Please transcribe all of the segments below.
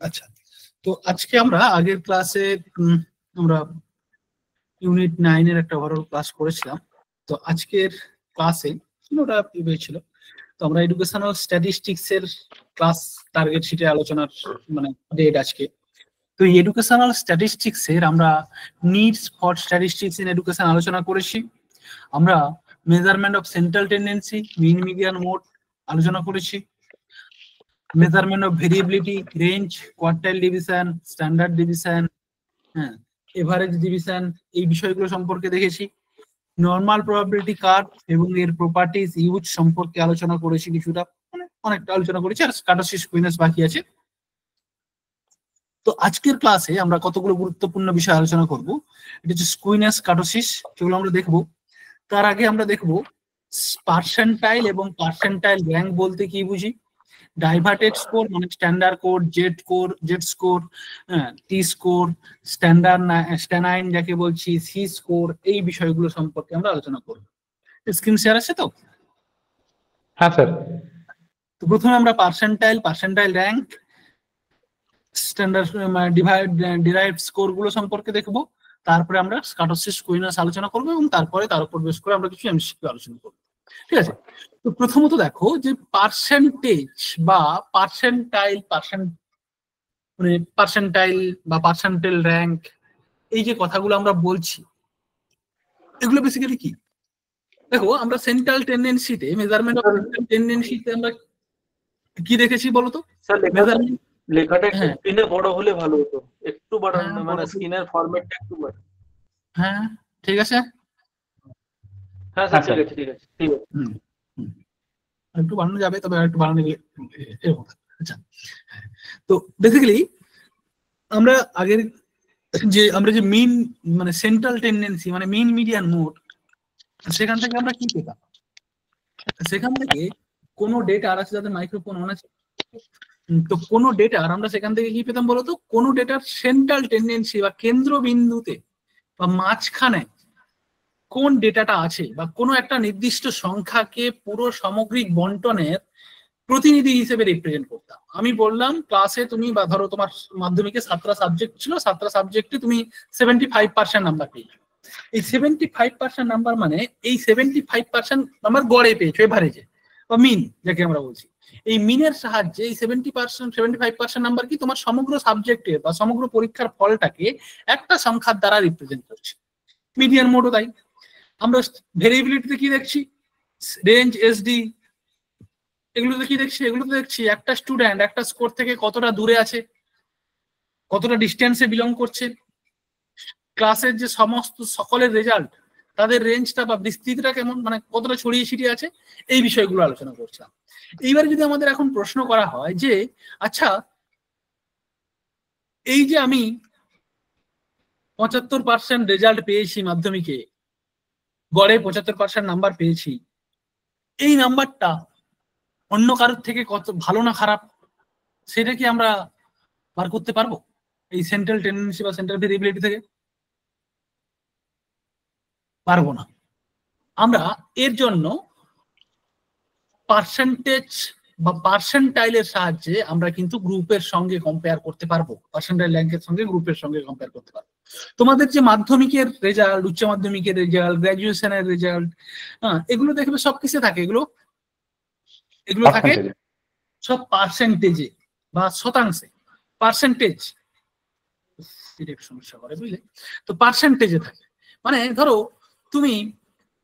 আচ্ছা, তো আজকে আমরা আগের ক্লাসে আমরা ইউনিট 9 এর একটা ওভারঅল ক্লাস করেছিলাম। তো আজকের ক্লাসে ওটা হয়েছিল, তো আমরা এডুকেশনাল স্ট্যাটিস্টিক্স এর ক্লাস টার্গেট শিটে আলোচনার মানে ডেট আজকে। তো এই এডুকেশনাল স্ট্যাটিস্টিক্স এর আমরা needs for statistics in education আলোচনা করেছি। আমরা measurement of central tendency, mean, median, mode আলোচনা করেছি। Measurement of variability, range, quartile division, standard division, হ্যাঁ, এভারেজ ডিভিশন, এই বিষয়গুলো সম্পর্কে দেখেছি। নরমাল প্রবাবিলিটি কার্ভ এবং এর প্রপার্টিজ ইউজ সম্পর্কে আলোচনা করেছি কিছুটা, মানে অনেকটা আলোচনা করেছি, আর কার্টোসিস কুইনেস বাকি আছে। তো আজকের ক্লাসে আমরা কতগুলো গুরুত্বপূর্ণ বিষয় আলোচনা করব। এটা হচ্ছে স্কুইনেস, কার্টোসিস, সেগুলো আমরা দেখব। তার আগে আমরা দেখব পার্সেন্টাইল এবং পার্সেন্টাইল র্যাঙ্ক বলতে কি বুঝি, ডাইভার্টেড স্কোর মানে standard code, Z score, T score, stanine যাকে বলছি, সি স্কোর, এই বিষয়গুলো সম্পর্কে আমরা আলোচনা করব। স্ক্রিন শেয়ার আছে তো? হ্যাঁ স্যার। তো প্রথমে আমরা percentile rank, standard derived score গুলো সম্পর্কে দেখবো। তারপরে আমরা কার্টোসিস কুইনেস আলোচনা করবো এবং তারপরে তার উপর বেস করে আমরা কিছু এমসিকিউ আলোচনা করবো। ঠিক আছে, তো প্রথমত দেখো যে পার্সেন্টেজ বা পার্সেন্টাইল বা পার্সেন্টাইল র্যাঙ্ক, এই যে কথাগুলো আমরা বলছি, এগুলো বেসিক্যালি কি? দেখো, আমরা সেন্ট্রাল টেন্ডেন্সিতে, মেজারমেন্ট অফ সেন্ট্রাল টেন্ডেন্সিতে আমরা কি দেখেছি বলতো? মেজারমেন্ট লেখাটা একটু স্ক্রিনে বড় হলে ভালো হতো, একটু বাড়ানো, মানে স্ক্রিনের ফরম্যাটটা একটু বাড়ানো। হ্যাঁ ঠিক আছে, হ্যাঁ স্যার ঠিক আছে ঠিক আছে ঠিক আছে। একটু বাড়ানো যাবে, তবে একটু বাড়ানো গেলে। আচ্ছা, তো বেসিক্যালি আমরা আগের যে মিন মানে সেন্ট্রাল টেন্ডেন্সি মানে মিন, মিডিয়ান, মোড, সেখান থেকে আমরা কি পেতাম? সেখান থেকে কোনো ডেটা আছে, যাদের মাইক্রোফোন অন আছে, তো কোনো ডেটার আমরা সেখান থেকে কি পেতাম বলতো? কোনো ডেটার সেন্ট্রাল টেন্ডেন্সি বা কেন্দ্রবিন্দুতে বা মাঝখানে কোন ডেটাটা আছে, বা কোনো একটা নির্দিষ্ট সংখ্যাকে পুরো সামগ্রিক বন্টনের প্রতিনিধি হিসেবে রিপ্রেজেন্ট করতাম। আমি বললাম ক্লাসে, তুমি বা ধরো তোমার মাধ্যমিকে 7টা সাবজেক্ট ছিল, 7টা সাবজেক্টে তুমি 75% নাম্বার পেয়েছো। এই 75% নাম্বার মানে এই 75% নাম্বার গড়ে পেয়েছো, এভারেজে বা মিন যাকে আমরা বলছি। এই মিনের সাহায্যে এই 75% নাম্বার কি তোমার সমগ্র সাবজেক্টের বা সমগ্র পরীক্ষার ফলটাকে একটা সংখ্যার দ্বারা রিপ্রেজেন্ট করছে। মিডিয়ান মোডও তাই। আমরা ভেরিয়েবিলিটিতে কি দেখছি? রেঞ্জ, এসডি, এগুলোতে কি দেখছি? এগুলোতে দেখছি একটা স্টুডেন্ট একটা স্কোর থেকে কতটা দূরে আছে, কতটা ডিস্টেন্সে বিলং করছে, ক্লাসের যে সমস্ত সকলের রেজাল্ট, তাদের রেঞ্জটা বা বিস্তৃতিটা কেমন, মানে কতটা ছড়িয়ে ছিটিয়ে আছে, এই বিষয়গুলো আলোচনা করছিলাম। এইবার যদি আমাদের এখন প্রশ্ন করা হয় যে আচ্ছা, এই যে আমি 75% রেজাল্ট পেয়েছি মাধ্যমিকে, গড়ে 75% নাম্বার পেয়েছি, এই নাম্বারটা অন্য কারোর থেকে কত ভালো না খারাপ, সেটা কি আমরা বার করতে পারবো এই সেন্ট্রাল টেন্ডেন্সি বা সেন্ট্রাল ভেরিয়েবিলিটি থেকে? পারবো না। আমরা এর জন্য পার্সেন্টেজ বা পার্সেন্টাইলের সাহায্যে আমরা কিন্তু গ্রুপের সঙ্গে কম্পেয়ার করতে পারবো, পার্সেন্টাইল র্যাঙ্কের সঙ্গে গ্রুপের সঙ্গে কম্পেয়ার করতে পারবো। তোমাদের যে মাধ্যমিকের রেজাল্ট, উচ্চ মাধ্যমিকের রেজাল্ট, গ্রাজুয়েশনের রেজাল্ট, এগুলো দেখবে সব কিছু থাকে, এগুলো থাকে সব পার্সেন্টেজে বা শতাংশে। পার্সেন্টেজ সমস্যা করে, বুঝলে? তো পার্সেন্টেজে থাকে, মানে ধরো তুমি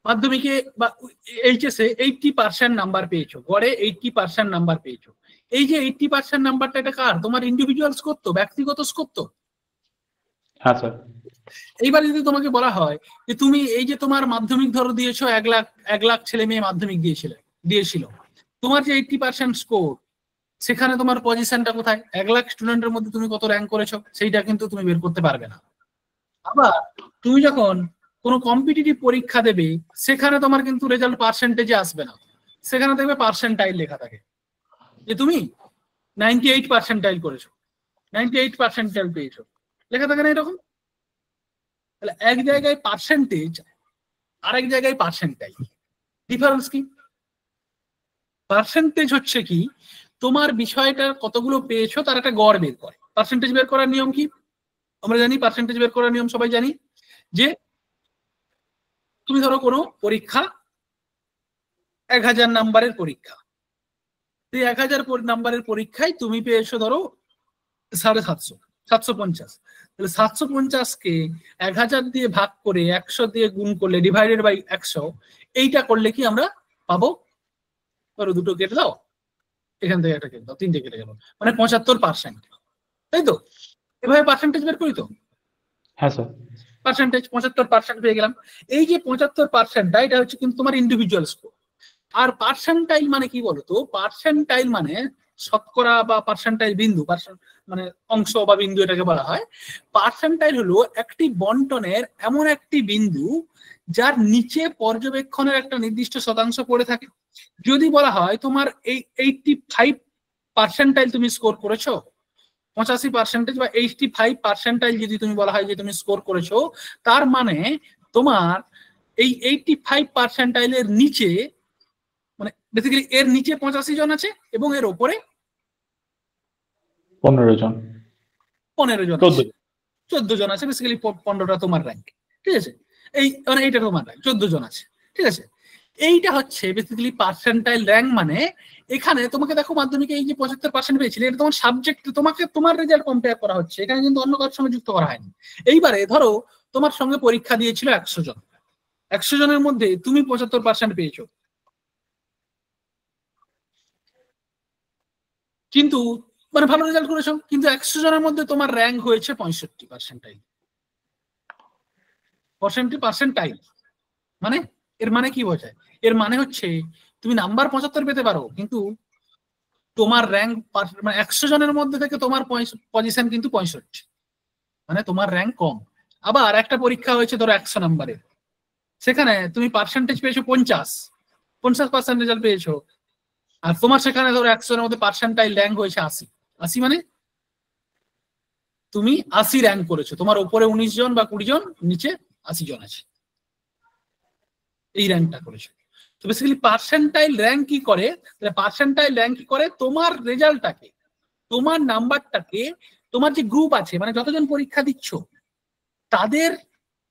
মাধ্যমিকে বা এইচএসে 80% নাম্বার পেয়েছো, গড়ে 80% নাম্বার পেয়েছো। এই যে 80% নাম্বারটা, এটা কার? তোমার ইন্ডিভিজুয়াল স্কোর তো, ব্যক্তিগত স্কোর তো। হ্যাঁ স্যার। এইবার যদি তোমাকে বলা হয় যে তুমি এই যে তোমার মাধ্যমিক ধরো দিয়েছো, 1 লাখ ছেলে মেয়ে মাধ্যমিক দিয়েছিল, তোমার যে 80% স্কোর, সেখানে তোমার পজিশনটা কোথায়? 1 লাখ স্টুডেন্টের মধ্যে তুমি কত র্যাঙ্ক করেছো, সেইটা কিন্তু তুমি বের করতে পারবে না। আবার তুমি যখন কোনো কম্পিটিটিভ পরীক্ষা দেবে, সেখানে তোমার কিন্তু রেজাল্ট পার্সেন্টেজে আসবে না, সেখানে দেখবে পার্সেন্টাইল লেখা থাকে যে তুমি 98 পার্সেন্টাইল করেছো, 98 পার্সেন্টাইল পেয়েছো, লেখা থাকে না এরকম। তাহলে এক জায়গায় পার্সেন্টেজ, আরেক জায়গায় পার্সেন্টাইল, ডিফারেন্স কি? পার্সেন্টেজ হচ্ছে কি, তোমার বিষয়টা কতগুলো পেয়েছো তার একটা গড় বের করে, পার্সেন্টেজ বের করার নিয়ম কি আমরা জানি, পার্সেন্টেজ বের করার নিয়ম সবাই জানি, যে তুমি ধরো কোনো পরীক্ষা 1000 নাম্বারের পরীক্ষা, এই 1000 নাম্বারের পরীক্ষায় তুমি পেয়েছো ধরো 750, 750, তাহলে 750 কে 1000 দিয়ে ভাগ করে 100 দিয়ে গুণ করলে ডিভাইডেড বাই 100, এইটা করলে কি আমরা পাবো, ধরো দুটো কেটে দাও, এখান থেকে একটা কেটে দাও, তিনটে কেটে গেল, মানে 75%, তাই তো? এভাবে পার্সেন্টেজ বের করি তো? হ্যাঁ স্যার। পার্সেন্টেজ 75% পেয়ে গেলাম। এই যে 75%, এটা হচ্ছে কিন্তু তোমার ইন্ডিভিজুয়াল স্কোর। আর পার্সেন্টাইল মানে কি বলতো? পার্সেন্টাইল মানে শতকরা বা পার্সেন্টাইল বিন্দু, মানে অংশ বা বিন্দু এটাকে বলা হয়। পার্সেন্টাইল হলো একটি বন্টনের এমন একটি বিন্দু যার নিচে পর্যবেক্ষণের একটা নির্দিষ্ট শতাংশ পড়ে থাকে। যদি বলা হয় তোমার এই 85% তুমি স্কোর করেছো, 85% বা 85% যদি তুমি বলা হয় যে তুমি স্কোর করেছো, তার মানে তোমার এই 85% নিচে, মানে বেসিক্যালি এর নিচে 85 জন আছে এবং এর উপরে 15 জন, 15 জন, 14 জন আছে। বেসিক্যালি 15টা তোমার র্যাঙ্ক, ঠিক আছে? এই মানে এইটা তোমার র্যাঙ্ক, 14 জন আছে, ঠিক আছে? এইটা হচ্ছে বেসিক্যালি পার্সেন্টাইল র্যাঙ্ক। মানে এখানে তোমাকে দেখো মাধ্যমিকে এই যে 75% পেয়েছিলে, এটা তোমার সাবজেক্ট, তোমাকে তোমার রেজাল্ট কম্পেয়ার করা হচ্ছে, এখানে কিন্তু অন্য কারোর সঙ্গে যুক্ত করা হয়নি। এইবারে ধরো তোমার সঙ্গে পরীক্ষা দিয়েছিল 100 জন, 100 জনের মধ্যে তুমি 75% পেয়েছো, কিন্তু মানে ভালো রেজাল্ট করেছো, কিন্তু 100 জনের মধ্যে তোমার র্যাঙ্ক হয়েছে 65%। মানে এর মানে কি বোঝায়? এর মানে হচ্ছে তুমি নাম্বার 75 পেতে পারো, কিন্তু তোমার র্যাঙ্ক মানে 100 জনের মধ্যে থেকে তোমার পজিশন কিন্তু 65, মানে তোমার র্যাঙ্ক কম। আবার একটা পরীক্ষা হয়েছে ধরো 100 নাম্বারের, সেখানে তুমি পার্সেন্টেজ পেয়েছো 50% রেজাল্ট পেয়েছো, আর তোমার সেখানে ধরো 100 এর মধ্যে পার্সেন্টাইল র্যাঙ্ক হয়েছে 80। 80 মানে তুমি 80 র্যাঙ্ক করেছো, তোমার উপরে 19 জন বা 20 জন, নিচে 80 জন আছে, এই র্যাঙ্কটা করেছো। তো বেসিক্যালি পার্সেন্টাইল র্যাঙ্ক কি করে? পার্সেন্টাইল র্যাঙ্ক কি করে? তোমার রেজাল্টটাকে, তোমার নাম্বারটাকে, তোমার যে গ্রুপ আছে, মানে যতজন পরীক্ষা দিচ্ছ তাদের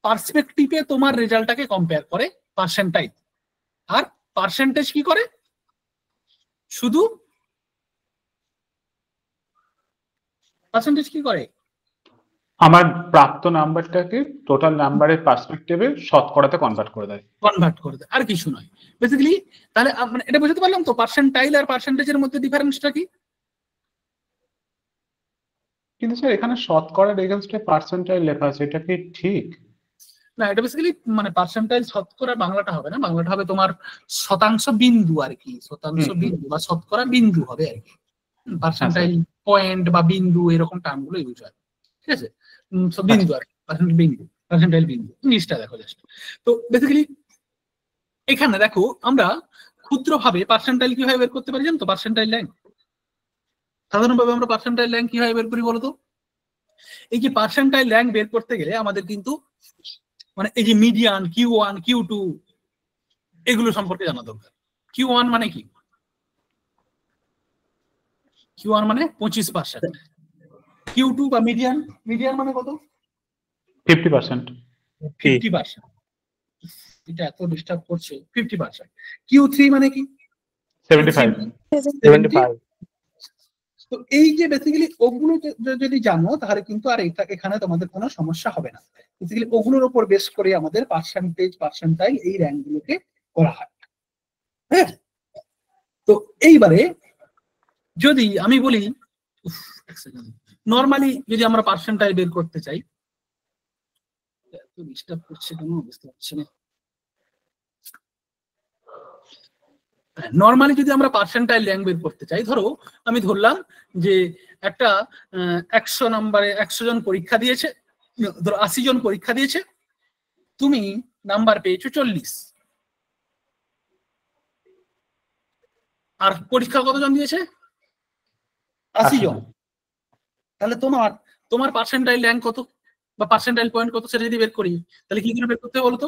পার্সপেক্টিভে তোমার রেজাল্টটাকে কম্পেয়ার করে পার্সেন্টাইল। আর পার্সেন্টেজ কি করে? শুধু পার্সেন্টেজ কি করে? আমার প্রাপ্ত নাম্বারটাকে টোটাল নাম্বারের পার্সপেক্টিভে শতকরাতে কনভার্ট করে দেয়, আর কিছু নয় বেসিক্যালি। তাহলে মানে এটা বুঝতে পারলাম তো পার্সেন্টাইল আর পার্সেন্টেজের মধ্যে ডিফারেন্সটা কি? কিন্তু স্যার এখানে শতকরার এগেইনস্টে পার্সেন্টাইল লেখা আছে, এটা কি ঠিক? না, এটা বেসিক্যালি মানে পার্সেন্টাইল শতকরা বাংলাটা হবে না, বাংলাটা হবে তোমার শতাংশ বিন্দু আর কি, শতাংশ বিন্দু বা শতকরা বিন্দু হবে আর কি। পার্সেন্টাইল পয়েন্ট বা বিন্দু এরকম টার্মগুলো ইউজ হয়, ঠিক আছে? বিন্দু আর পার্সেন্টাইল বিন্দু, ইংলিশটা দেখো জাস্ট। তো বেসিক্যালি এখানে দেখো আমরা ক্ষুদ্রভাবে পার্সেন্টাইল কিভাবে বের করতে পারি জানো তো? পার্সেন্টাইল র্যাঙ্ক সাধারণভাবে আমরা পার্সেন্টাইল র্যাঙ্ক কিভাবে বের করি বলতো? এই যে পার্সেন্টাইল র্যাঙ্ক বের করতে গেলে আমাদের কিন্তু মানে এই যে মিডিয়ান, Q1, Q2 এগুলো সম্পর্কে জানা দরকার। Q1 মানে কি? Q1 মানে 25%। Q2 বা মিডিয়ান মানে কত? 50%। 50%। এটা এত ডিস্টার্ব করছে। 50%। Q3 মানে কি? 75। তো এই যে বেসিক্যালি ওগুলো যদি জানো তাহলে কিন্তু আর এখানে তোমাদের কোনো সমস্যা হবে না। বেসিক্যালি ওগুলোর উপর বেস করে আমাদের পার্সেন্টাইল এই র্যাঙ্কগুলোকে করা হয়। হ্যাঁ, তো এইবারে যদি আমি বলি নরমালি যদি আমরা পার্সেন্টাইল বের করতে চাই, এত ডিস্টার্ব করছে কেন বুঝতে পারছি না। নরমালি যদি আমরা পার্সেন্টাইল র্যাঙ্ক বের করতে চাই, ধরো আমি ধরলাম যে একটা 100 নাম্বারে 100 জন পরীক্ষা দিয়েছে, ধরো 80 জন পরীক্ষা দিয়েছে, তুমি নাম্বার পেয়েছো 40, আর পরীক্ষা কতজন দিয়েছে? 80 জন। তাহলে তোমার পার্সেন্টাইল র্যাঙ্ক কত বা পার্সেন্টাইল পয়েন্ট কত সেটা যদি বের করি, তাহলে কি করে বের করতে হবে বলতো?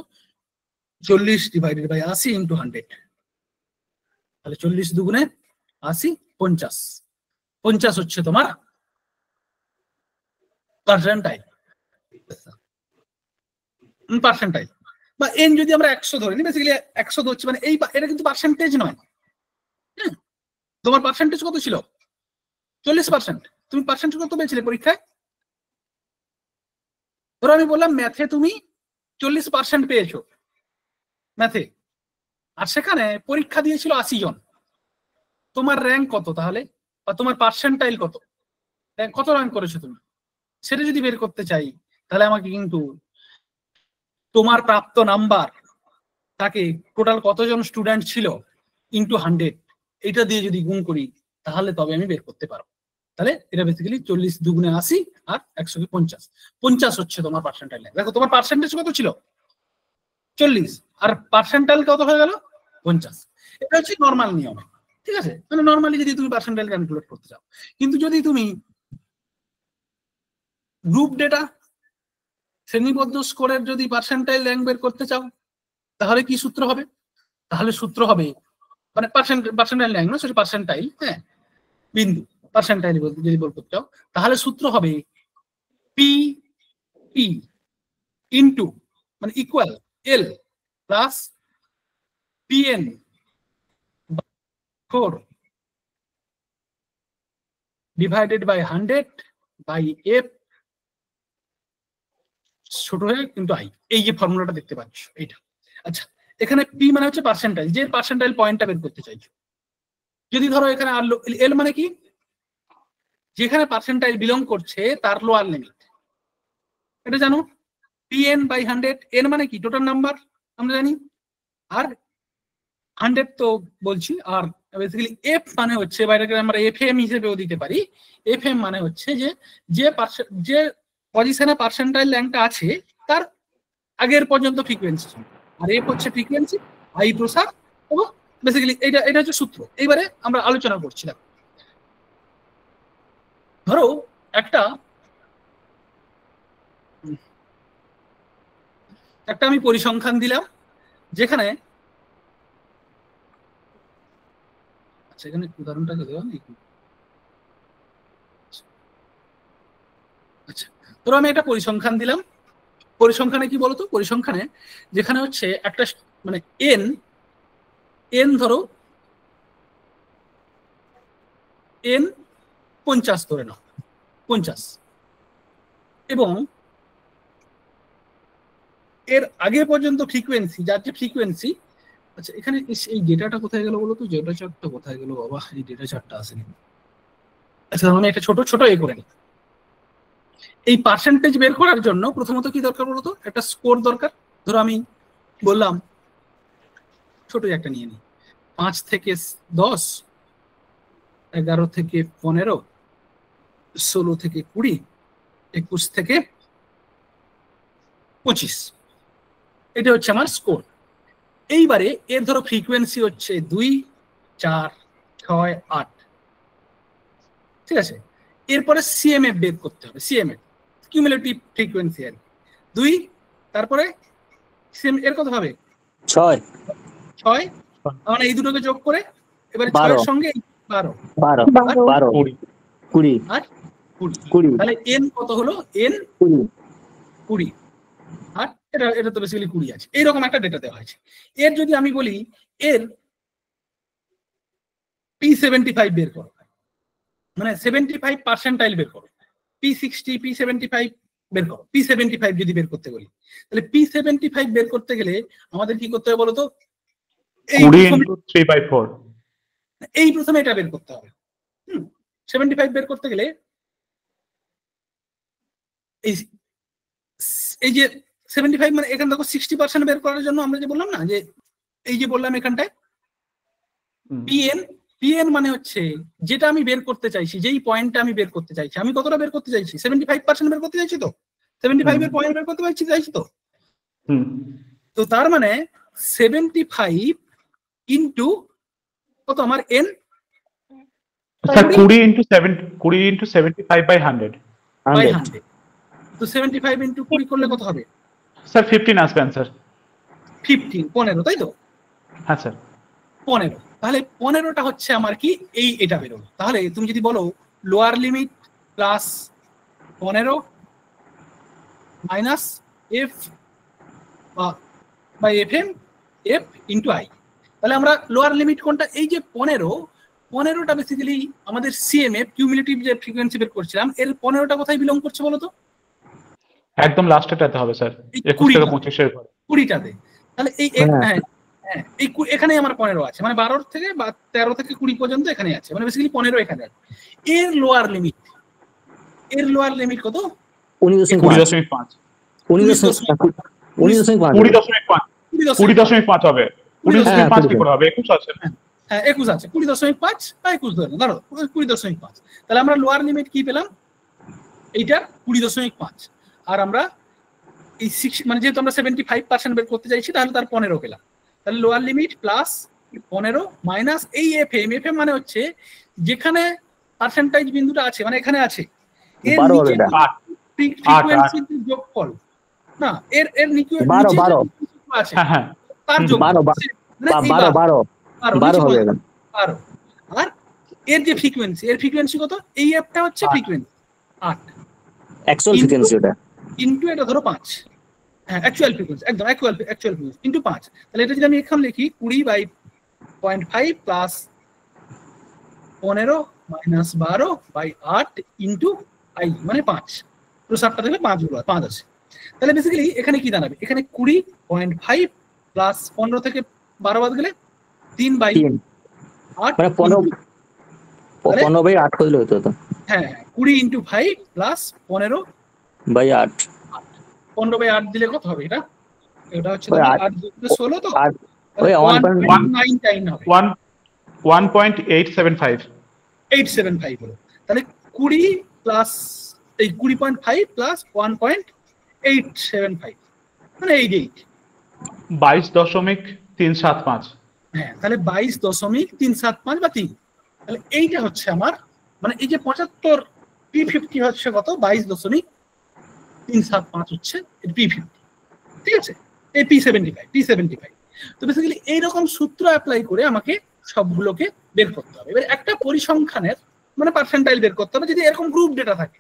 40 ডিভাইডেড বাই 80 ইন্টু 100। তাহলে 40 দুগুণে 80, 50 হচ্ছে তোমার পার্সেন্টাইল পার্সেন্টাইল বা এন যদি আমরা 100 ধরে নিই, বেসিক্যালি 100 ধরছি, মানে এই এটা কিন্তু পার্সেন্টেজ নয়। তোমার পার্সেন্টেজ কত ছিল? 40%। তুমি পার্সেন্টেজ কত পেয়েছিলে পরীক্ষায়? ধরো আমি বললাম ম্যাথে তুমি 40% পেয়েছো ম্যাথে, আর সেখানে পরীক্ষা দিয়েছিল 80 জন, তোমার র্যাঙ্ক কত তাহলে, বা তোমার পার্সেন্টাইল কত, কত র্যাঙ্ক করেছো তুমি, সেটা যদি বের করতে চাই তাহলে আমাকে কিন্তু তোমার প্রাপ্ত নাম্বার তাকে টোটাল কতজন স্টুডেন্ট ছিল ইন্টু 100 এটা দিয়ে যদি গুণ করি তাহলে তবে আমি বের করতে পারবো। তাহলে এটা বেসিক্যালি 40 দুগুণে 80 আর 100 কে 50 হচ্ছে তোমার পার্সেন্টাইল। দেখো তোমার পার্সেন্টেজ কত ছিল? 40, আর পার্সেন্টাইল কত হয়ে গেল? 50। এটা হচ্ছে নর্মাল নিয়ম, ঠিক আছে? মানে নর্মালি যদি তুমি পার্সেন্টাইল ক্যালকুলেট করতে চাও, কিন্তু যদি তুমি গ্রুপ ডেটা শ্রেণীবদ্ধ স্কোরের যদি পার্সেন্টাইল র্যাঙ্ক বের করতে চাও তাহলে কি সূত্র হবে? তাহলে সূত্র হবে, মানে পার্সেন্টাইল র্যাঙ্ক না, সেটা পার্সেন্টাইল, হ্যাঁ, বিন্দু পার্সেন্টাইল যদি বের করতে চাও তাহলে সূত্র হবে পি পি ইনটু মানে equal L plus PN 4 divided by 100 by F ছোট হয়ে কিন্তু আই। এই যে ফর্মুলাটা দেখতে পাচ্ছ এইটা। আচ্ছা, এখানে পি মানে হচ্ছে পার্সেন্টাইল, যে পার্সেন্টাইল পয়েন্টটা বের করতে চাইছো। যদি ধরো এখানে আর এল মানে কি, যেখানে পার্সেন্টাইল বিলং করছে তার লোয়ার লিমিট, এটা জানো। পিএন বাই 100, এন মানে কি টোটাল নাম্বার আমরা জানি, আর 100 তো বলছি, আর বেসিক্যালি এফ মানে হচ্ছে, বাইরে আমরা এফ এম হিসেবেও দিতে পারি। এফ এম মানে হচ্ছে যে পজিশনে পার্সেন্টাইল র্যাঙ্কটা আছে তার আগের পর্যন্ত ফ্রিকোয়েন্সি, আর এফ হচ্ছে ফ্রিকোয়েন্সি, আই প্রসার, এবং বেসিক্যালি এটা হচ্ছে সূত্র। এইবারে আমরা আলোচনা করছিলাম, ধরো একটা আমি পরিসংখ্যান দিলাম যেখানে, আচ্ছা এখানে উদাহরণটাকে দেওয়া নেই। আচ্ছা, ধরো আমি একটা পরিসংখ্যান দিলাম। পরিসংখ্যানে কি বলতো, পরিসংখ্যানে যেখানে হচ্ছে একটা মানে এন ধরো এন 50 ধরে নাও, 50, এবং এর আগে পর্যন্ত ফ্রিকোয়েন্সি, যার যে ফ্রিকোয়েন্সি। আচ্ছা এখানে এই ডেটাটা কোথায় গেল বলো তো, ডেটা চার্টটা কোথায় গেল বাবা, এই ডেটা চার্টটা আসেনি। আচ্ছা আমি একটা ছোট এ করে নিই। এই পার্সেন্টেজ বের করার জন্য প্রথমত কি দরকার বলতো, একটা স্কোর দরকার। ধরো আমি বললাম ছোট একটা নিয়ে নিই, 5 থেকে 10, 11 থেকে 15, 16 থেকে 20, 21 থেকে 25, এটা হচ্ছে আমার স্কোর। এইবারে এর ধরো ফ্রিকোয়েন্সি হচ্ছে 2, 4, 6, 8, ঠিক আছে? এরপরে সিএমএফ বের করতে হবে, সিএমএফ কিউমুলেটিভ ফ্রিকোয়েন্সি আর 2, তারপরে সিএম এর কত হবে 6, মানে এই দুটোকে যোগ করে এবারে 6 এর সঙ্গে 12, 20 আর 20, তাহলে এন কত হলো, এন 20, আর এটা তো বেসিক্যালি 20 আছে। এইরকম একটা ডেটা দেওয়া হয়েছে। এর যদি আমি বলি এর P75 বের করো, মানে 75 পার্সেন্টাইল বের করো, P60, P75 বের করো। P75 যদি বের করতে বলি তাহলে P75 বের করতে গেলে আমাদের কি করতে হবে বলতো, এই প্রথমে এটা বের করতে হবে। 75 বের করতে গেলে এই যে 75 মানে এখানে দেখো 60% বের করার জন্য আমরা যে বললাম না, যে এই যে বললাম এখানটায় পিএন মানে হচ্ছে যেটা আমি বের করতে চাইছি, যেই পয়েন্টটা আমি বের করতে চাইছি, আমি কতটা বের করতে চাইছি, 75% বের করতে চাইছি, তো 75 এর পয়েন্ট বের করতে চাইছি তো তার মানে 75 ইনটু কত আমার এন, 20 into 75 by 100, তো 75 ইনটু 20 করলে কত হবে স্যার? 15 আসবে आंसर। 15, তাই তো? হ্যাঁ স্যার, 15। তাহলে 15টা হচ্ছে আমার কি, এটা বেরোলো। তাহলে তুমি যদি বলো lower limit plus 15 minus F by F M F into I. তাহলে আমরা লোয়ার লিমিট কোনটা, এই যে 15টা বেসিক্যালি আমাদের সিএমএফ কিউমুলেটিভ যে ফ্রিকোয়েন্সি বের করছিলাম, এর 15টা কোথায় বিলং করছে বলো তো? একদম লাস্টেটাতে হবে স্যার, 21 থেকে 25 এর পরে 20টাতে। তাহলে এই হ্যাঁ এই এখানে আমার 15 আছে, মানে 12 থেকে 13 থেকে 20 পর্যন্ত এখানে আছে, মানে বেসিক্যালি 15 এখানে আছে। এর লোয়ার লিমিট কত? 20.5 20.5 হবে। 20.5 কি করে হবে? 21 আছে। হ্যাঁ 21 আছে, 20.5 বা 21 ধরো 20.5। তাহলে আমরা লোয়ার লিমিট কি পেলাম? এইটার 20.5। আর আমরা এই 6 মানে যেহেতু আমরা 75% বের করতে চাইছি, তাহলে তার 15 পেলাম। তাহলে লোয়ার লিমিট প্লাস 15 মাইনাস এই এফএম মানে হচ্ছে যেখানে পার্সেন্টেজ বিন্দুটা আছে, মানে এখানে আছে, এর নিচে ফ্রিকোয়েন্সির যোগফল না, এর নিচে আছে তার যোগফল 12 হবে। আর এর যে ফ্রিকোয়েন্সি কত? এই অ্যাপটা হচ্ছে ফ্রিকোয়েন্সি 8 অ্যাকচুয়াল ফ্রিকোয়েন্সি ওটা ইনটু এটা ধরো 5, হ্যাঁ অ্যাকচুয়াল ফ্রিকোয়েন্সি একদম অ্যাকচুয়াল ফ্রিকোয়েন্সি ইনটু 5। তাহলে এটা যদি আমি এখন লিখি 20/0.5 প্লাস 15 মাইনাস 12/8 ইনটু আই, মানে 5 তো 7টা থেকে 5 গুলো 5 আছে। তাহলে বেসিক্যালি এখানে কি দাঁড়াবে? এখানে 20.5 প্লাস 15 থেকে 12 বাদ গেলে 3/8 মানে 15/8 করলে হতো তো। হ্যাঁ 20 ইনটু 5 প্লাস 15/8 15/8 দিলে কত হবে? এটা হচ্ছে 8 × 16 তো 1.9 হবে, 1.875 হলো। তাহলে 20 প্লাস এই 20.5 প্লাস 1.875 মানে 22.375। হ্যাঁ তাহলে 22.375 বা 3। তাহলে এইটা হচ্ছে আমার মানে এই যে 75 P50 হচ্ছে কত? 22.375 হচ্ছে P50, ঠিক আছে? এই P75 তো বেসিক্যালি এইরকম সূত্র অ্যাপ্লাই করে আমাকে সবগুলোকে বের করতে হবে। এবার একটা পরিসংখ্যানের মানে পার্সেন্টাইল বের করতে হবে যদি এরকম গ্রুপ ডেটা থাকে।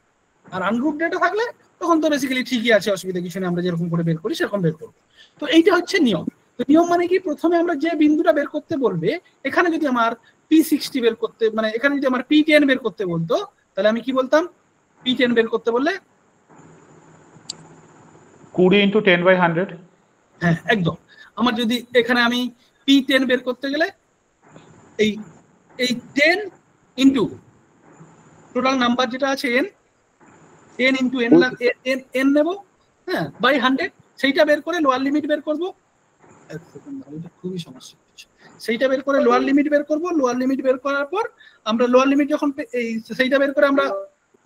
আর আনগ্রুপ ডেটা থাকলে তখন তো বেসিক্যালি ঠিকই আছে, অসুবিধা কিছু নেই, আমরা যেরকম করে বের করি সেরকম বের করবো। তো এইটা হচ্ছে নিয়ম। তো নিয়ম মানে কি? প্রথমে আমরা যে বিন্দুটা বের করতে বলবে, এখানে যদি আমার P60 বের করতে, মানে এখানে যদি আমার P10 বের করতে বলতো, তাহলে আমি কি বলতাম? P10 বের করতে বললে 20 × 10/100। হ্যাঁ একদম। আমার যদি এখানে আমি P10 বের করতে গেলে এই 10 ইন্টু টোটাল নাম্বার যেটা আছে n ইন্টু n নেব, হ্যাঁ বাই 100, সেইটা বের করে লোয়ার লিমিট বের করবো। খুবই সমস্যা হচ্ছে। সেইটা বের করে লোয়ার লিমিট বের করবো। লোয়ার লিমিট বের করার পর আমরা লোয়ার লিমিট যখন সেইটা বের করে আমরা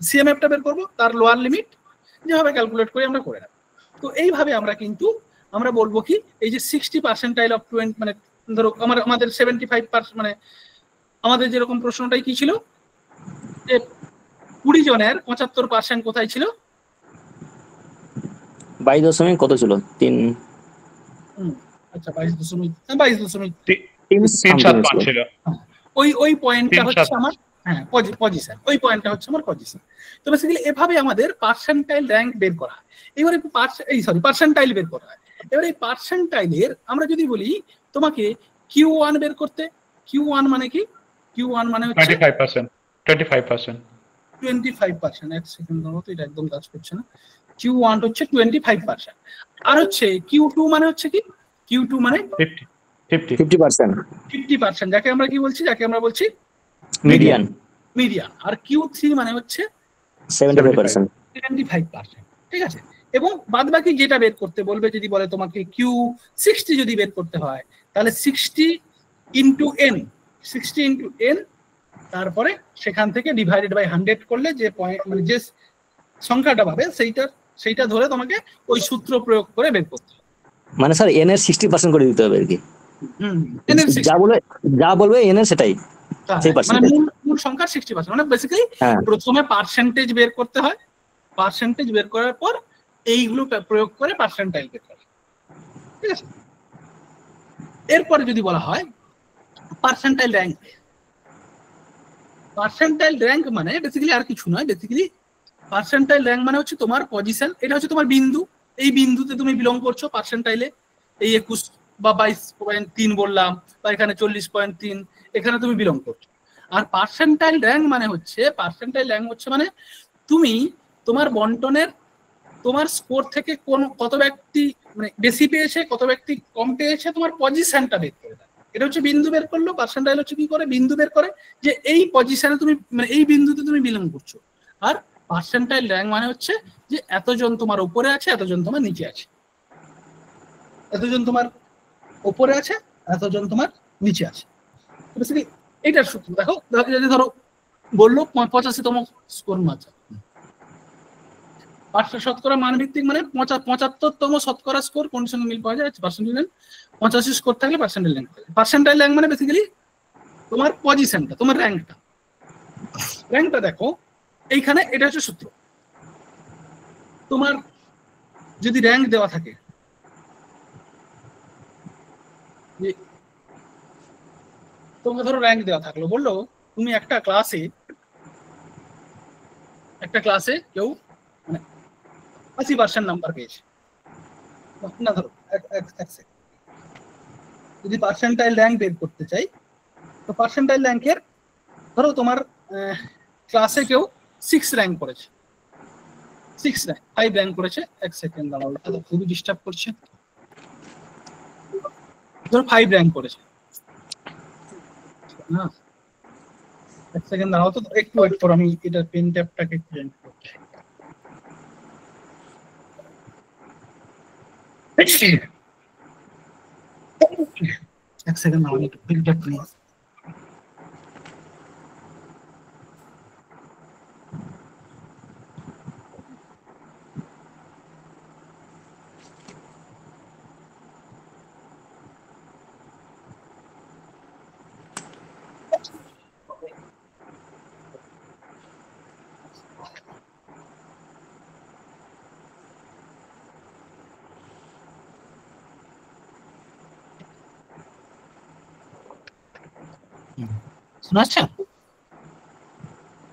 সিএমএফটা বের করবো, তার লোয়ার লিমিট যেভাবে ক্যালকুলেট করে আমরা করে রাখবো। তো এইভাবে আমরা কিন্তু আমরা বলবো কি, এই যে 60% অফ 20 মানে ধরো আমাদের 75% মানে আমাদের যেরকম প্রশ্নটাই কি ছিল যে 20 জনের 75% কোথায় ছিল? 22 কত ছিল? 3 আচ্ছা 22.375 ছিল। ওই পয়েন্টটা হচ্ছে আমার হ্যাঁ পজিশন, ওই পয়েন্টটা হচ্ছে আমার পজিশন। তো বেসিক্যালি এভাবে আমাদের পার্সেন্টাইল র্যাঙ্ক বের করা হয়। এবারে পার্সেন্টাইল বের করা হয়। এবার এই পার্সেন্টাইলের আমরা যদি বলি তোমাকে Q1 বের করতে, Q1 মানে কি? Q1 মানে হচ্ছে 25%। 25%। এক সেকেন্ড ধরো তো, এটা একদম কাজ করছে না। Q1 হচ্ছে 25%। আর হচ্ছে Q2 মানে হচ্ছে কি? Q2 মানে 50%, যাকে আমরা কি বলছি? যাকে আমরা বলছি মিডিয়ান। আর Q3 মানে হচ্ছে 75%। ঠিক আছে? এবং বাদবাকি যেটা বের করতে বলবে, যদি বলে তোমাকে Q60 যদি বের করতে হয়, তাহলে 60 ইন্টু n, তারপরে সেখান থেকে ডিভাইডেড বাই 100 করলে যে পয়েন্ট মানে যে সংখ্যাটা পাবে সেইটা ধরে তোমাকে ওই সূত্র প্রয়োগ করে বের করতে হবে। মানে স্যার n এর 60% করে দিতে হবে আর কি। যা বলবে n এর সেটাই, সেই পার্সেন্টেজ, মানে মূল সংখ্যার 60%। মানে বেসিক্যালি প্রথমে পার্সেন্টেজ বের করতে হয়, পার্সেন্টেজ বের করার পর এইগুলো প্রয়োগ করে পার্সেন্টাইল বের করা, ঠিক আছে? এরপরে যদি বলা হয় পার্সেন্টাইল র্যাঙ্ক মানে বেসিক্যালি আর কিছু নয়। বেসিক্যালি পার্সেন্টাইল র্যাঙ্ক মানে হচ্ছে তোমার পজিশন, এটা হচ্ছে তোমার বিন্দু, এই বিন্দুতে তুমি বিলং করছো পার্সেন্টাইলে, এই 21 বা 22.3 বললাম, বা এখানে 40.3, এখানে তুমি বিলং করছো। আর পার্সেন্টাইল র্যাঙ্ক মানে হচ্ছে, মানে তুমি তোমার বন্টনের তোমার স্কোর থেকে কত ব্যক্তি মানে বেশি পেয়েছে, কত ব্যক্তি কম পেয়েছে, তোমার পজিশনটা বের করে দেয়। এটা হচ্ছে বিন্দু বের করলো। পার্সেন্টাইল হচ্ছে কি করে, বিন্দু বের করে যে এই পজিশনে তুমি মানে এই বিন্দুতে তুমি বিলং করছো। আর পার্সেন্টাইল র্যাঙ্ক মানে হচ্ছে যে এতজন তোমার উপরে আছে, এতজন তোমার নিচে আছে, এতজন তোমার উপরে আছে, এতজন তোমার নিচে আছে। বেসিক্যালি এইটার সূত্র দেখো। যদি ধরো বললো 85তম স্কোর মাছ, 500 শতকরা মান ভিত্তিক মানে 75তম শতকরা স্কোর কোন সঙ্গে মিল পাওয়া যায়, পার্সেন্টাইল 85 স্কোর থাকলে পার্সেন্টাইল র্যাঙ্ক। পার্সেন্টাইল র্যাঙ্ক মানে বেসিক্যালি তোমার পজিশনটা, তোমার র্যাঙ্কটা দেখো এইখানে। এটা হচ্ছে সূত্র। তোমার যদি র্যাঙ্ক দেওয়া থাকে, তোমাকে ধরো র্যাঙ্ক দেওয়া থাকলো, বললো তুমি একটা ক্লাসে কেউ মানে 80% নাম্বার পেয়েছে না, ধরো যদি পার্সেন্টাইল র্যাঙ্ক বের করতে চাই, তো পার্সেন্টাইল র্যাঙ্কের ধরো তোমার ক্লাসে কেউ 6 র্যাঙ্ক করেছে, 5 র্যাঙ্ক করেছে। এক সেকেন্ড দাঁড়াও, এটা খুবই ডিস্টার্ব করছে। ধরো 5 র্যাঙ্ক করেছে, না এক সেকেন্ড দাঁড়াও তো, একটু ওয়েট করো, আমি এটা পেন ট্যাপটাকে চেঞ্জ করছি। এক সেকেন্ড দাঁড়াও, একটু পেন ট্যাপ নিয়ে শোনা যাচ্ছে?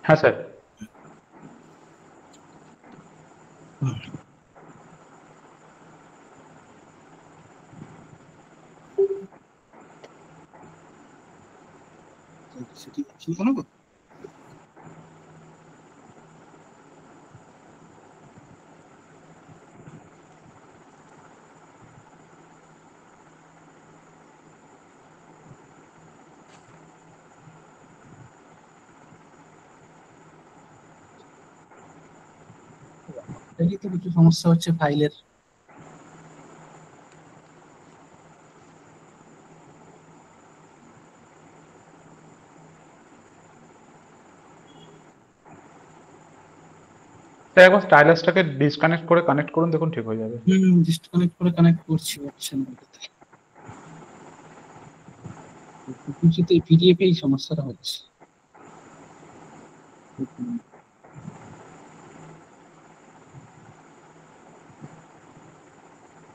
হ্যাঁ স্যার। এই তো কিছু সমস্যা হচ্ছে ফাইলের। স্যার একবার স্টাইলাসটাকে ডিসকানেক্ট করে কানেক্ট করুন, দেখুন ঠিক হয়ে যাবে। ডিসকানেক্ট করে কানেক্ট করছি, হচ্ছে না। কিছুতে পিডিএফ এই সমস্যাটা হচ্ছে।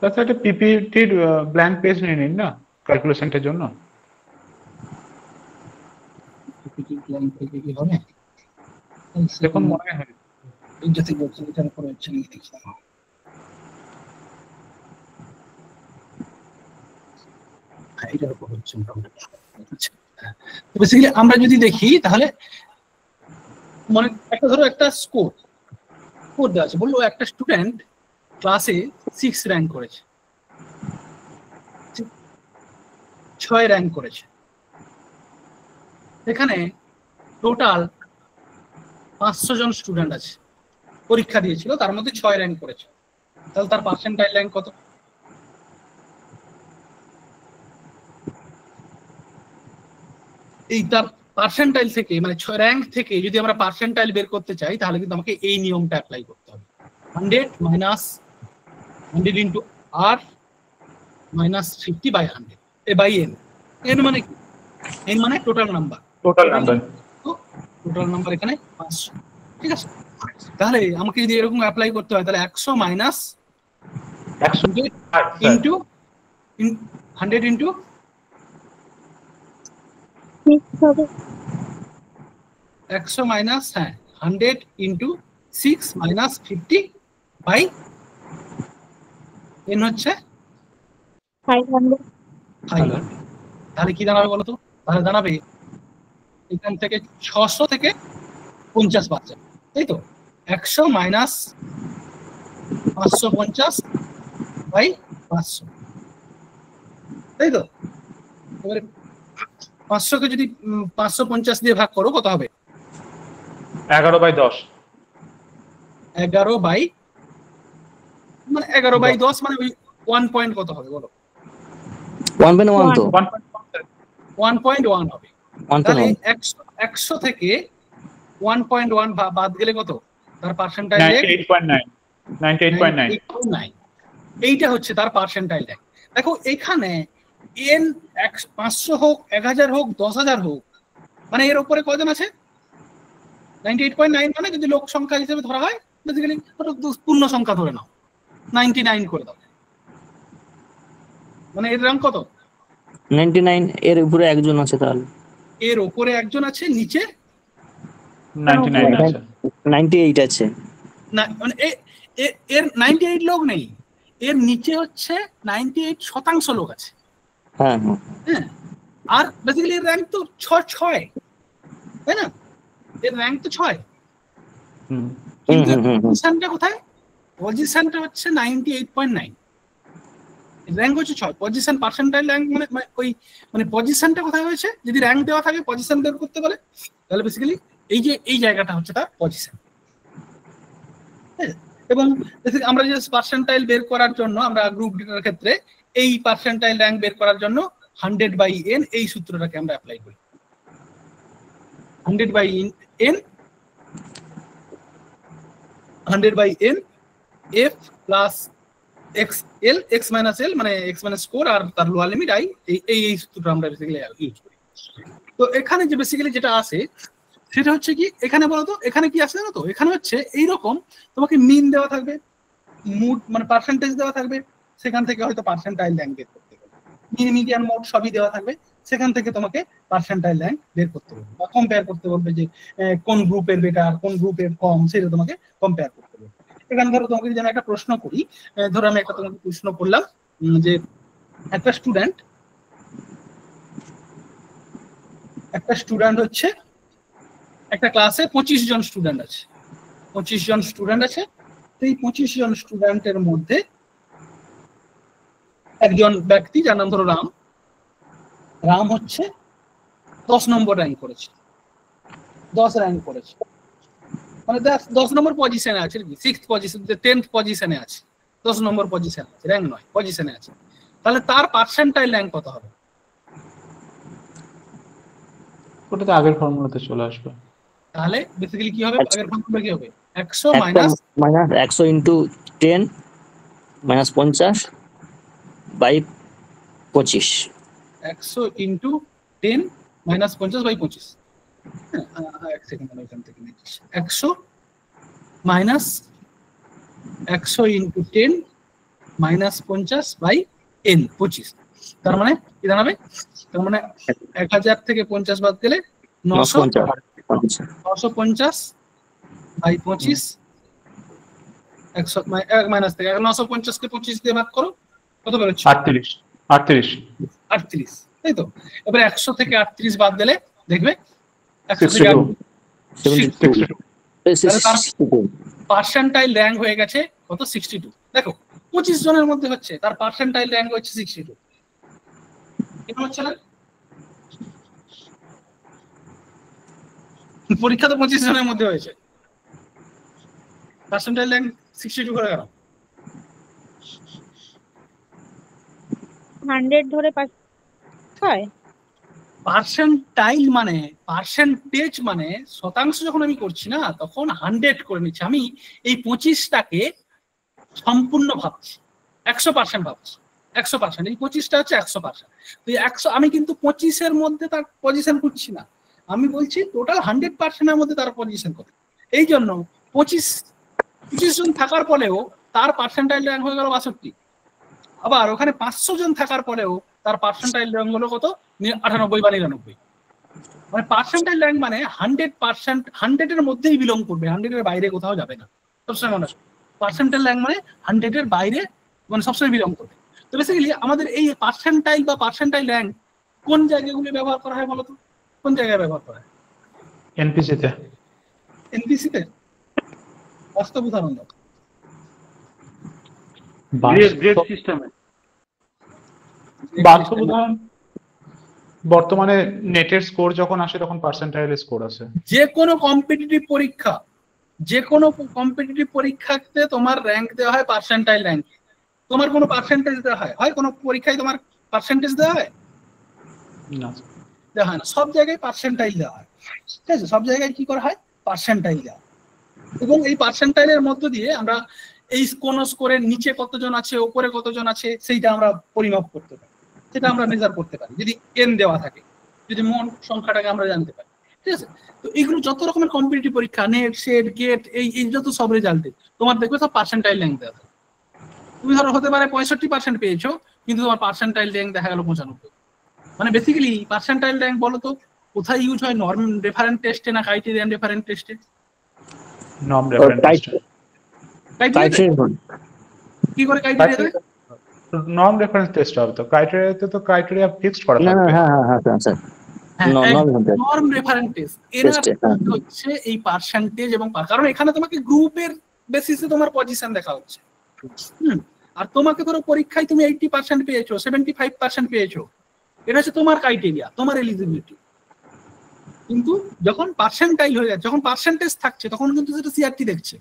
স্যার একটা পিপিটির ব্ল্যাঙ্ক পেজ নিয়ে নিন না ক্যালকুলেশনটার জন্য। পিপিটি প্ল্যান থেকে কি হবে দেখুন মনে হয় এইটা থেকে হচ্ছে, এটার উপরে হচ্ছে নাকি দেখি। এটার উপর হচ্ছে মোটামুটি। বেসিক্যালি আমরা যদি দেখি তাহলে মানে একটা ধরো একটা স্কোর দেওয়া আছে, বললো একটা স্টুডেন্ট ক্লাসে 6 র্যাঙ্ক করেছে, 6 র্যাঙ্ক করেছে। এখানে টোটাল 500 জন স্টুডেন্ট আছে, পরীক্ষা দিয়েছিল, তার মধ্যে 6 র্যাঙ্ক করেছে। তাহলে তার পার্সেন্টাইল র্যাঙ্ক কত? এই তার পার্সেন্টাইল থেকে মানে 6 র্যাঙ্ক থেকে যদি আমরা পার্সেন্টাইল বের করতে চাই, তাহলে কিন্তু আমাকে এই নিয়মটা অ্যাপ্লাই করতে হবে। 100 minus 100 into R minus 50 by 100 এ বাই এন। এন মানে কি? এন মানে টোটাল নাম্বার। টোটাল নাম্বার এখানে 500, ঠিক আছে? তাহলে আমাকে যদি এরকম অ্যাপ্লাই করতে হয়, তাহলে 100 minus 100 into 100 into 100 minus 100 into 6 minus 50 by N হচ্ছে 500 500। তাহলে কি দাঁড়াবে বলো তো? তাহলে দাঁড়াবে এখান থেকে 600 থেকে 50 বাদ যাবে, তাই তো? 100 মাইনাস 550 বাই 500, তাই তো? এবারে 500 কে যদি 550 দিয়ে ভাগ করো কত হবে? 11/10। 11 বাই মানে 11/10 মানে ওই 1 পয়েন্ট কত হবে বলো? 1.1 তো 1.1 হবে। তাহলে 1.1 100 থেকে 1.1 বাদ গেলে কত? তার পার্সেন্টাইল 98.9 98.9। এইটা হচ্ছে তার পার্সেন্টাইল র্যাঙ্ক। দেখো এখানে এন 500 হোক, 1000 হোক, 10,000 হোক, মানে এর উপরে কয়জন আছে? 98.9 মানে যদি লোক সংখ্যা হিসেবে ধরা হয়, বেসিক্যালি পূর্ণ সংখ্যা ধরে নাও, 99 করে দাও, মানে এর র্যাঙ্ক কত? 99 এর উপরে একজন আছে, তাহলে এর উপরে একজন আছে, নিচে 99 আছে, 98 আছে। না, মানে এর 98 লোক নেই, এর নিচে হচ্ছে 98% লোক আছে। হ্যাঁ হ্যাঁ হ্যাঁ, আর বেসিক্যালি এর র্যাঙ্ক তো 6, তাই না? এর র্যাঙ্ক তো 6, কিন্তু পজিশনটা কোথায়? পজিশনটা হচ্ছে 98.9, র্যাঙ্ক হচ্ছে 6। পজিশন পার্সেন্টাইল র্যাঙ্ক মানে ওই মানে পজিশনটা কোথায় হয়েছে? যদি র্যাঙ্ক দেওয়া থাকে পজিশন বের করতে বলে, তাহলে বেসিক্যালি এই যে এই জায়গাটা হচ্ছে তার পজিশন। এবং আমরা যে পার্সেন্টাইল বের করার জন্য আমরা গ্রুপ ডিটার ক্ষেত্রে এই পার্সেন্টাইল র্যাঙ্ক বের করার জন্য 100/n এই সূত্রটাকে আমরা অ্যাপ্লাই করি। 100/n f plus xl x minus l মানে x মাইনাস স্কোর আর তার লোয়ার লিমিট i, এই সূত্রটা আমরা বেসিক্যালি ইউজ করি। তো এখানে যে বেসিক্যালি যেটা আছে সেটা হচ্ছে কি, এখানে বলো তো এখানে কি আছে জানো তো? এখানে হচ্ছে এইরকম তোমাকে মিন দেওয়া থাকবে, মুড মানে পার্সেন্টেজ দেওয়া থাকবে, সেখান থেকে হয়তো পার্সেন্টাইল র্যাঙ্ক বের করতে হবে। মিন, মিডিয়ান, মোড সবই দেওয়া থাকবে, সেখান থেকে তোমাকে পার্সেন্টাইল র্যাঙ্ক বের করতে হবে বা কম্পেয়ার করতে বলবে যে কোন গ্রুপের বেটার, কোন গ্রুপের কম, সেটা তোমাকে কম্পেয়ার করতে হবে। এখানে ধরো তোমাকে যদি একটা প্রশ্ন করি, ধরো আমি একটা তোমাকে প্রশ্ন করলাম যে একটা স্টুডেন্ট হচ্ছে একটা ক্লাসে 25 জন স্টুডেন্ট আছে, 25 জন স্টুডেন্ট আছে। এই 25 জন স্টুডেন্টের মধ্যে একজন ব্যক্তি যার নাম ধরো রাম হচ্ছে 10 নম্বর র্যাঙ্ক করেছে, 10 র্যাঙ্ক করেছে, মানে 10 নম্বর পজিশনে আছে, 6th পজিশন, 10th পজিশনে আছে, 10 নম্বর পজিশনে আছে, র্যাঙ্ক নয়, পজিশনে আছে। তাহলে তার পার্সেন্টাইল র্যাঙ্ক কত হবে? ওটা তো আগের ফর্মুলাতে চলে আসবে। তাহলে বেসিক্যালি কি হবে? আগের ফর্মুলা কি হবে? 100 minus 100 into 10 minus 50 by 25। 100 into 10 minus 50 by 25। এক সেকেন্ড, আমি এখান থেকে নিচ্ছি। 100 minus 100 into 10 minus 50 by n 25। তার মানে কি দাঁড়াবে? তার মানে 1000 থেকে 50 বাদ গেলে 950 বাই 25, 100 মাইনাস থেকে 950 কে 25 দিয়ে ভাগ করো, কত বেরোচ্ছে? 38, তাই তো? এবারে 100 থেকে 38 বাদ দিলে দেখবে 100 থেকে 62, পার্সেন্টাইল র্যাঙ্ক হয়ে গেছে কত? 62। দেখো 25 জনের মধ্যে হচ্ছে, তার পার্সেন্টাইল র্যাঙ্ক হচ্ছে 62। কেন হচ্ছে না? পরীক্ষা তো 25 জনের মধ্যে হয়েছে, পার্সেন্টাইল র্যাঙ্ক 62 করে গেল। 100 ধরে হয় পার্সেন্টাইল মানে পার্সেন্টেজ মানে শতাংশ যখন আমি করছি না, তখন 100 করে নিচ্ছি। আমি এই 25টাকে সম্পূর্ণ ভাবছি, 100% ভাবছি, 100%। এই 25টা হচ্ছে 100%। তো 100 আমি কিন্তু 25-এর মধ্যে তার পজিশন খুঁজছি না, আমি বলছি টোটাল 100%-এর মধ্যে তার পজিশন কত। এই জন্য 25 জন থাকার পরেও তার পার্সেন্টাইল র্যাঙ্ক হয়ে গেল 62। আবার ওখানে 500 জন থাকার পরেও তার পার্সেন্টাইল র্যাঙ্ক হলো কত? 98 বা 99। মানে পার্সেন্টাইল র্যাঙ্ক মানে 100%, 100-এর মধ্যেই বিলং করবে, 100-এর বাইরে কোথাও যাবে না। সবসময় মনে রাখবে, পার্সেন্টাইল র্যাঙ্ক মানে 100-এর বাইরে মানে সবসময় বিলং করবে। তো বেসিক্যালি আমাদের এই পার্সেন্টাইল বা পার্সেন্টাইল র্যাঙ্ক কোন জায়গাগুলো ব্যবহার করা হয় বলতো? কোন জায়গায় ব্যবহার করা হয়? এনপিসিতে। এনপিসিতে? বাস্তব উদাহরণ দাও। গ্রেড সিস্টেমে। বাস্তব উদাহরণ বর্তমানে নেটের স্কোর যখন আসে তখন পার্সেন্টাইল স্কোর আসে। যে কোনো কম্পিটিটিভ পরীক্ষাতে তোমার র্যাঙ্ক দেওয়া হয় পার্সেন্টাইল র্যাঙ্ক। তোমার কোনো পার্সেন্টেজ দেওয়া হয় কোনো পরীক্ষায় তোমার পার্সেন্টেজ দেওয়া হয়? না, দেওয়া হয় না। সব জায়গায় পার্সেন্টাইল দেওয়া হয়, ঠিক আছে? সব জায়গায় কি করা হয়? পার্সেন্টাইল দেওয়া। এবং এই পার্সেন্টাইলের মধ্য দিয়ে আমরা এই কোন স্কোরের নিচে কতজন আছে, উপরে কতজন আছে, সেইটা আমরা পরিমাপ করতে পারি, সেটা আমরা মেজার করতে পারি যদি এন দেওয়া থাকে, যদি মোট সংখ্যাটাকে আমরা জানতে পারি, ঠিক আছে? তো এইগুলো যত রকমের কম্পিটিটিভ পরীক্ষা, নেট, সেট, গেট, এই যত সব রেজাল্টে তোমার দেখবে সব পার্সেন্টাইল র্যাঙ্ক দেওয়া থাকে। তুমি ধরো হতে পারে 65% পেয়েছো, কিন্তু তোমার পার্সেন্টাইল র্যাঙ্ক দেখা গেল 95। মানে বেসিক্যালি পার্সেন্টাইল র্যাঙ্ক বলো তো কোথায় ইউজ হয়? নর্ম রেফারেন্স টেস্টে না ক্রাইটেরিয়ান রেফারেন্স টেস্টে? Norm reference test. কি করে ক্রাইটেরিয়া দেয়? নর্ম রেফারেন্স টেস্ট হবে তো, ক্রাইটেরিয়াতে তো ক্রাইটেরিয়া ফিক্সড করা না না, থাকবে। হ্যাঁ স্যার, নর্ম রেফারেন্স টেস্ট এর হচ্ছে এই পার্সেন্টেজ এবং কারণ এখানে তোমাকে গ্রুপের বেসিসে তোমার পজিশন দেখা হচ্ছে। আর তোমাকে ধরো পরীক্ষায় তুমি 80% পেয়েছো, 75% পেয়েছো, এটা হচ্ছে তোমার ক্রাইটেরিয়া, তোমার এলিজিবিলিটি। কিন্তু যখন পার্সেন্টাইল হয়ে যাচ্ছে, যখন পার্সেন্টেজ থাকছে, তখন কিন্তু সেটা সিআরটি দেখছে।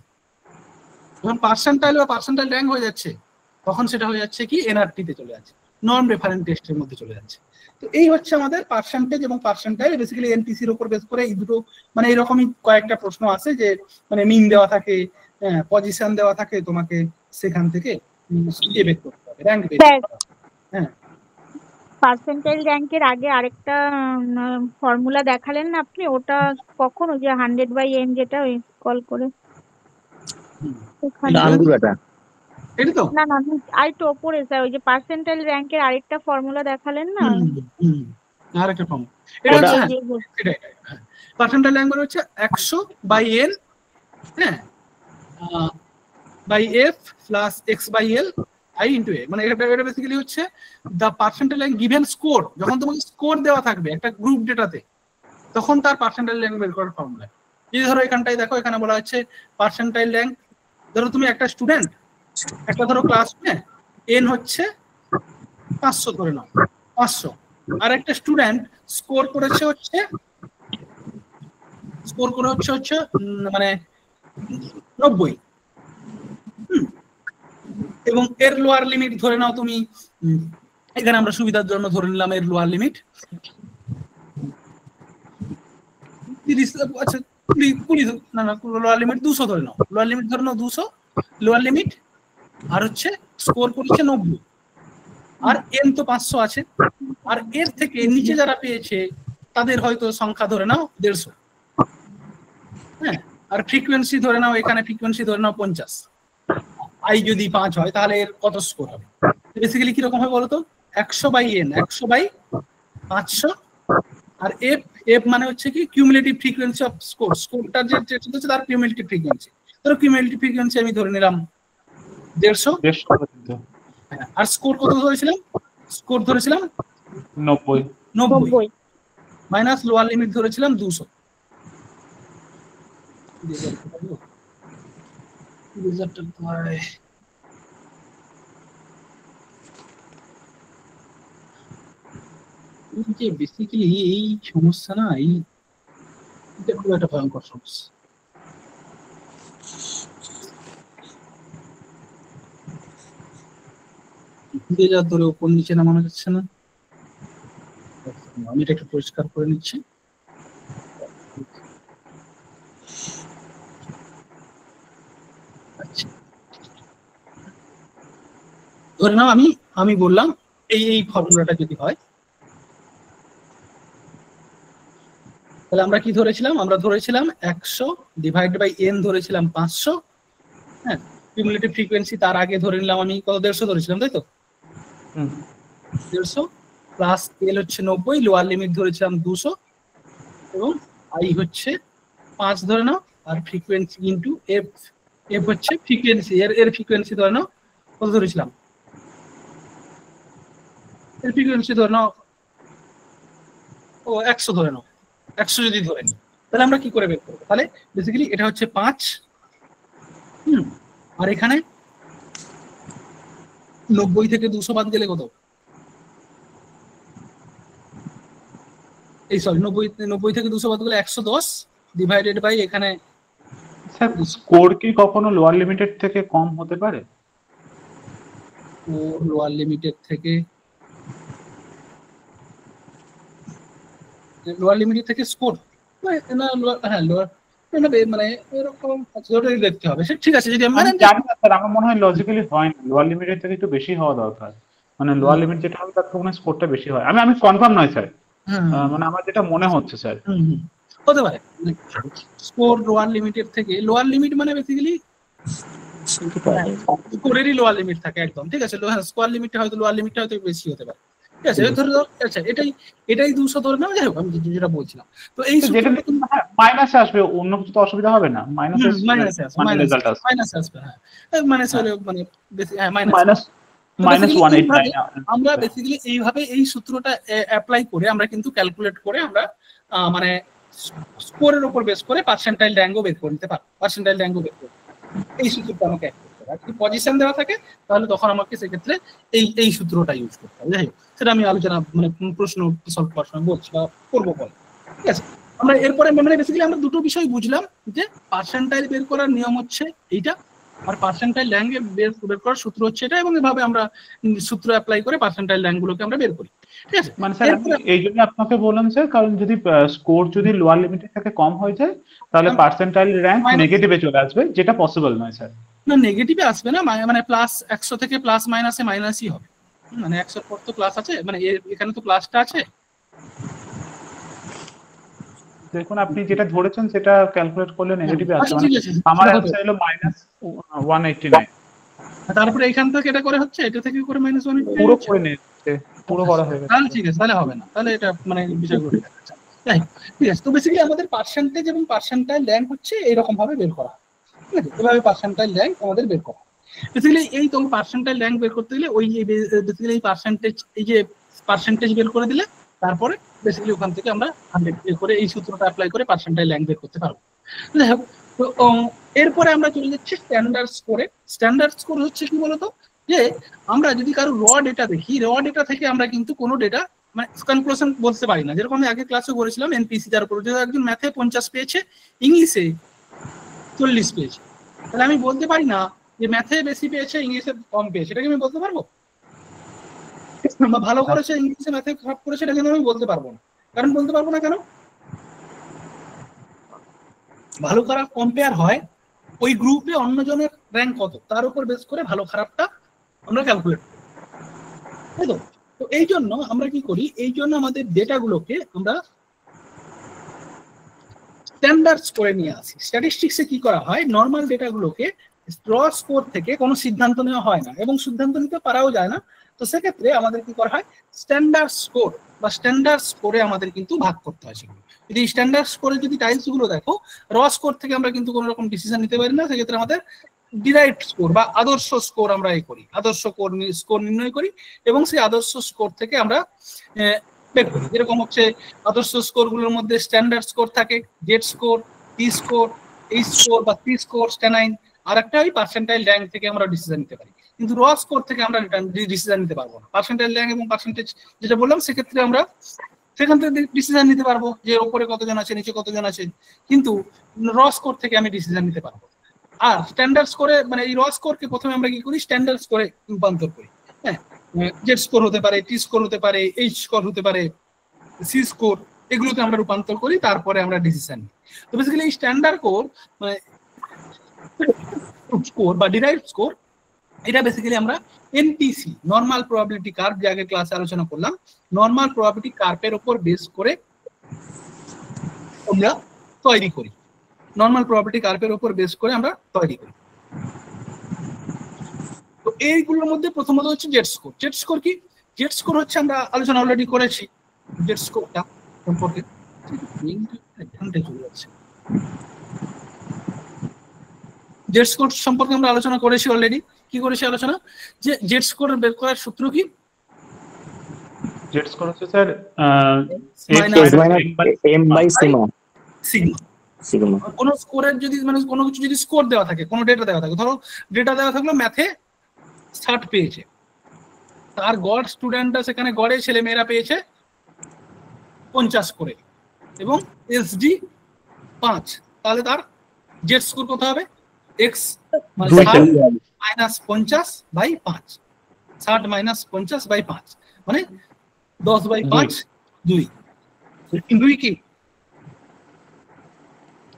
যখন পার্সেন্টাইল বা পার্সেন্টাইল র্যাঙ্ক হয়ে যাচ্ছে, তখন সেটা হয়ে যাচ্ছে কি এনআরটি তে চলে যাচ্ছে, নন রেফারেন্স টেস্টের মধ্যে চলে যাচ্ছে। তো এই হচ্ছে আমাদের পার্সেন্টেজ এবং পার্সেন্টাইল। বেসিক্যালি এনপিসির উপর বেস করে এই দুটো মানে এরকমই কয়েকটা প্রশ্ন আছে যে মানে মিন দেওয়া থাকে, পজিশন দেওয়া থাকে, তোমাকে সেখান থেকে বের করতে হবে, র্যাঙ্ক বের করতে হবে। হ্যাঁ, পার্সেন্টাইল র্যাঙ্কের আগে আরেকটা ফর্মুলা দেখালেন না আপনি, ওটা কখন? ওই যে 100/n যেটা ওই কল করে আঙ্গুরাটা। এটা তো না আরেকটু ওপরে স্যার, ওই যে পার্সেন্টাইল র্যাঙ্কের আরেকটা ফর্মুলা দেখালেন না, আরেকটা ফর্ম। এটা হচ্ছে পার্সেন্টাইল র্যাঙ্ক মানে হচ্ছে 100/n, হ্যাঁ, by f plus x/l i into a। মানে এটা বেসিক্যালি হচ্ছে the percentile rank given score. যখন তোমাকে স্কোর দেওয়া থাকবে একটা গ্রুপ ডেটাতে, তখন তার পার্সেন্টাইল র্যাঙ্ক বের করার ফর্মুলা। যদি ধরো এখানটাই দেখো, এখানে বলা হচ্ছে পার্সেন্টাইল র্যাঙ্ক, ধরো তুমি একটা স্টুডেন্ট, একটা ধরো ক্লাস n হচ্ছে 500 ধরে নাও, 500, আর একটা স্টুডেন্ট স্কোর করেছে হচ্ছে মানে 90, এবং এর লোয়ার লিমিট ধরে নাও তুমি, এখানে আমরা সুবিধার জন্য ধরে নিলাম এর লোয়ার লিমিট 30, আচ্ছা 20, না লোয়ার লিমিট 200 ধরে নাও, লোয়ার লিমিট ধরে নাও 200 লোয়ার লিমিট, আর হচ্ছে স্কোর করেছে 90, আর এন তো 500 আছে, আর এর থেকে নিচে যারা পেয়েছে তাদের হয়তো সংখ্যা ধরে নাও 150, হ্যাঁ, আর ফ্রিকোয়েন্সি ধরে নাও, এখানে ফ্রিকোয়েন্সি ধরে নাও 50, আই যদি 5 হয় তাহলে এর কত স্কোর হবে? বেসিক্যালি কিরকম হবে বলতো? 100/n, 100/500, আর এফ মানে হচ্ছে কি কিউমুলেটিভ ফ্রিকোয়েন্সি অফ স্কোর, স্কোরটার যে হচ্ছে তার কিউমুলেটিভ ফ্রিকোয়েন্সি। ধরো কিউমুলেটিভ ফ্রিকোয়েন্সি আমি ধরে নিলাম 150, আর স্কোর কত ধরেছিলাম? স্কোর ধরেছিলাম 90 মাইনাস লোয়ার লিমিট ধরেছিলাম 200। বেসিক্যালি এই সমস্যা না, এটা খুব একটা ভয়ঙ্কর সমস্যা। ধরে উপর নিচে নামানো যাচ্ছে না, আমি এটা একটু পরিষ্কার করে নিচ্ছি। ধরে নাও আমি বললাম এই ফর্মুলাটা যদি হয়, তাহলে আমরা কি ধরেছিলাম? আমরা ধরেছিলাম 100/n ধরেছিলাম 500, হ্যাঁ, কিউমুলেটিভ ফ্রিকোয়েন্সি তার আগে ধরে নিলাম আমি কত, 150 ধরেছিলাম, তাই তো? 150 প্লাস এল হচ্ছে 90, লোয়ার লিমিট ধরেছিলাম 200, এবং আই হচ্ছে 5 ধরে নাও, আর ফ্রিকোয়েন্সি ইনটু এফ হচ্ছে ফ্রিকোয়েন্সি, এর ফ্রিকোয়েন্সি ধরে নাও কত ধরেছিলাম? এর ফ্রিকোয়েন্সি ধরে নাও 100 ধরে নাও, 100 যদি ধরে নিই, তাহলে আমরা কি করে বের করবো? তাহলে বেসিক্যালি এটা হচ্ছে 5, আর এখানে 90 থেকে 200 বাদ গেলে কত? এই সরি 90 থেকে 200 বাদ গেলে 110 ডিভাইডেড বাই এখানে। স্যার স্কোর কি কখনো লোয়ার লিমিটেড থেকে কম হতে পারে? লোয়ার লিমিটেড থেকে স্কোর না, হ্যাঁ লোয়ার মানে এরকম দেখতে হবে। ঠিক আছে, যদি আমি জানি না স্যার, আমার মনে হয় লজিক্যালি হয় না, লোয়ার লিমিটেড থেকে একটু বেশি হওয়া দরকার, মানে লোয়ার লিমিট যেটা হবে তার থেকে স্কোরটা বেশি হয়। আমি কনফার্ম নয় স্যার, মানে আমার যেটা মনে হচ্ছে স্যার। হতে পারে স্কোর লোয়ার লিমিটেড থেকে, লোয়ার লিমিট মানে বেসিক্যালি স্কোরেরই লোয়ার লিমিট থাকে একদম। ঠিক আছে, স্কোয়ার লিমিটটা হয়তো লোয়ার লিমিটটা হয়তো বেশি হতে পারে। ঠিক আছে, ধরে দাও আচ্ছা এটাই 200 ধরে নাও। যাই হোক, আমি যেটা বলছিলাম, তো এই যেটা মাইনাসে আসবে, অন্য কিছু তো অসুবিধা হবে না। মাইনাসে আসবে, হ্যাঁ মাইনাস হলে মানে বেশি, হ্যাঁ মাইনাস -189। আমরা বেসিক্যালি এইভাবে এই সূত্রটা অ্যাপ্লাই করে আমরা কিন্তু ক্যালকুলেট করে আমরা মানে স্কোরের উপর বেস করে পার্সেন্টাইল র্যাঙ্কও বের করে নিতে পারবো। পার্সেন্টাইল র্যাঙ্কও বের করতে এই সূত্রটা আমাকে অ্যাড করতে হবে। যদি পজিশন দেওয়া থাকে তাহলে তখন আমাকে সেক্ষেত্রে এই সূত্রটা ইউজ করতে হবে। যাই হোক, সেটা আমি আলোচনা মানে প্রশ্ন সলভ করার সময় বলছি বা করবো পরে। ঠিক আছে, আমরা এরপরে মানে বেসিক্যালি আমরা দুটো বিষয় বুঝলাম, যে পার্সেন্টাইল বের করার নিয়ম হচ্ছে এইটা, আর পার্সেন্টাইল র্যাঙ্ক বের করার সূত্র হচ্ছে এটা, এবং এভাবে আমরা সূত্র অ্যাপ্লাই করে পার্সেন্টাইল র্যাঙ্ক গুলোকে আমরা বের করি। ঠিক আছে, মানে স্যার এই জন্য আপনাকে বললাম স্যার, কারণ যদি স্কোর যদি লোয়ার লিমিটের থেকে কম হয়ে যায় তাহলে পার্সেন্টাইল র্যাঙ্ক নেগেটিভে চলে আসবে, যেটা পসিবল নয় স্যার। না, নেগেটিভে আসবে না, মানে প্লাস 100 থেকে প্লাস মাইনাসে মাইনাসই হবে। মানে 100 পর তো প্লাস আছে, মানে এখানে তো প্লাসটা আছে। দেখুন আপনি যেটা ধরেছেন সেটা ক্যালকুলেট করলে নেগেটিভে আসবে। মানে আমার অ্যান্সার হলো -189। তারপরে এখান থেকে এটা করে হচ্ছে, এটা থেকে করে -189 পুরো করে নিচ্ছে, পুরো করা হয়ে গেছে। তাহলে ঠিক আছে, তাহলে হবে না, তাহলে এটা মানে বিষয়গুলো ঠিক আছে। ঠিক আছে, তো বেসিক্যালি আমাদের পার্সেন্টেজ এবং পার্সেন্টাইল র্যাঙ্ক হচ্ছে এইরকম ভাবে বের করা। ঠিক আছে, এভাবে পার্সেন্টাইল র্যাঙ্ক আমাদের বের করা। বেসিক্যালি এই তো পার্সেন্টাইল র্যাঙ্ক বের করতে গেলে ওই বেসিক্যালি এই পার্সেন্টেজ বের করে দিলে তারপরে বেসিক্যালি ওখান থেকে আমরা 100 বের করে এই সূত্রটা অ্যাপ্লাই করে পার্সেন্টাইল র্যাঙ্ক বের করতে পারবো। যাই হোক, তো এরপরে আমরা চলে যাচ্ছি স্ট্যান্ডার্ড স্কোরে। স্ট্যান্ডার্ড স্কোর হচ্ছে কি বলতো, যে আমরা যদি কারো র ডেটা দেখি, র ডেটা থেকে আমরা কিন্তু কোনো ডেটা মানে কনক্লুশন বলতে পারি না। যেরকম আমি আগে ক্লাসে বলেছিলাম এনপিসি, যার উপর যদি একজন ম্যাথে 50 পেয়েছে, ইংলিশে 40 পেয়েছে, তাহলে আমি বলতে পারি না যে ম্যাথে বেশি পেয়েছে ইংলিশে কম পেয়েছে। এটাকে আমি বলতে পারবো? ভালো করেছে ইংলিশে, ম্যাথে খারাপ করেছে, এটা কিন্তু আমি বলতে পারবো না। কারণ বলতে পারবো না কেন? ভালো খারাপ কম্পেয়ার হয় ওই গ্রুপে অন্যজনের র্যাঙ্ক কত তার উপর বেস করে ভালো খারাপটা আমরা ক্যালকুলেট করি, তাই তো? তো এই জন্য আমরা কি করি, এই জন্য আমাদের ডেটাগুলোকে আমরা স্ট্যান্ডার্ড স্কোরে নিয়ে আসি। স্ট্যাটিস্টিক্সে কি করা হয়, নর্মাল ডেটাগুলোকে র স্কোর থেকে কোনো সিদ্ধান্ত নেওয়া হয় না, এবং সিদ্ধান্ত নিতে পারাও যায় না। তো সেক্ষেত্রে আমাদের কি করা হয়, স্ট্যান্ডার্ড স্কোর বা স্ট্যান্ডার্ড স্কোরে আমাদের কিন্তু ভাগ করতে হয় সেগুলো। যদি স্ট্যান্ডার্ড স্কোরে যদি টাইলস গুলো দেখো, র স্কোর থেকে আমরা কিন্তু কোনো রকম ডিসিশন নিতে পারি না। সেক্ষেত্রে আমাদের ডিরাইভড স্কোর বা আদর্শ স্কোর আমরা করি, আদর্শ স্কোর নির্ণয় করি, এবং সেই আদর্শ স্কোর থেকে আমরা বের করি। যেরকম হচ্ছে আদর্শ স্কোর গুলোর মধ্যে স্ট্যান্ডার্ড স্কোর থাকে, Z score, T score, H score বা সি স্কোর, স্ট্যানাইন, আর একটা ওই পার্সেন্টাইল র্যাঙ্ক থেকে আমরা ডিসিশন নিতে পারি। কিন্তু র স্কোর থেকে আমরা ডিসিশন নিতে পারবো না। পার্সেন্টাইল র্যাঙ্ক এবং পার্সেন্টেজ যেটা বললাম, সেক্ষেত্রে আমরা সেখান থেকে ডিসিশন নিতে পারবো যে উপরে কতজন আছে, নিচে কতজন আছে, কিন্তু র স্কোর থেকে আমি ডিসিশন নিতে পারবো। আর স্ট্যান্ডার্ড স্কোরে মানে এই র স্কোরকে প্রথমে আমরা কি করি, স্ট্যান্ডার্ড স্কোরে রূপান্তর করি। হ্যাঁ, জেড স্কোর হতে পারে, টি স্কোর হতে পারে, এইচ স্কোর হতে পারে, সি স্কোর, এগুলোকে আমরা রূপান্তর করি, তারপরে আমরা ডিসিশন নিই। তো বেসিক্যালি এই স্ট্যান্ডার্ড কোর মানে স্কোর বা ডিরাইভড স্কোর, এটা বেসিক্যালি আমরা এনপিসি নরমাল প্রবাবিলিটি কার্ভ, যে আগে ক্লাসে আলোচনা করলাম, নরমাল প্রবাবিলিটি কার্ভের উপর বেস করে আমরা তৈরি করি। নরমাল প্রবাবিলিটি কার্ভের উপর বেস করে আমরা তৈরি করি। তো এইগুলোর মধ্যে প্রথমত হচ্ছে জেড স্কোর। জেড স্কোর কি? জেড স্কোর হচ্ছে আমরা আলোচনা অলরেডি করেছি জেড স্কোরটা সম্পর্কে। জেড স্কোর সম্পর্কে আমরা আলোচনা করেছি অলরেডি। কি করেছি আলোচনা, যে জেড স্কোর বের করার সূত্র কি, জেড স্কোর হচ্ছে sir m by sigma sigma. sigma কোনো স্কোরের যদি মানে কোনো কিছু যদি স্কোর দেওয়া থাকে, কোনো ডেটা দেওয়া থাকে, ধরো ডেটা দেওয়া থাকলো ম্যাথে 60 পেয়েছে, তার গড় স্টুডেন্টরা সেখানে গড়ে ছেলে মেয়েরা পেয়েছে 50 করে এবং এসডি 5, তাহলে তার জেড স্কোর কত হবে? এক্স মানে 60 মাইনাস 50 বাই 5, 60 মাইনাস 50 বাই 5 মানে 10 বাই 5 2 2 কি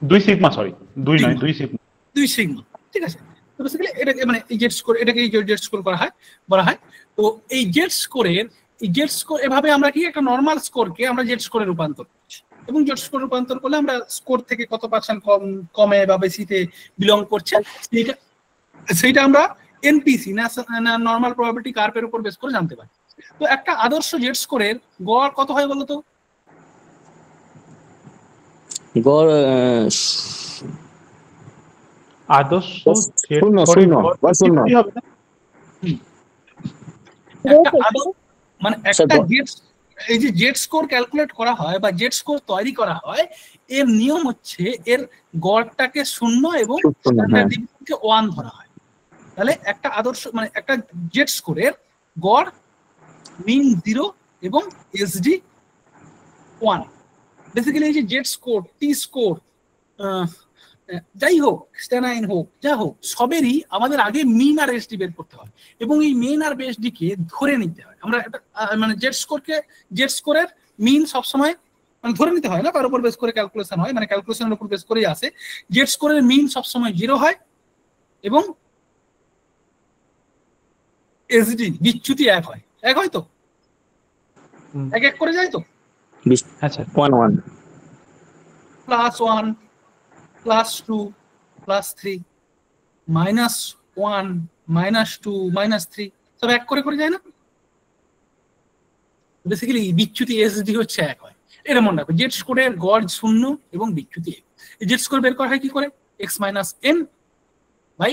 2 সিগমা, সরি 2 নয় 2 সিগমা, 2 সিগমা, ঠিক আছে। তো বেসিক্যালি এটাকে মানে এই জেড স্কোর, এটাকে জেড স্কোর করা হয় বলা হয়। তো এই জেড স্কোরের এভাবে আমরা কি একটা নরমাল স্কোরকে আমরা জেড স্কোরে রূপান্তর করছি, এবং জেড স্কোর রূপান্তর করলে আমরা স্কোর থেকে কত পার্সেন্ট কমে বা বেশিতে বিলং করছে সেইটা আমরা এনপিসি না নরমাল প্রবাবিলিটি কার্ভের উপর বেস করে জানতে পারি। তো একটা আদর্শ জেড স্কোরের গড় কত হয় বলো তো? গড় আদর্শ শূন্য হবে না? মানে একটা জেড, এই যে জেড স্কোর ক্যালকুলেট করা হয় বা জেড স্কোর তৈরি করা হয়, এর নিয়ম হচ্ছে এর গড়টাকে 0 এবং স্ট্যান্ডার্ড ডিভিয়েশনকে 1 ধরা হয়। তাহলে একটা আদর্শ মানে একটা জেড স্কোরের গড় মিন 0 এবং এসডি 1। বেসিক্যালি এই যে জেড স্কোর, টি স্কোর, যাই হোক স্ট্যানাইন হোক যা হোক, সবেরই আমাদের আগে মিন আর এসডি বের করতে হয় এবং এই মিন আর এসডিকে ধরে নিতে হয়। আমরা মানে জেড স্কোরের মিন সবসময় মানে ধরে নিতে হয় না, তার উপর বেস করে ক্যালকুলেশন হয়, মানে ক্যালকুলেশনের উপর বেস করেই আসে। জেড স্কোরের মিন সবসময় 0 হয় এবং এসডি বিচ্যুতি 1 হয়। 1 হয় তো 1 করে যায় তো। আচ্ছা 1 1 +1 +2 +3 -1 -2 -3 সব 1 করে যায় না? বেসিক্যালি বিচ্যুতি এসডি হচ্ছে 1 হয়। এটা মনে রাখবে, জেড স্কোরের গড় 0 এবং বিচ্যুতি 1। এই জেড স্কোর বের করা হয় কি করে? x - m বাই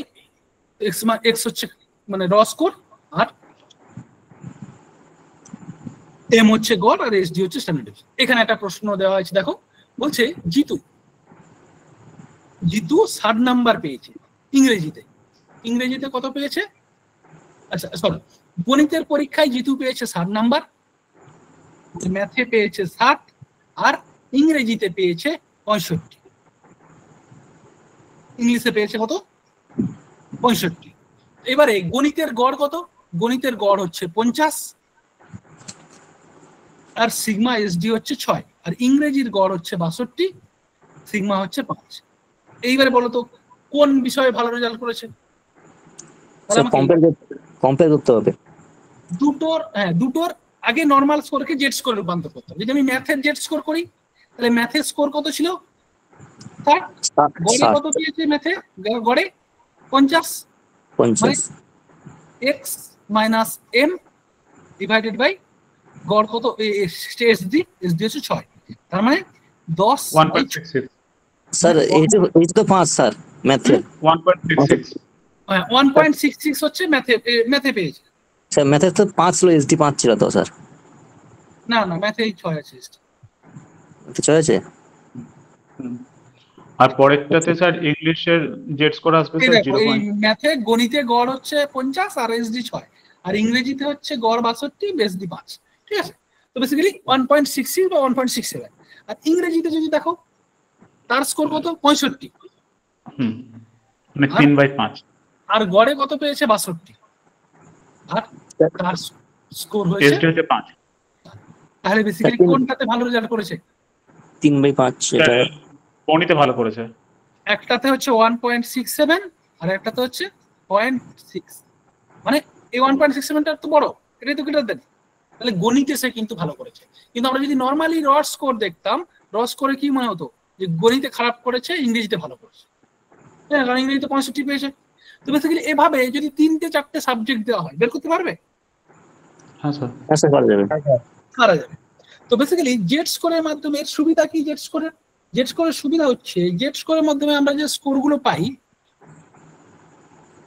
x হচ্ছে মানে র স্কোর, আর m হচ্ছে গড়, আর এসডি হচ্ছে স্ট্যান্ডার্ড ডিভিয়েশন। এখানে একটা প্রশ্ন দেওয়া হয়েছে, দেখো বলছে জিতু 60 নাম্বার পেয়েছে ইংরেজিতে কত পেয়েছে? আচ্ছা সরি, গণিতের পরীক্ষায় জিতু পেয়েছে 60 নাম্বার, ম্যাথে পেয়েছে 60, আর ইংরেজিতে পেয়েছে 65, ইংলিশে পেয়েছে কত? 65। এবারে গণিতের গড় কত? গণিতের গড় হচ্ছে 50, আর সিগমা এসডি হচ্ছে 6, আর ইংরেজির গড় হচ্ছে 62, সিগমা হচ্ছে 5। এইবারে বলো তো কোন বিষয়ে ভালো রেজাল্ট করেছে? কম্পেয়ার করতে হবে দুটোর আগে নরমাল স্কোরকে জেড স্কোরে রূপান্তর করতে হবে। যদি আমি ম্যাথের জেড স্কোর করি তাহলে ম্যাথের স্কোর কত ছিল? 60। গড়ে কত পেয়েছে ম্যাথে? গড়ে 50 x - m ডিভাইডেড বাই গড় কত? এসডি হচ্ছে 6, তার মানে 10 1.66 স্যার। এই তো 5 স্যার ম্যাথে 1.66 1.66 হচ্ছে ম্যাথে পেয়েছে স্যার। ম্যাথে তো 5 ছিল, এসডি 5 ছিল তো স্যার। না ম্যাথে 6 আছে, 6 আছে। আর পরেরটাতে স্যার ইংলিশের জেড স্কোর আসবে স্যার 0. এই ম্যাথে গণিতে গড় হচ্ছে 50 আর এসডি 6, আর ইংরেজিতে হচ্ছে গড় 62, এসডি 5, ঠিক আছে। তো বেসিক্যালি 1.66 বা 1.67। আর ইংরেজিতে যদি দেখো তার স্কোর কত? 65, মানে 3/5, আর গড়ে কত পেয়েছে? 62, আর তার স্কোর হয়েছে এসডি হচ্ছে 5। তাহলে বেসিক্যালি কোনটাতে ভালো রেজাল্ট করেছে? 3/5 এটা গণিতে ভালো করেছে। একটাতে হচ্ছে 1.67 আর একটাতে হচ্ছে 0.6, মানে এই 1.67টা তো বড়, এটাই তো কেটে দেন। তাহলে গণিতে সে কিন্তু ভালো করেছে। কিন্তু আমরা যদি নরমালি র স্কোর দেখতাম, র স্কোরে কি মনে হতো যে গণিতে খারাপ করেছে, ইংরেজিতে ভালো করেছে, হ্যাঁ, কারণ ইংরেজিতে 65 পেয়েছে। তো বেসিক্যালি এভাবে যদি 3-4টে সাবজেক্ট দেওয়া হয়, বের করতে পারবে? হ্যাঁ স্যার, পারা যাবে। তো বেসিক্যালি জেড স্কোরের মাধ্যমে এর সুবিধা কি? জেড স্কোরের সুবিধা হচ্ছে জেড স্কোরের মাধ্যমে আমরা যে স্কোরগুলো পাই,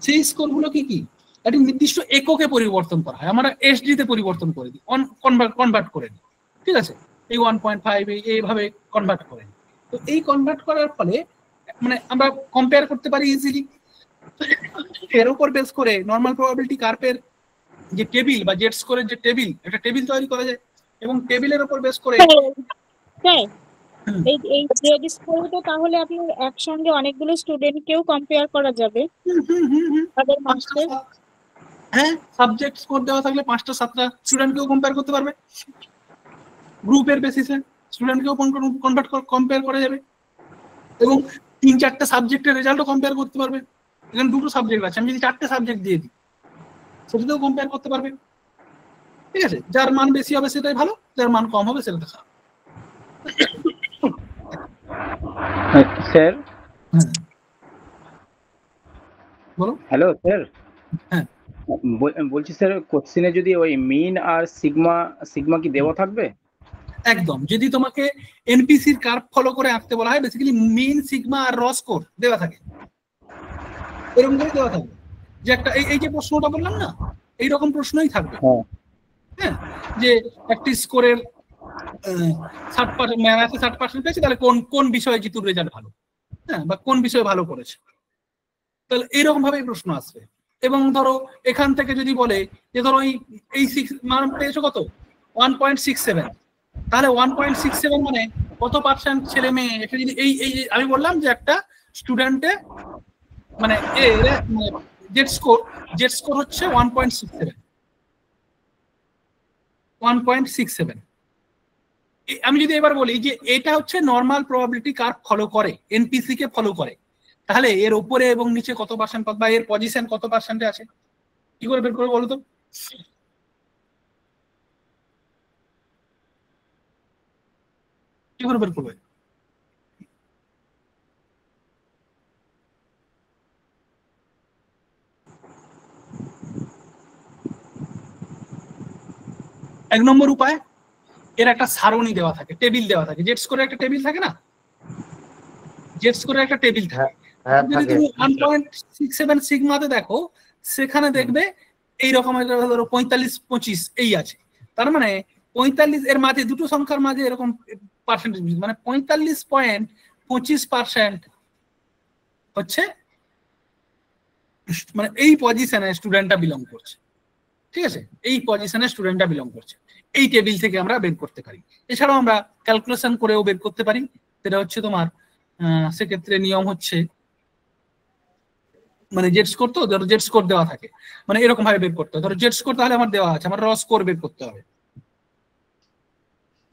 সেই স্কোরগুলো কি একটি নির্দিষ্ট এককে পরিবর্তন করা হয়, আমরা এসডি তে পরিবর্তন করে দিই, কনভার্ট করে দিই, ঠিক আছে, এই 1.5 এইভাবে কনভার্ট করে দিই। তো এই কনভার্ট করার ফলে মানে আমরা কম্পেয়ার করতে পারি ইজিলি। এর উপর বেস করে নর্মাল প্রবাবিলিটি কার্ভের যে টেবিল বা জেড স্কোরের যে টেবিল, একটা টেবিল তৈরি করা যায়, এবং টেবিলের উপর বেস করে এই জেড স্কোরে তো তাহলে আপনি একসঙ্গে অনেকগুলো স্টুডেন্টকেও কম্পেয়ার করা যাবে তাদের মার্কসের। হ্যাঁ, সাবজেক্ট স্কোর দেওয়া থাকলে 5টা 7টা স্টুডেন্টকেও কম্পেয়ার করতে পারবে, গ্রুপের বেসিসে স্টুডেন্টকেও কম্পেয়ার করা যাবে, এবং 3-4টে সাবজেক্টের রেজাল্টও কম্পেয়ার করতে পারবে। এখানে 2টো সাবজেক্ট আছে, আমি যদি 4টে সাবজেক্ট দিয়ে দিই সেটাতেও কম্পেয়ার করতে পারবে, ঠিক আছে। যার মান বেশি হবে সেটাই ভালো, যার মান কম হবে সেটা খারাপ। স্যার বলো। হ্যালো স্যার, হ্যাঁ বলছি স্যার কোশ্চেনে যদি ওই মিন আর সিগমা কি দেওয়া থাকবে? একদম, যদি তোমাকে এনপিসির কার্ভ ফলো করে আঁকতে বলা হয়, বেসিক্যালি মিন, সিগমা আর র স্কোর দেওয়া থাকে, এরকম করে দেওয়া থাকবে যে একটা এই যে প্রশ্নটা বললাম না, এইরকম প্রশ্নই থাকবে। হ্যাঁ, যে একটি স্কোরের 60% ম্যাথে 60% পেয়েছে, তাহলে কোন বিষয়ে জিতুর রেজাল্ট ভালো, হ্যাঁ, বা কোন বিষয়ে ভালো করেছে, তাহলে এইরকম ভাবে প্রশ্ন আসবে। এবং ধরো এখান থেকে যদি বলে যে ধরো এই 6 মান পেয়েছো কত, 1.67, তাহলে 1.67 মানে কত পার্সেন্ট ছেলে মেয়ে, এটা যদি এই আমি বললাম যে একটা স্টুডেন্টে মানে জেড স্কোর হচ্ছে 1.67, আমি যদি এবার বলি যে এটা হচ্ছে নর্মাল প্রবাবিলিটি কার্ভ ফলো করে, এনপিসি কে ফলো করে, তাহলে এর উপরে এবং নিচে কত পার্সেন্ট বা এর পজিশন কত পার্সেন্টে আছে, কি করে বের করে বলো তো? কি করে বের করবে? এক নম্বর উপায়, এর একটা সারণী দেওয়া থাকে, টেবিল দেওয়া থাকে, জেড স্কোরের একটা টেবিল থাকে না, জেড স্কোরের একটা টেবিল থাকে। যদি তুমি 1.67 সিগমাতে দেখো, সেখানে দেখবে এইরকম ধরো 45-25 এই আছে, তার মানে 45 এর মাঝে দুটো সংখ্যার মাঝে এরকম পার্সেন্টেজ, মানে 45.25% হচ্ছে মানে এই পজিশনে স্টুডেন্টটা বিলং করছে, ঠিক আছে, এই পজিশনে স্টুডেন্টটা বিলং করছে, এই টেবিল থেকে আমরা বের করতে পারি। এছাড়াও আমরা ক্যালকুলেশন করেও বের করতে পারি, সেটা হচ্ছে তোমার সেক্ষেত্রে নিয়ম হচ্ছে মানে জেড স্কোর, তো ধরো জেড স্কোর দেওয়া থাকে, মানে এরকম ভাবে বের করতে হবে। ধরো জেড স্কোর তাহলে আমার দেওয়া আছে, আমার র স্কোর বের করতে হবে।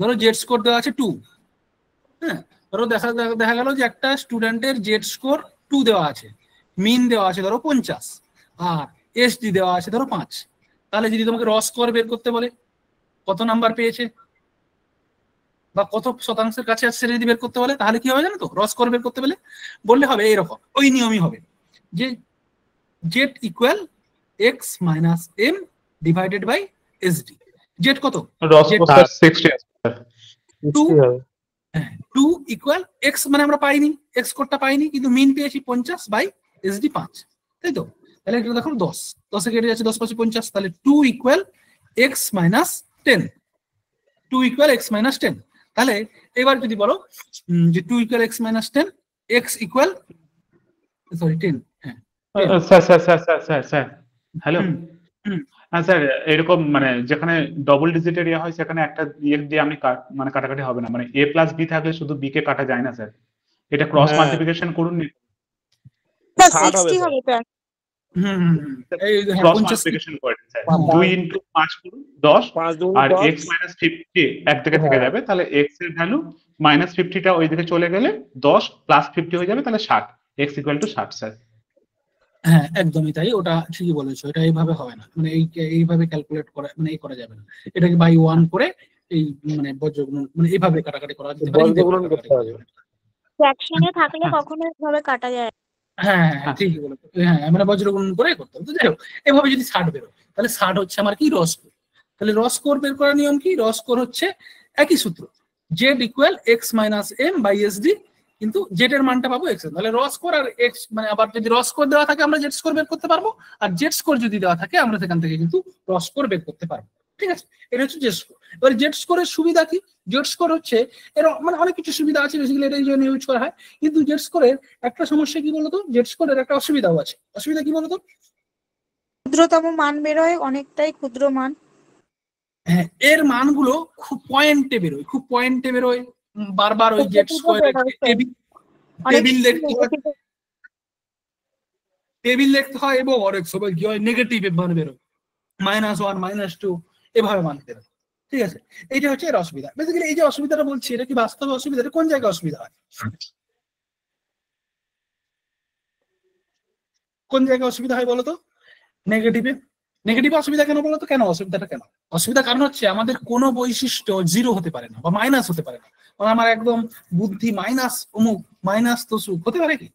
ধরো জেড স্কোর দেওয়া আছে 2, হ্যাঁ, ধরো দেখা গেল যে একটা স্টুডেন্টের জেড স্কোর 2 দেওয়া আছে, মিন দেওয়া আছে ধরো 50, আর এসডি দেওয়া আছে ধরো 5, তাহলে যদি তোমাকে র স্কোর বের করতে বলে কত নাম্বার পেয়েছে বা কত শতাংশের কাছে আসছে যদি বের করতে বলে, তাহলে কি হবে জানো তো? র স্কোর বের করতে বললে হবে এরকম, ওই নিয়মই হবে যে Z equal X minus M divided by SD. Z কত? 2 ইকুয়াল এক্স, মানে আমরা পাইনি, এক্স কোডটা পাইনি, কিন্তু মিন পেয়েছি 50 বাই এসডি 5, তাই তো? তাহলে এটা দেখো 10 কেটে যাচ্ছে, 10 5 50, তাহলে 2 equal X minus 10, 2 equal X minus 10। তাহলে এবার যদি বলো যে 2 equal X minus 10, x equal sorry 10, হ্যাঁ স্যার হ্যালো, হ্যাঁ স্যার, এরকম মানে যেখানে ডবল ডিজিটের ইয়ে হয় সেখানে একটা ইয়ে দিয়ে আমি মানে কাটাকাটি হবে না, মানে a প্লাস বি থাকলে শুধু b কে কাটা যায় না স্যার, এটা ক্রস মাল্টিপ্লিকেশন করুন, 60 হবে স্যার। ক্রস মাল্টিপ্লিকেশন করে স্যার, 2 ইনটু 5 করুন 10, আর x মাইনাস 50 একদিকে থেকে যাবে, তাহলে x এর ভ্যালু মাইনাস 50টা ওইদিকে চলে গেলে 10 প্লাস 50 হয়ে যাবে, তাহলে 60, x ইকুয়াল টু 60 স্যার। হ্যাঁ একদমই তাই, ওটা ঠিকই বলেছো, এটা এইভাবে হবে না, মানে এইভাবে ক্যালকুলেট করা মানে এই করা যাবে না, এটাকে বাই 1 করে এই মানে বজ্রগুণন মানে এইভাবে কাটাকাটি করা যেতে পারে, ফ্র্যাকশনে থাকলে কখনো এইভাবে কাটা যায়। হ্যাঁ ঠিকই বলেছো, হ্যাঁ মানে বজ্রগুণন করে করতে হবে। তো যাই হোক, এভাবে যদি 60 বেরো, তাহলে 60 হচ্ছে আমার কি র স্কোর। তাহলে র স্কোর বের করার নিয়ম কি? র স্কোর হচ্ছে একই সূত্র, Z equal X minus M by SD কিন্তু জেড এর মানটা পাবো এক্স, তাহলে র স্কোর আর এক্স মানে আবার যদি র স্কোর দেওয়া থাকে আমরা জেড স্কোর বের করতে পারবো, আর জেড স্কোর যদি দেওয়া থাকে আমরা সেখান থেকে কিন্তু র স্কোর বের করতে পারবো। ঠিক আছে, এটা হচ্ছে জেড স্কোর। এবার জেড স্কোরের সুবিধা কি? জেড স্কোর হচ্ছে এর মানে অনেক কিছু সুবিধা আছে, বেসিক্যালি এটাই জন্য ইউজ করা হয়। কিন্তু জেড স্কোরের একটা সমস্যা কি বলতো, জেড স্কোরের একটা অসুবিধাও আছে। অসুবিধা কি বলতো? ক্ষুদ্রতম মান বেরোয়, অনেকটাই ক্ষুদ্র মান। হ্যাঁ, এর মানগুলো খুব পয়েন্টে বেরোয়, খুব পয়েন্টে বেরোয়, বারবার ওই জেড স্কোয়ারের টেবিল দেখতে হয়, টেবিল দেখতে হয়, এবং অনেক সময় কি হয় নেগেটিভ মান বেরোয়, -1 -2 এভাবে মান বেরোয়। ঠিক আছে, এইটা হচ্ছে এর অসুবিধা। বেসিক্যালি এই যে অসুবিধাটা বলছি, এটা কি বাস্তবে অসুবিধা? এটা কোন জায়গায় অসুবিধা হয়? কোন জায়গায় অসুবিধা হয় বলতো? নেগেটিভে। নেগেটিভ অসুবিধা কেন বলতো? কেন অসুবিধাটা কেন? অসুবিধা কারণ হচ্ছে আমাদের কোনো বৈশিষ্ট্য জিরো হতে পারে না বা মাইনাস হতে পারে না। আমার একদম বুদ্ধি মাইনাস অমুক মাইনাস তসুক হতে পারে কি?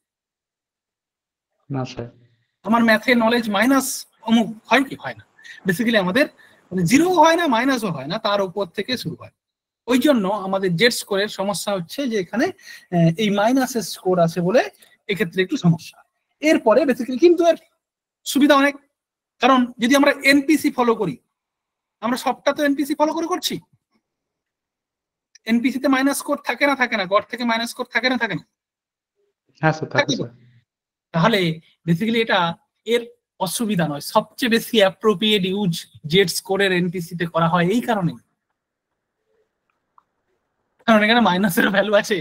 না স্যার। আমার ম্যাথে নলেজ মাইনাস অমুক হয় কি? হয় না। বেসিক্যালি আমাদের জিরো হয় না, মাইনাসও হয় না, তার উপর থেকে শুরু হয়। ওই জন্য আমাদের জেড স্কোরের সমস্যা হচ্ছে যে এখানে এই মাইনাসের স্কোর আছে বলে এক্ষেত্রে একটু সমস্যা। এরপরে বেসিক্যালি কিন্তু এর সুবিধা অনেক, কারণ যদি আমরা এনপিসি ফলো করি, আমরা সবটা তো এনপিসি ফলো করে করছি, এনপিসি তে মাইনাস স্কোর থাকে না? থাকে না? গড় থেকে মাইনাস স্কোর থাকে না? থাকে না? হ্যাঁ স্যার, থাকে স্যার। তাহলে বেসিক্যালি এটা এর অসুবিধা নয়, সবচেয়ে বেশি অ্যাপ্রোপ্রিয়েট ইউজ জেড স্কোরের এনপিসি তে করা হয় এই কারণে, কারণ এখানে মাইনাসের ভ্যালু আছে।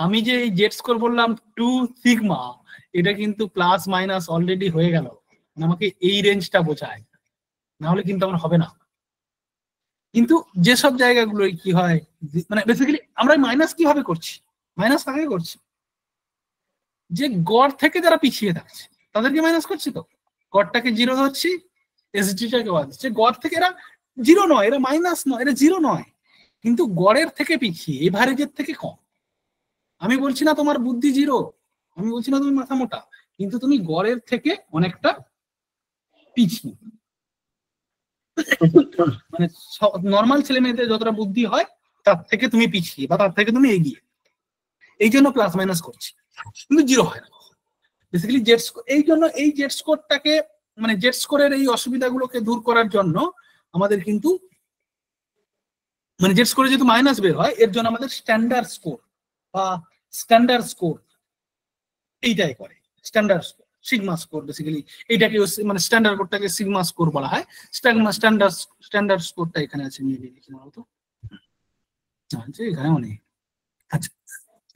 আমি যে এই জেড স্কোর বললাম 2 সিগমা, এটা কিন্তু প্লাস মাইনাস অলরেডি হয়ে গেল, আমাকে এই রেঞ্জটা বোঝায়, না হলে কিন্তু আমার হবে না। কিন্তু যেসব জায়গাগুলো কি হয় মানে বেসিক্যালি আমরা মাইনাস কিভাবে করছি? মাইনাস কাকে করছি? যে গড় থেকে যারা পিছিয়ে থাকছে তাদেরকে মাইনাস করছি, তো গড়টাকে জিরো ধরছি, এসডিটাকে বাদ দিচ্ছে। গড় থেকে এরা জিরো নয়, এরা মাইনাস নয়, এরা জিরো নয়, কিন্তু গড়ের থেকে পিছিয়ে, এভারেজের থেকে কম। আমি বলছি না তোমার বুদ্ধি জিরো, আমি বলছি না তুমি মাথা মোটা, কিন্তু তুমি গড়ের থেকে অনেকটা পিছিয়ে, মানে নর্মাল ছেলে মেয়েদের যতটা বুদ্ধি হয় তার থেকে তুমি পিছিয়ে বা তার থেকে তুমি এগিয়ে, এই জন্য প্লাস মাইনাস করছি, কিন্তু জিরো হয় না। বেসিক্যালি জেড স্কোর, এই জন্য এই জেড স্কোরটাকে মানে জেড স্কোরের এই অসুবিধাগুলোকে দূর করার জন্য আমাদের কিন্তু মানে জেড স্কোরে যেহেতু মাইনাস বের হয়, এর জন্য আমাদের স্ট্যান্ডার্ড স্কোর বা স্ট্যান্ডার্ড স্কোর এইটাই করে, standard score sigma score. Basically এইটাকে মানে স্ট্যান্ডার্ড কোডটাকে সিগমা স্কোর বলা হয়। স্ট্যান্ডার্ড স্কোরটা এখানে আছে, নিয়ে দেখি বলতো, আচ্ছা এখানে অনেক, আচ্ছা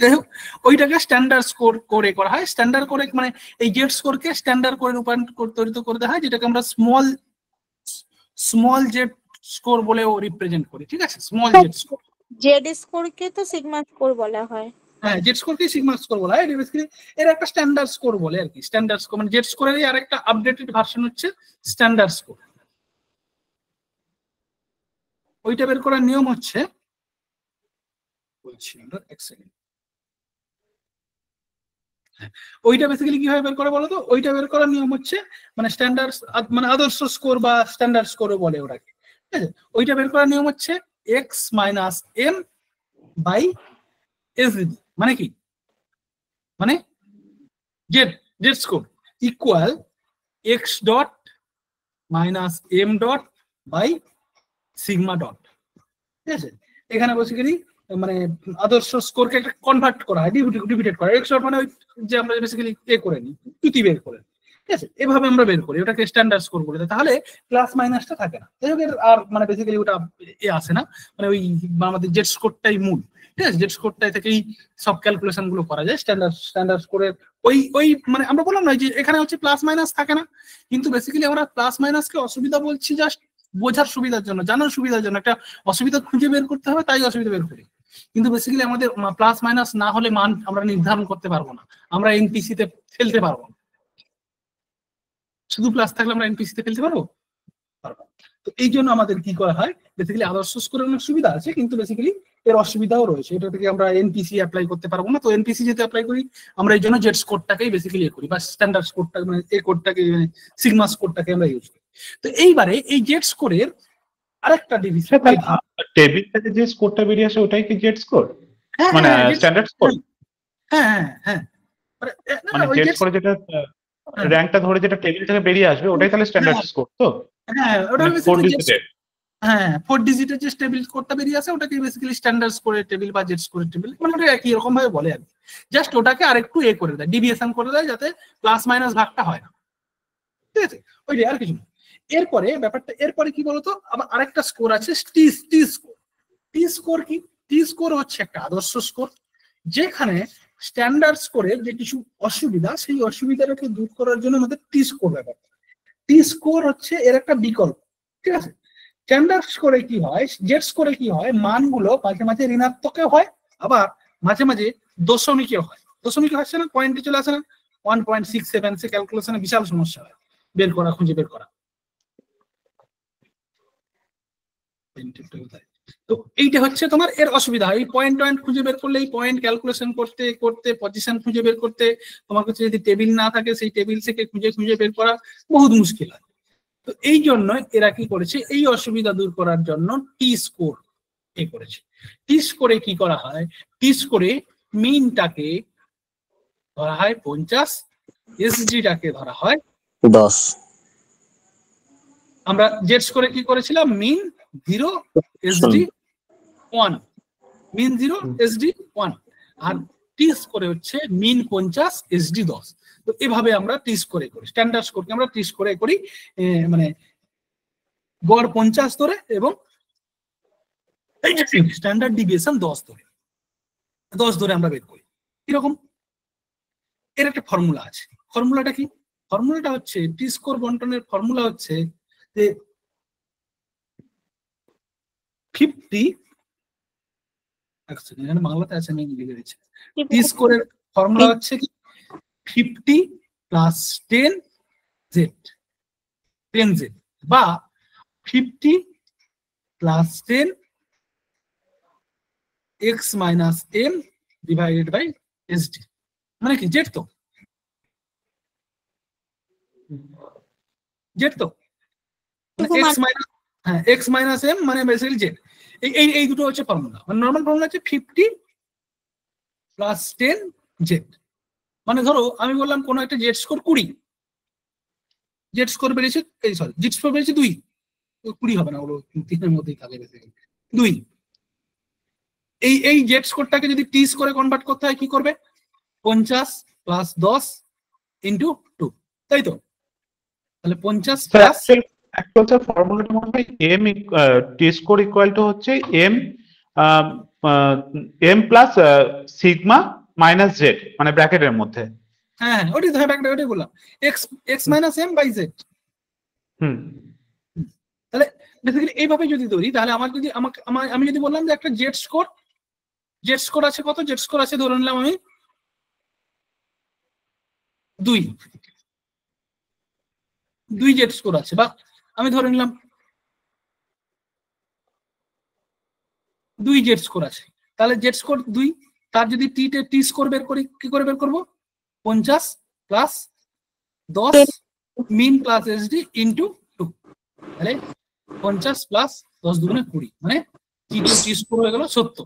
যাই হোক, ওইটাকে স্ট্যান্ডার্ড স্কোর করে করা হয়। স্ট্যান্ডার্ড করে মানে এই জেড স্কোরকে স্ট্যান্ডার্ড করে রূপান্তরিত করতে হয়, যেটাকে আমরা স্মল জেড স্কোর বলেও রিপ্রেজেন্ট করি। ঠিক আছে, স্মল জেড স্কোর। জেড স্কোরকে তো সিগমা স্কোর বলা হয়। হ্যাঁ, জেড স্কোরকে সিগমা স্কোর বলা হয়। বেসিক্যালি এর একটা স্ট্যান্ডার্ড স্কোর বলে আর কি। স্ট্যান্ডার্ড স্কোর মানে জেড স্কোরেরই আরেকটা আপডেটেড ভার্সন হচ্ছে স্ট্যান্ডার্ড স্কোর। ওইটা বের করার নিয়ম হচ্ছে, বলছি আমরা এক সেকেন্ড, ওইটা বেসিক্যালি কিভাবে বের করে বলো তো? ওইটা বের করার নিয়ম হচ্ছে মানে স্ট্যান্ডার্ড মানে আদর্শ স্কোর বা স্ট্যান্ডার্ড স্কোরও বলে ওটাকে। ঠিক আছে, ওইটা বের করার নিয়ম হচ্ছে x minus m by S, মানে কি? মানে Z score equal x dot minus m dot by sigma dot. ঠিক আছে, এখানে বেসিক্যালি মানে আদর্শ স্কোরকে একটা কনভার্ট করা হয়, ডিভিডেড করা হয়। x ডট মানে ওই যে আমরা বেসিক্যালি এ করে নিই, ত্রুটি বের করে। ঠিক আছে, এভাবে আমরা বের করি, ওটাকে স্ট্যান্ডার্ড স্কোর বলে। তাহলে প্লাস মাইনাসটা থাকে না, আর মানে বেসিক্যালি ওটা এ আসে না, মানে ওই আমাদের জেড স্কোরটাই মূল। ঠিক আছে, জেড স্কোরটাই থেকেই সব ক্যালকুলেশন গুলো করা যায়। স্ট্যান্ডার্ড স্কোরের ওই মানে আমরা বললাম না যে এখানে হচ্ছে প্লাস মাইনাস থাকে না, কিন্তু বেসিক্যালি আমরা প্লাস মাইনাসকে অসুবিধা বলছি জাস্ট বোঝার সুবিধার জন্য, জানার সুবিধার জন্য। একটা অসুবিধা খুঁজে বের করতে হবে, তাই অসুবিধা বের করি। কিন্তু বেসিক্যালি আমাদের প্লাস মাইনাস না হলে মান আমরা নির্ধারণ করতে পারবো না, আমরা এনপিসি তে ফেলতে পারবো না। শুধু প্লাস থাকলে আমরা এনপিসি তে ফেলতে পারবো? তো এই জন্য আমাদের কি করা হয়, বেসিক্যালি আদর্শ স্কোরের অনেক সুবিধা আছে, কিন্তু বেসিক্যালি এর অসুবিধাও রয়েছে। এটা থেকে আমরা এনপিসি অ্যাপ্লাই করতে পারবো না। তো এনপিসি যেহেতু অ্যাপ্লাই করি, আমরা এই জন্য জেড স্কোরটাকেই বেসিক্যালি করি, বা স্ট্যান্ডার্ড স্কোরটা মানে এই কোডটাকে সিগমা স্কোরটাকে আমরা ইউজ করি। তো এইবারে এই জেড স্কোরের আরেকটা ডিভিশন, টেবিল থেকে যে স্কোরটা বেরিয়ে আসে ওটাই কি জেড স্কোর, মানে স্ট্যান্ডার্ড স্কোর? হ্যাঁ হ্যাঁ মানে জেড স্কোরে যেটা র্যাঙ্কটা ধরে যেটা টেবিল থেকে বেরিয়ে আসবে ওটাই তাহলে স্ট্যান্ডার্ড স্কোর তো? হ্যাঁ ওটা মানে 4 ডিজিটের। হ্যাঁ 4 ডিজিটের যে টেবিল স্কোরটা বেরিয়ে আসে ওটাকে বেসিক্যালি স্ট্যান্ডার্ড স্কোরের টেবিল বা জেড স্কোরের টেবিল, মানে ওটা একই রকম ভাবে বলে আর কি। জাস্ট ওটাকে আরেকটু করে দেয়, ডিভিয়েশন করে দেয়, যাতে প্লাস মাইনাস ভাগটা হয় না, ঠিক আছে? ওইটাই, আর কিছু না। এরপরে ব্যাপারটা, এরপরে কি বলতো, আবার আরেকটা স্কোর আছে টি স্কোর। টি স্কোর কি? টি স্কোর হচ্ছে একটা আদর্শ স্কোর, যেখানে স্ট্যান্ডার্ড স্কোরের যে কিছু অসুবিধা, সেই অসুবিধাটাকে দূর করার জন্য আমাদের টি স্কোর ব্যাপার। টি স্কোর হচ্ছে এর একটা বিকল্প, ঠিক আছে? স্ট্যান্ডার্ড স্কোরে কি হয়, জেড স্কোরে কি হয়, মানগুলো মাঝে মাঝে ঋণাত্মকে হয়, আবার মাঝে মাঝে দশমিকে হয়। দশমিকে হচ্ছে না, পয়েন্টে চলে আসে না, 1.67, সে ক্যালকুলেশনে বিশাল সমস্যা হয় বের করা, খুঁজে বের করা। তো এইটা হচ্ছে তোমার এর অসুবিধা। এই পয়েন্ট খুঁজে বের করলে, এই পয়েন্ট ক্যালকুলেশন করতে করতে, পজিশন খুঁজে বের করতে, তোমার কাছে যদি টেবিল না থাকে সেই টেবিল থেকে খুঁজে বের করা বহুত মুশকিল হয়। তো এই জন্য এরা কি করেছে, এই অসুবিধা দূর করার জন্য টি স্কোর করেছে। টি স্কোরে কি করা হয়, টি স্কোরে মিনটাকে ধরা হয় 50, এসজিটাকে ধরা হয় 10। আমরা জেড স্কোরে কি করেছিলাম, মিন 0 এসডি 1, মিন 0 এসডি 1, আর টি স্কোরে হচ্ছে মিন 50 এসডি 10। তো এভাবে আমরা টি স্কোরে করি, স্ট্যান্ডার্ড স্কোরকে আমরা টি স্কোরে করি, মানে গড় 50 ধরে এবং স্ট্যান্ডার্ড ডিভিয়েশন 10 ধরে আমরা বের করি। কিরকম, এর একটা ফর্মুলা আছে। ফর্মুলাটা কি? ফর্মুলাটা হচ্ছে, টি স্কোর বন্টনের ফর্মুলা হচ্ছে যে 50, এখানে বাংলাতে আছে, আমি লিখে দিচ্ছি। টি স্কোরের ফর্মুলা হচ্ছে কি, 50 প্লাস 10 জেড বা 50 plus 10 X minus M divided by SD. মানে কি, জেড তো এক্স মাইনাস এম মানে বেসিক্যালি জেড। এই দুটো হচ্ছে ফর্মুলা। মানে নর্মাল ফর্মুলা হচ্ছে 50 প্লাস 10 জেড। মানে ধরো আমি বললাম কোনো একটা জেড স্কোর 20, জেড স্কোর বেরিয়েছে, জেড স্কোর বেরিয়েছে 2, 20 হবে না, ওগুলো 3-এর মধ্যেই থাকে বেসিক্যালি 2। এই জেড স্কোরটাকে যদি টি স্কোরে কনভার্ট করতে হয় কি করবে, 50 প্লাস 10 ইন্টু 2, তাই তো? তাহলে 50 প্লাস অ্যাকচুয়াল ফর্মুলাটা মনে হয় M T score equal to হচ্ছে M plus sigma minus Z, মানে ব্র্যাকেটের মধ্যে। হ্যাঁ ওটাই ওটাই বললাম, X minus M by Z. তাহলে বেসিক্যালি এইভাবে যদি ধরি, তাহলে আমার যদি আমি যদি বললাম যে একটা জেড স্কোর আছে, কত জেড স্কোর আছে, ধরে নিলাম আমি 2 জেড স্কোর আছে, বা আমি ধরে নিলাম 2 জেড স্কোর আছে। তাহলে জেড স্কোর 2, তার যদি টি স্কোর বের করি, কি করে বের করবো, 50 প্লাস 10 মিন প্লাস এসডি ইন্টু 2। তাহলে 50 প্লাস 10 দুগুণে 20, মানে টি স্কোর হয়ে গেল 70,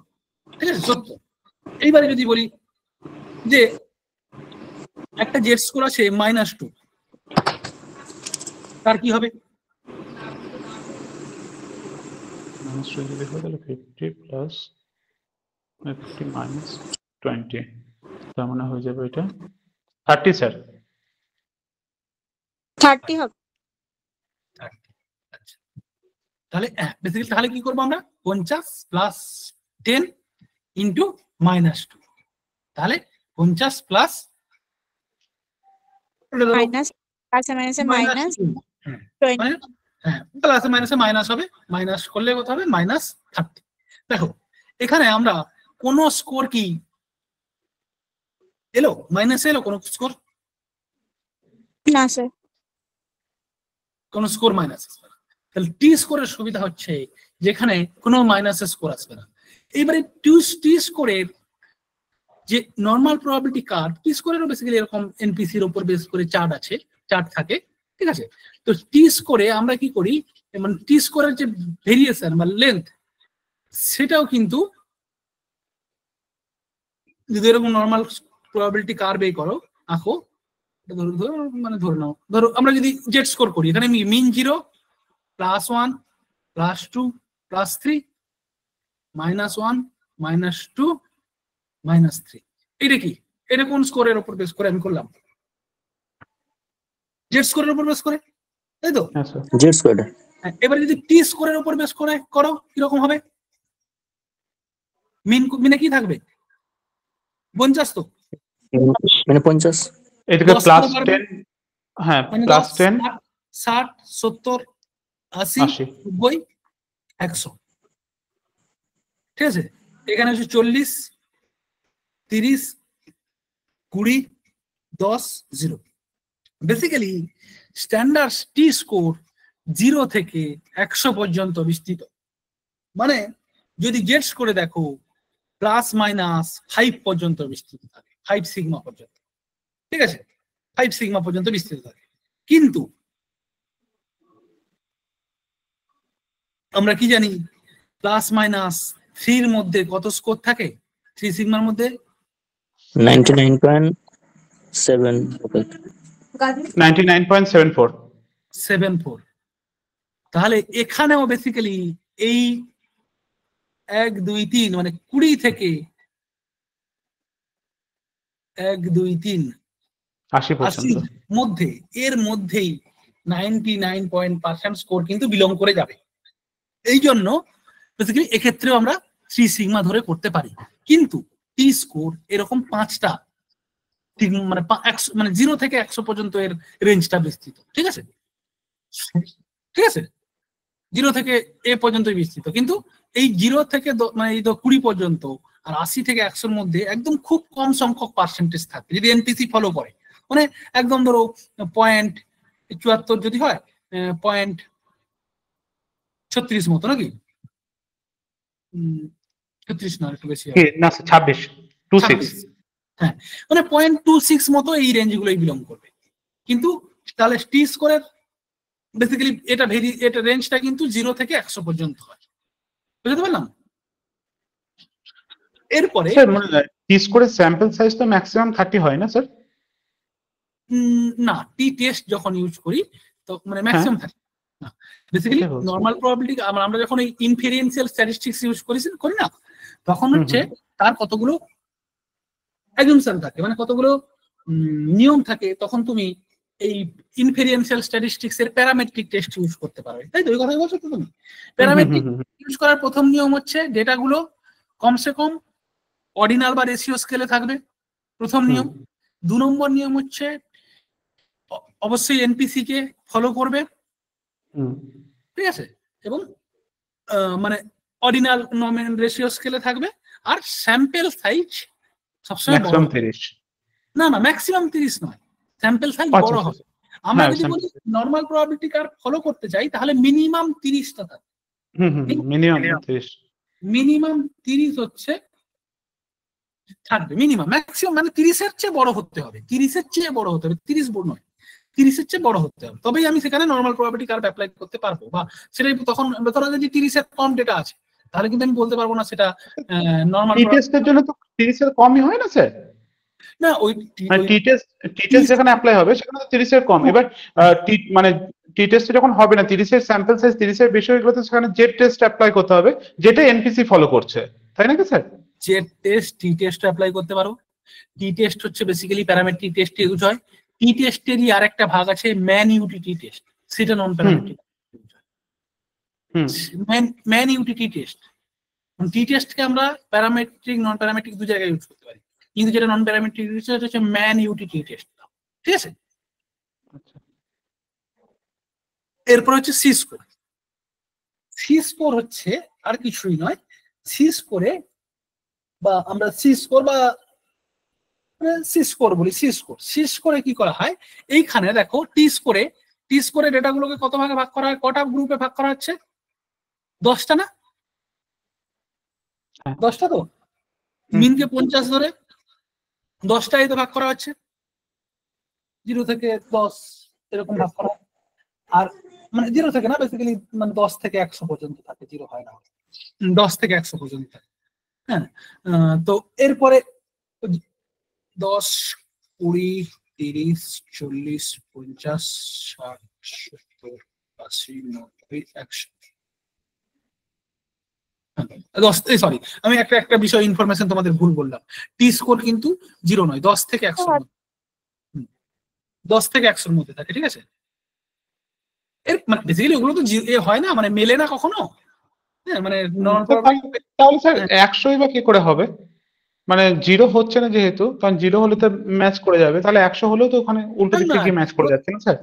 ঠিক আছে? 70। এইবারে যদি বলি যে একটা জেড স্কোর আছে -2, তার কি হবে, তাহলে 50 প্লাস 50 মাইনাস 20, তার মানে হয়ে যাবে এটা 30 স্যার। 30 হবে। আচ্ছা, তাহলে বেসিক্যালি তাহলে কি করবো আমরা, 50 প্লাস 10 ইন্টু -2, তাহলে 50 প্লাস মাইনাস মাইনাস মাইনাস 20। হ্যাঁ প্লাসে মাইনাসে মাইনাস হবে, মাইনাস করলে কত হবে, -30। দেখো এখানে আমরা কোন স্কোর কি এলো, মাইনাসে এলো কোন স্কোর, না স্যার, কোন স্কোর মাইনাস আসবে না। তাহলে টি স্কোরের সুবিধা হচ্ছে যেখানে কোনো মাইনাসের স্কোর আসবে না। এইবারে টি স্কোরের যে নর্মাল প্রবাবিলিটি কার্ভ, টি স্কোরেরও বেসিক্যালি এরকম এনপিসির উপর বেস করে চার্ট থাকে, ঠিক আছে? তো টি স্কোরে আমরা কি করি, মানে টি স্কোরের যে ভেরিয়েশন বা লেন্থ, সেটাও কিন্তু যদি এরকম নর্মাল প্রবাবিলিটি কার্ভ করো, আঁকো, মানে ধরে নাও, ধরো আমরা যদি জেড স্কোর করি, এখানে মিন 0, +1, +2, +3, -1, -2, -3, এটা কি? এটা কোন স্কোরের উপর বেস করে আমি করলাম? জেড স্কোরের উপর বেস করে, তাই তো? Z square. এবার যদি টি স্কোরের উপর বেস করে করো, কিরকম হবে? মিনে কি থাকবে? 50 তো, মানে 50, এদিকে +10, হ্যাঁ +10, 60, 70, 80, 90, 100, ঠিক আছে? এখানে হচ্ছে 40, 30, 20, 10, 0। বেসিক্যালি স্ট্যান্ডার্ড টি স্কোর 0 থেকে 100 পর্যন্ত বিস্তৃত। মানে যদি জেড স্কোরে দেখো +-5 পর্যন্ত বিস্তৃত থাকে, 5 সিগমা পর্যন্ত, ঠিক আছে? 5 সিগমা পর্যন্ত বিস্তৃত থাকে। কিন্তু আমরা কি জানি, +-3 মধ্যে কত স্কোর থাকে? 3 সিগমার মধ্যে 99.74। তাহলে এখানেও বেসিক্যালি এই 1, 2, 3 মানে 20 থেকে 1, 2, 3 80 মধ্যে, এর মধ্যেই 99% স্কোর কিন্তু বিলং করে যাবে। এই জন্য বেসিক্যালি এক্ষেত্রেও আমরা 3 সিগমা ধরে করতে পারি। কিন্তু টি স্কোর এরকম 5টা মানে 0 থেকে 100 পর্যন্ত এর রেঞ্জটা বিস্তৃত, ঠিক আছে? ঠিক আছে, 0 থেকে এ পর্যন্তই বিস্তৃত। কিন্তু এই 0 থেকে মানে 20 পর্যন্ত আর 80 থেকে 100-র মধ্যে একদম খুব কম সংখ্যক পার্সেন্টেজ থাকে যদি এনপিসি ফলো করে। মানে একদম ধরো 0.74 যদি হয়, 0.36 মতো, নাকি 36 না, একটু বেশি, না 26, হ্যাঁ, মানে 0.26 মতো এই রেঞ্জগুলোই বিলং করবে। কিন্তু তাহলে টি স্কোরের বেসিক্যালি এটা রেঞ্জটা কিন্তু 0 থেকে 100 পর্যন্ত হয়, বুঝতে পারলাম? এরপরে টি স্কোরের স্যাম্পল সাইজ তো ম্যাক্সিমাম 30 হয় না স্যার? না, টি টেস্ট যখন ইউজ করি তো মানে ম্যাক্সিমাম 30 না। বেসিক্যালি নরমাল প্রবাবিলিটি আমরা যখন এই ইনফেরেন্সিয়াল স্ট্যাটিস্টিক্স ইউজ করি না, তখন হচ্ছে তার কতগুলো অ্যাজাম্পশন থাকে, মানে কতগুলো নিয়ম থাকে। তখন তুমি এই ইনফেরেন্সিয়াল স্ট্যাটিস্টিক্স এর প্যারামেট্রিক টেস্ট ইউজ করতে পারবে, তাই তো? এই কথাই বলছো তো তুমি। প্যারামেট্রিক ইউজ করার প্রথম নিয়ম হচ্ছে ডেটাগুলো কমসে কম অর্ডিনাল বা রেশিও স্কেলে থাকবে, প্রথম নিয়ম। 2 নম্বর নিয়ম হচ্ছে অবশ্যই এনপিসি কে ফলো করবে, ঠিক আছে? এবং মানে অর্ডিনাল নমিনাল রেশিও স্কেলে থাকবে। আর স্যাম্পল সাইজ সবসময় বড়, না ম্যাক্সিমাম 30 নয়, স্যাম্পল সাইজ বড় হবে। আমরা যদি বলি নরমাল প্রবাবিলিটি কার্ভ ফলো করতে চাই, তাহলে মিনিমাম 30টা থাকে। মিনিমাম 30 হচ্ছে থাকবে মিনিমাম। ম্যাক্সিমাম মানে 30-এর চেয়ে বড় হতে হবে, 30-এর চেয়ে বড় হতে হবে, 30 বড় নয়, 30-এর চেয়ে বড় হতে হবে, তবেই আমি সেখানে নরমাল প্রবাবিলিটি কার্ভ অ্যাপ্লাই করতে পারবো। বা সেটাই তখন ধরো যদি 30-এর কম ডেটা আছে, তাহলে কিন্তু আমি বলতে পারবো না সেটা নরমাল। টি টেস্টের জন্য তো 30-এর কমই হয় না স্যার? না, ওই টি টেস্ট যেখানে অ্যাপ্লাই হবে সেখানে তো 30-এর কম। এবার মানে টি টেস্টে যখন হবে না 30-এর স্যাম্পল সাইজ 30-এর বেশি হয়ে গেলে তো সেখানে জেড টেস্ট অ্যাপ্লাই করতে হবে, যেটা এনপিসি ফলো করছে, তাই নাকি স্যার? জেড টেস্ট, টি টেস্ট অ্যাপ্লাই করতে পারো। টি টেস্ট হচ্ছে বেসিক্যালি প্যারামেট্রিক টেস্ট ইউজ হয়। টি টেস্টেরই আরেকটা ভাগ আছে ম্যান ইউটিটি টেস্ট, সেটা নন প্যারামেট্রিক। ম্যান ইউটিটি টেস্ট, টি টেস্টকে আমরা প্যারামেট্রিক নন প্যারামেট্রিক 2 জায়গায় ইউজ করতে পারি, কিন্তু যেটা নন প্যারামেট্রিক সেটা হচ্ছে ম্যান ইউটিটি টেস্ট, ঠিক আছে? এরপর হচ্ছে সি স্কোর। সি স্কোর হচ্ছে আর কিছুই নয়, সি স্কোরে বা আমরা সি স্কোর বা সি স্কোর বলি, সি স্কোরে কি করা হয়? এইখানে দেখো টি স্কোরে ডেটাগুলোকে কত ভাগে ভাগ করা হয়, কটা গ্রুপে ভাগ করা হচ্ছে? 10টা না? 10টা তো। মিনকে 50 ধরে 10টাই তো ভাগ করা হচ্ছে, 0 থেকে 10 এরকম ভাগ করা। আর মানে 0 থেকে না, বেসিক্যালি মানে 10 থেকে 100 পর্যন্ত থাকে, 0 হয় না, 10 থেকে 100 পর্যন্ত থাকে। হ্যাঁ, তো এরপরে 10, 20, 30, 40, 50, 60, 70, 80, 90, 100। সরি, আমি একটা বিষয় ইনফরমেশন তোমাদের ভুল বললাম। টি স্কোর কিন্তু 0 নয়, 10 থেকে 100 10 থেকে 100 মধ্যে থাকে, ঠিক আছে? এর মানে বেসিক্যালি ওগুলো তো হয় না, মানে মেলে না কখনো। হ্যাঁ, মানে তাহলে স্যার 100ই বা কি করে হবে? মানে 0 হচ্ছে না যেহেতু, কারণ 0 হলে তো ম্যাচ করে যাবে, তাহলে 100 হলেও তো ওখানে উল্টো দিক থেকে ম্যাচ করে যাচ্ছে না স্যার?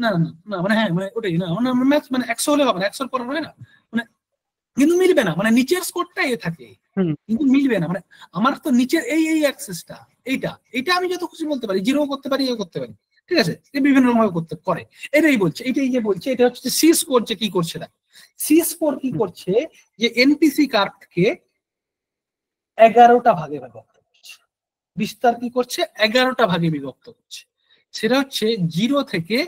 না না না, মানে হ্যাঁ, মানে ওটাই না, মানে ম্যাচ মানে 100 হলে হবে না, 100 পর হয় না, মানে কিন্তু মিলবে না, মানে নিচের স্কোরটা থাকে কিন্তু মিলবে না। মানে আমার তো নিচের এই অ্যাক্সেসটা এইটা আমি যত খুশি বলতে পারি, 0 করতে পারি, করতে পারি, ঠিক আছে? বিভিন্ন রকম ভাবে করতে করে, এটাই বলছে, এইটাই যে বলছে, এটা হচ্ছে সি স্কোর যে কি করছে না। সি স্কোর কি করছে, যে এনপিসি কার্ডকে 11টা ভাগে বিভক্ত করছে। বিস্তার কি করছে, 11টা ভাগে বিভক্ত করছে। সেটা হচ্ছে 0 থেকে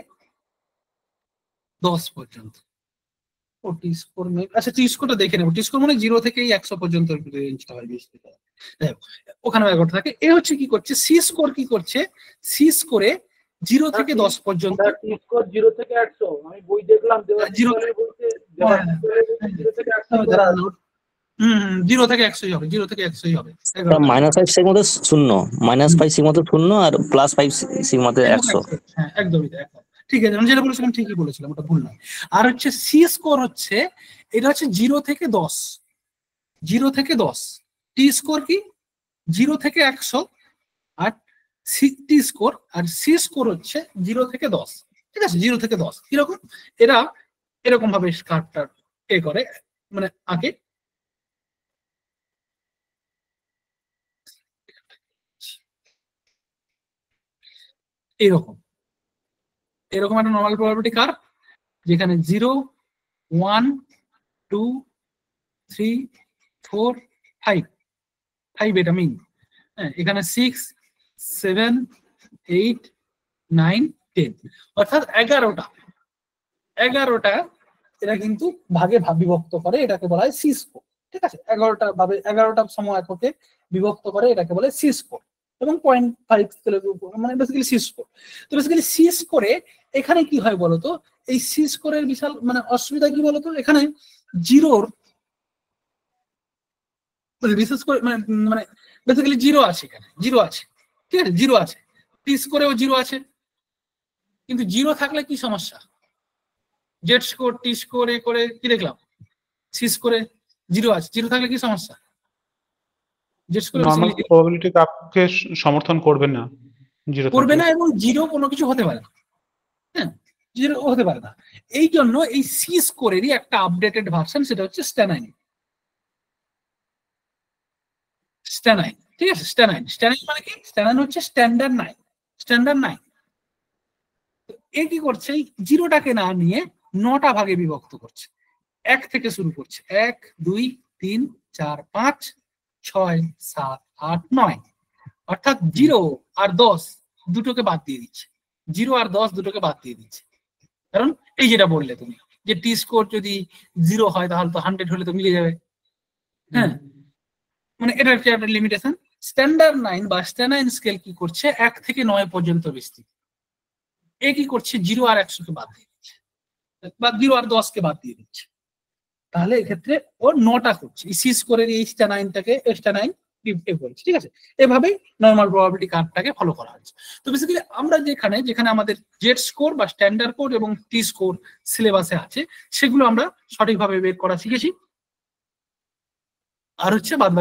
10 পর্যন্ত। ও টি স্কোর, আচ্ছা টি স্কোরটা দেখে নেবো। টি স্কোর মানে 0 থেকে 100 পর্যন্ত রেঞ্জটা হয়, ওখানে 11টা থাকে। এ হচ্ছে কি করছে, সি স্কোর কি করছে, সি স্কোরে 0 থেকে 10 পর্যন্ত। টি স্কোর 0 থেকে 100, আমি বই দেখলাম, 0 থেকে 100 হবে, 0 থেকে 100 হবে। -5 সিগমাতে 0, -5 সিগমাতে 0 আর +5 সিগমাতে 100। হ্যাঁ, একদমই তাই, একদম ঠিক আছে। আমি যেটা বলেছিলাম ঠিকই বলেছিলাম, ওটা ভুল নয়। আর হচ্ছে সি স্কোর হচ্ছে, এটা হচ্ছে 0 থেকে 10, 0 থেকে 10। টি স্কোর কি 0 থেকে 100, আর টি স্কোর আর সি স্কোর হচ্ছে 0 থেকে 10, ঠিক আছে? 0 থেকে 10 কিরকম, এরা এরকম ভাবে কার্ডটা করে, মানে আগে এরকম একটা নর্মাল প্রবাবিলিটি কার্ভ, যেখানে 0, 1, 2, 3, 4, 5 এটা মিন। হ্যাঁ, এখানে 6, 7, 8, 9, 10, অর্থাৎ 11টা এরা কিন্তু ভাগে বিভক্ত করে, এটাকে বলা হয় সি স্কোর, ঠিক আছে? 11টা সময় এককে বিভক্ত করে, এটাকে বলে সি স্কোর, এবং 0.5 মানে বেসিক্যালি সি স্কোর। তো বেসিক্যালি সি স্কোরে এখানে কি হয় বলতো, এই সি স্কোরের বিশাল মানে অসুবিধা কি বলতো, এখানে 0 বিশেষ করে মানে বেসিক্যালি 0 আছে, এখানে 0 আছে, ঠিক আছে? 0 আছে, টি স্কোরেও 0 আছে, কিন্তু 0 থাকলে কি সমস্যা, জেড স্কোর, টি স্কোর এ করে কি দেখলাম, সি স্কোরে 0 আছে, 0 থাকলে কি সমস্যা, জেড স্কোরে নরমাল প্রবাবিলিটি কাপকে সমর্থন করবে না, 0 করবে না, এবং 0 কোনো কিছু হতে পারে না। হ্যাঁ, 0 হতে পারে না। এই জন্য এই সি স্কোরেরই একটা আপডেটেড ভার্সন, সেটা হচ্ছে স্ট্যানাইন, ঠিক আছে? স্ট্যানাইন মানে কি, স্ট্যানাইন হচ্ছে স্ট্যান্ডার্ড 9। এ কি করছে, 0টাকে না নিয়ে 9টা ভাগে বিভক্ত করছে, 1 থেকে শুরু করছে, 1, 2, 3, 4, 5, 6, 7, 8, 9, অর্থাৎ 0 আর 10 দুটোকে বাদ দিয়ে দিচ্ছে, 0 আর 10 দুটোকে বাদ দিয়ে দিচ্ছে। কারণ এই যেটা বললে তুমি, যে টি স্কোর যদি 0 হয় তাহলে তো 100 হলে তো মিলে যাবে। হ্যাঁ, মানে এটা একটা লিমিটেশন। স্ট্যান্ডার্ড 9 বা স্ট্যানাইন স্কেল কি করছে, 1 থেকে 9 পর্যন্ত বিস্তৃত। এ কি করছে, 0 আর 100কে বাদ দিয়ে দিচ্ছে, বা 0 আর 10কে বাদ দিয়ে দিচ্ছে। তাহলে এক্ষেত্রে ও 9টা করছে, সি স্কোরের এই স্ট্যানাইনটাকে স্ট্যানাইন বলছে, ঠিক আছে? এভাবেই নর্মাল প্রবাবিলিটি কার্ভটাকে ফলো করা হচ্ছে। তো বেসিক্যালি আমরা যেখানে আমাদের জেড স্কোর বা স্ট্যান্ডার্ড কোড এবং টি স্কোর সিলেবাসে আছে, সেগুলো আমরা সঠিকভাবে বের করা শিখেছি। আর হচ্ছে বাদ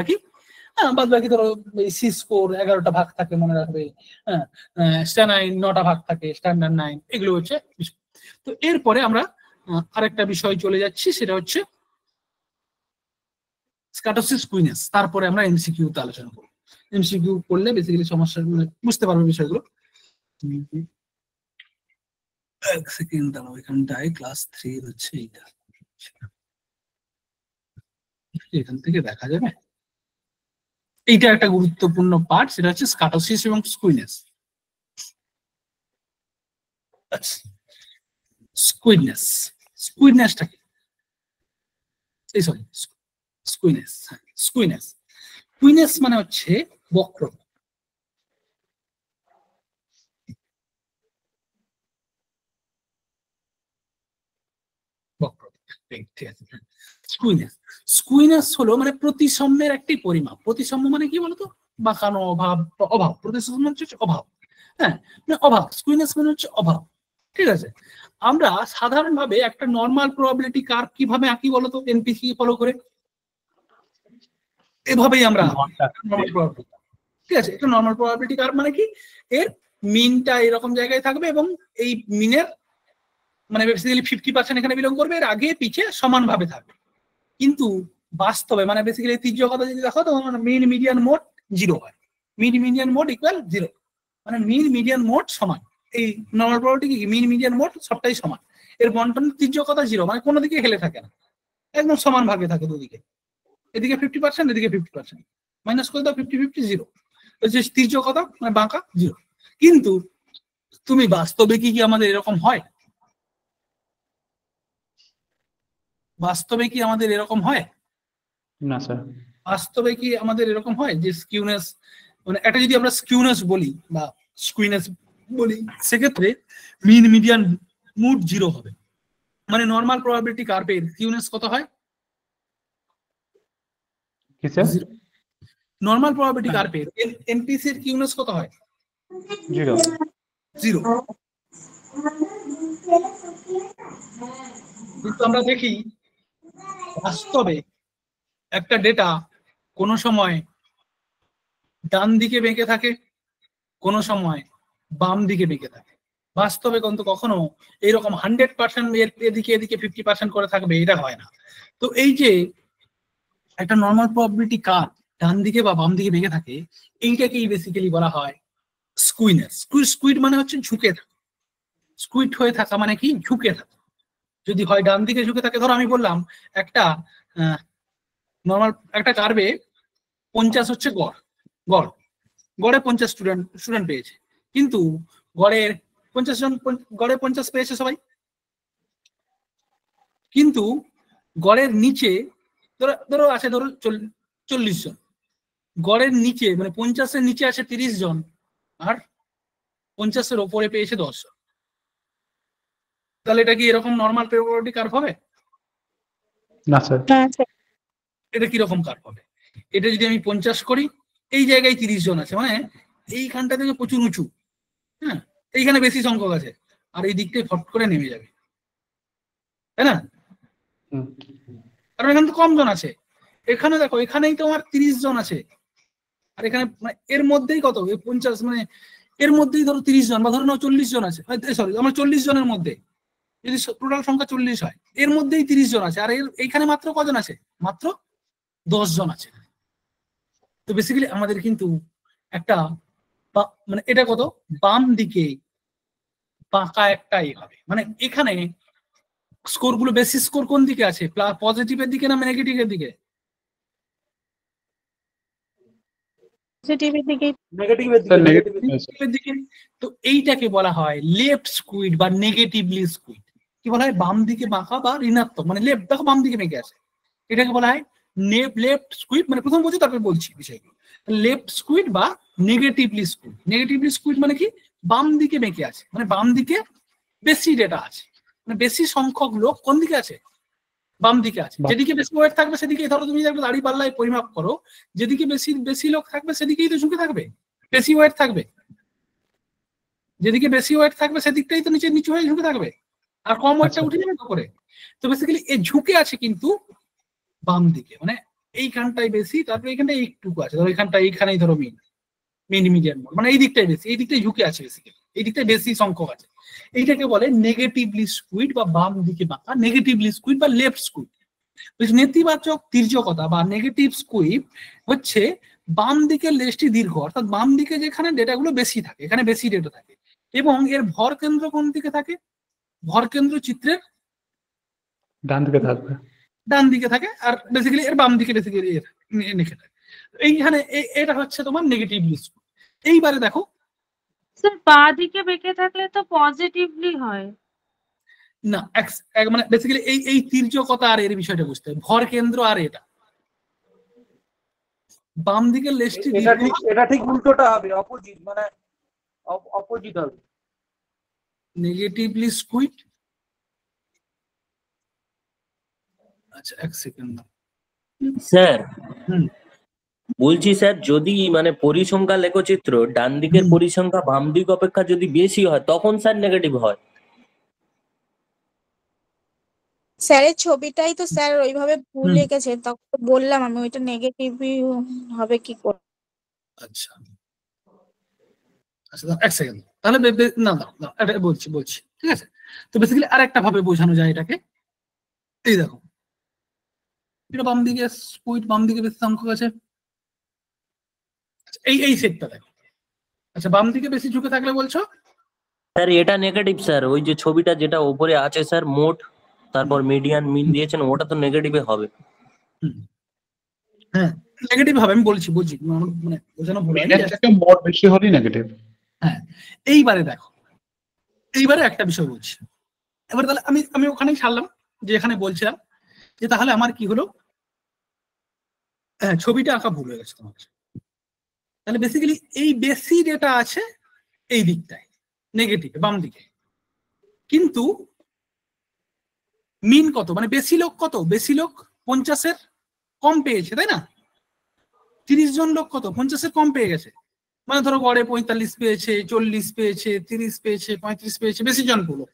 বাকি ধরো সি স্কোর 11টা ভাগ থাকে, মনে রাখবে। হ্যাঁ, স্ট্যানাইন 9টা ভাগ থাকে, স্ট্যান্ডার্ড 9, এগুলো হচ্ছে বিষয়। তো এরপরে আমরা আরেকটা বিষয় চলে যাচ্ছি, সেটা হচ্ছে স্ক্যাটোসিস কুইনেস। তারপরে আমরা এমসিকিউ তে আলোচনা করব। এমসিকিউ করলে বেসিক্যালি সমস্যা বুঝতে পারবে বিষয়গুলো। এক সেকেন্ড দাঁড়াও, এখানটায় ক্লাস 3 হচ্ছে এইটা, এখান থেকে দেখা যাবে। এইটা একটা গুরুত্বপূর্ণ পার্ট, সেটা হচ্ছে স্ক্যাটোসিস এবং স্কুইনেস। স্কুইনেসটা কি, স্কুইনেস মানে হচ্ছে বক্রতা। ঠিক আছে। স্কুইনেস, স্কুইনেস হলো মানে প্রতিসাম্যের একটি পরিমাপ। প্রতিসাম্য মানে কি বলতো? বাঁকানো, অভাব, অভাব। প্রতিসাম্য হচ্ছে অভাব, হ্যাঁ, মানে অভাব। স্কুইনেস মানে হচ্ছে অভাব, ঠিক আছে। আমরা সাধারণভাবে একটা নর্মাল প্রবাবিলিটি কার্ভ কিভাবে আঁকি বলতো? এনপিসি ফলো করে এভাবেই আমরা নর্মাল প্রবাবিলিটি, ঠিক আছে। একটা নর্মাল প্রবাবিলিটি কার্ভ মানে কি? এর মিনটা এরকম জায়গায় থাকবে এবং এই মিনের মানে বেসিক্যালি 50% এখানে বিলং করবে, এর আগে পিছে সমানভাবে থাকবে। কিন্তু বাস্তবে মানে বেসিক্যালি তির্যকতা যদি দেখো তো মিন মিডিয়ান মোড 0 হয়। মিন মিডিয়ান মোড ইকুয়াল 0, মানে মিন মিডিয়ান মোড সমান। এই নর্মাল প্রবাবিলিটি কি? মিন মিডিয়ান মোড সবটাই সমান, এর বন্টন তির্যকতা 0, মানে কোনো দিকে হেলে থাকে না, একদম সমান ভাগে থাকে দুদিকে। এদিকে 50%, এদিকে 50%, মাইনাস করে দাও 50-50 0, যে তির্যকতা মানে বাঁকা 0। কিন্তু তুমি বাস্তবে কি আমাদের এরকম হয়? বাস্তবে কি আমাদের এরকম হয়? না স্যার। বাস্তবে কি আমাদের এরকম হয় যে স্কিউনেস মানে একটা যদি আমরা স্কিউনেস বলি বা স্কুইনেস বলি, সেক্ষেত্রে মিন মিডিয়ান মোড 0 হবে। মানে নর্মাল প্রবাবিলিটি কার্ভের স্কিউনেস কত হয়? কি স্যার? নর্মাল প্রবাবিলিটি কার্ভের এনপিসি এর স্কিউনেস কত হয়? 0। কিন্তু আমরা দেখি বাস্তবে একটা ডেটা কোনো সময় ডান দিকে বেঁকে থাকে, কোনো সময় বাম দিকে বেঁকে থাকে। বাস্তবে কিন্তু কখনো এইরকম 100% এদিকে এদিকে 50% করে থাকবে, এটা হয় না। তো এই যে একটা নর্মাল প্রবাবিলিটি কার্ভ ডান দিকে বা বাম দিকে বেঁকে থাকে, এইটাকেই বেসিক্যালি বলা হয় স্কুইনেস। স্কুইড মানে হচ্ছে ঝুঁকে থাকা। স্কুইড হয়ে থাকা মানে কি? ঝুঁকে থাকা। যদি হয় ডান দিকে ঝুঁকে থাকে, ধরো আমি বললাম একটা নর্মাল একটা কার্ভে 50 হচ্ছে গড়, গড়ে 50 স্টুডেন্ট পেয়েছে, কিন্তু গড়ের 50 জন, গড়ে 50 পেয়েছে সবাই, কিন্তু গড়ের নিচে ধরো আছে ধরো 40 জন, গড়ের নিচে মানে 50-এর নিচে আছে 30 জন, আর 50-এর ওপরে পেয়েছে 10 জন। তাহলে এটা কি এরকম নর্মাল প্রবাবিলিটি কার্ভ হবে? না স্যার। এটা কিরকম কার্ভ হবে? এটা যদি আমি 50 করি, এই জায়গায় 30 জন আছে, মানে এইখানটা থেকে প্রচুর উঁচু, হ্যাঁ, এইখানে বেশি সংখ্যক আছে, আর এই দিকটাই ফট করে নেমে যাবে, তাই না? কারণ এখানে তো কম জন আছে। এখানে দেখো, এখানেই তোমার 30 জন আছে, আর এখানে এর মধ্যেই কত 50, মানে এর মধ্যেই ধরো 30 জন, বা ধরো 40 জন আছে, সরি আমার 40 জনের মধ্যে যদি টোটাল সংখ্যা 40 হয়, এর মধ্যেই 30 জন আছে, আর এইখানে মাত্র কজন আছে? মাত্র 10 জন আছে। তো বেসিক্যালি আমাদের কিন্তু একটা মানে এটা কত বাম দিকে বাঁকা একটাই হবে, মানে এখানে স্কোর গুলো বেশি স্কোর কোন দিকে আছে? পজিটিভের দিকে না নেগেটিভের দিকে? নেগেটিভের দিকে। তো এইটাকে বলা হয় লেফট স্কুইড বা নেগেটিভলি স্কুইড। কি বলা হয়? বাম দিকে বাঁকা বা ঋণাত্মক, মানে লেফট, দেখো বাম দিকে বেঁকে আছে, এটাকে বলা হয় লেফট স্কুইড। মানে প্রথম বলছি তারপর বলছি বিষয়গুলো। লেফট স্কুইড বা নেগেটিভলি স্কুইড। নেগেটিভলি স্কুইড মানে কি? বাম দিকে বেঁকে আছে, মানে বাম দিকে বেশি ডেটা আছে, মানে বেশি সংখ্যক লোক কোন দিকে আছে? বাম দিকে আছে। যেদিকে বেশি ওয়েট থাকবে সেদিকে, ধরো তুমি একটা দাড়ি পাল্লায় পরিমাপ করো, যেদিকে বেশি লোক থাকবে সেদিকেই তো ঝুঁকে থাকবে, বেশি ওয়েট থাকবে। যেদিকে বেশি ওয়েট থাকবে সেদিকটাই তো নিচু হয়ে ঝুঁকে থাকবে, আর কম ওয়েটটা উঠে যাবে তো করে। তো বেসিক্যালি এই ঝুঁকে আছে কিন্তু বাম দিকে, মানে এইখানটাই বেশি, তারপরে এইখানটাই একটুকু আছে, ধরো এইখানেই ধরো মিডিয়ান মোড, মানে এই দিকটাই বেশি, এই দিকটাই ঝুঁকে আছে বেসিক্যালি, এই দিকটাই বেশি সংখ্যক আছে। এইটাকে বলে নেগেটিভলি স্কুইড বা বাম দিকে বাঁকা, নেগেটিভলি স্কুইড বা লেফট স্কুইড। নেতিবাচক তির্যকতা বা নেগেটিভ স্কুইড হচ্ছে বাম দিকের লেজটি দীর্ঘ, অর্থাৎ বাম দিকে যেখানে ডেটাগুলো বেশি থাকে, এখানে বেশি ডেটা থাকে, এবং এর ভর কেন্দ্র কোন দিকে থাকে? ভর কেন্দ্র চিত্রের ডান দিকে থাকবে, ডান দিকে থাকে, আর বেসিক্যালি এর বাম দিকে বেসিক্যালি লিখে থাকে। এইখানে এটা হচ্ছে তোমার নেগেটিভলি স্কুইড। এইবারে দেখো স্যার, বাঁ দিকে বেঁকে থাকলে তো পজিটিভলি হয় না, মানে বেসিক্যালি এই তির্যকতা আর এর বিষয়টা বুঝতে হবে, ভর কেন্দ্র আর এটা বাম দিকের লেজটি, এটা ঠিক উল্টোটা হবে, অপোজিট, মানে অপোজিট হবে। নেগেটিভলি স্কুইড আচ্ছা এক সেকেন্ড। স্যার হুম বলছি স্যার, যদি মানে পরিসংখ্যা লেখচিত্র ডান দিকের পরিসংখ্যা বাম দিক অপেক্ষা যদি বেশি হয় তখন স্যার নেগেটিভ হয়? স্যারের ছবিটাই তো স্যার ওইভাবে ভুল হুম। এঁকেছে, তখন তো বললাম আমি ওইটা নেগেটিভই হবে কি করে। আচ্ছা আচ্ছা দাঁড়াও, এক সেকেন্ড তাহলে না না না এটা বলছি বলছি ঠিক আছে। তো বেসিক্যালি আর একটা ভাবে বোঝানো যায় এটাকে। এই দেখো এটা বাম দিকে স্কুইড, বাম দিকে বেশি সংখ্যক আছে। আচ্ছা, এই এই সেটটা দেখো। আচ্ছা বাম দিকে বেশি ঝুঁকে থাকলে বলছো? স্যার এটা নেগেটিভ স্যার, ওই যে ছবিটা যেটা উপরে আছে স্যার মোট, তারপর মিডিয়ান মিন দিয়েছেন, ওটা তো নেগেটিভে হবে। হ্যাঁ নেগেটিভ হবে, আমি বলছি বুঝছি মানে বোঝানো ভুল হয়নি। মিডিয়ান থেকে মোড বেশি হলেই নেগেটিভ। হ্যাঁ এইবারে দেখো, এইবারে একটা বিষয় বলছি। এবার তাহলে আমি আমি ওখানেই ছাড়লাম যে এখানে বলছিলাম যে তাহলে আমার কি হলো, হ্যাঁ ছবিটা আঁকা ভুল হয়ে গেছে তোমার। তাহলে বেসিক্যালি এই বেশি যেটা আছে এই দিকটায় নেগেটিভ বাম দিকে, কিন্তু মিন কত মানে বেশি লোক কত, বেশি লোক 50-এর কম পেয়েছে তাই না? 30 জন লোক কত 50-এর কম পেয়ে গেছে, মানে ধরো গড়ে 45 পেয়েছে, 40 পেয়েছে, 30 পেয়েছে, 35 পেয়েছে, বেশি জন পেলো।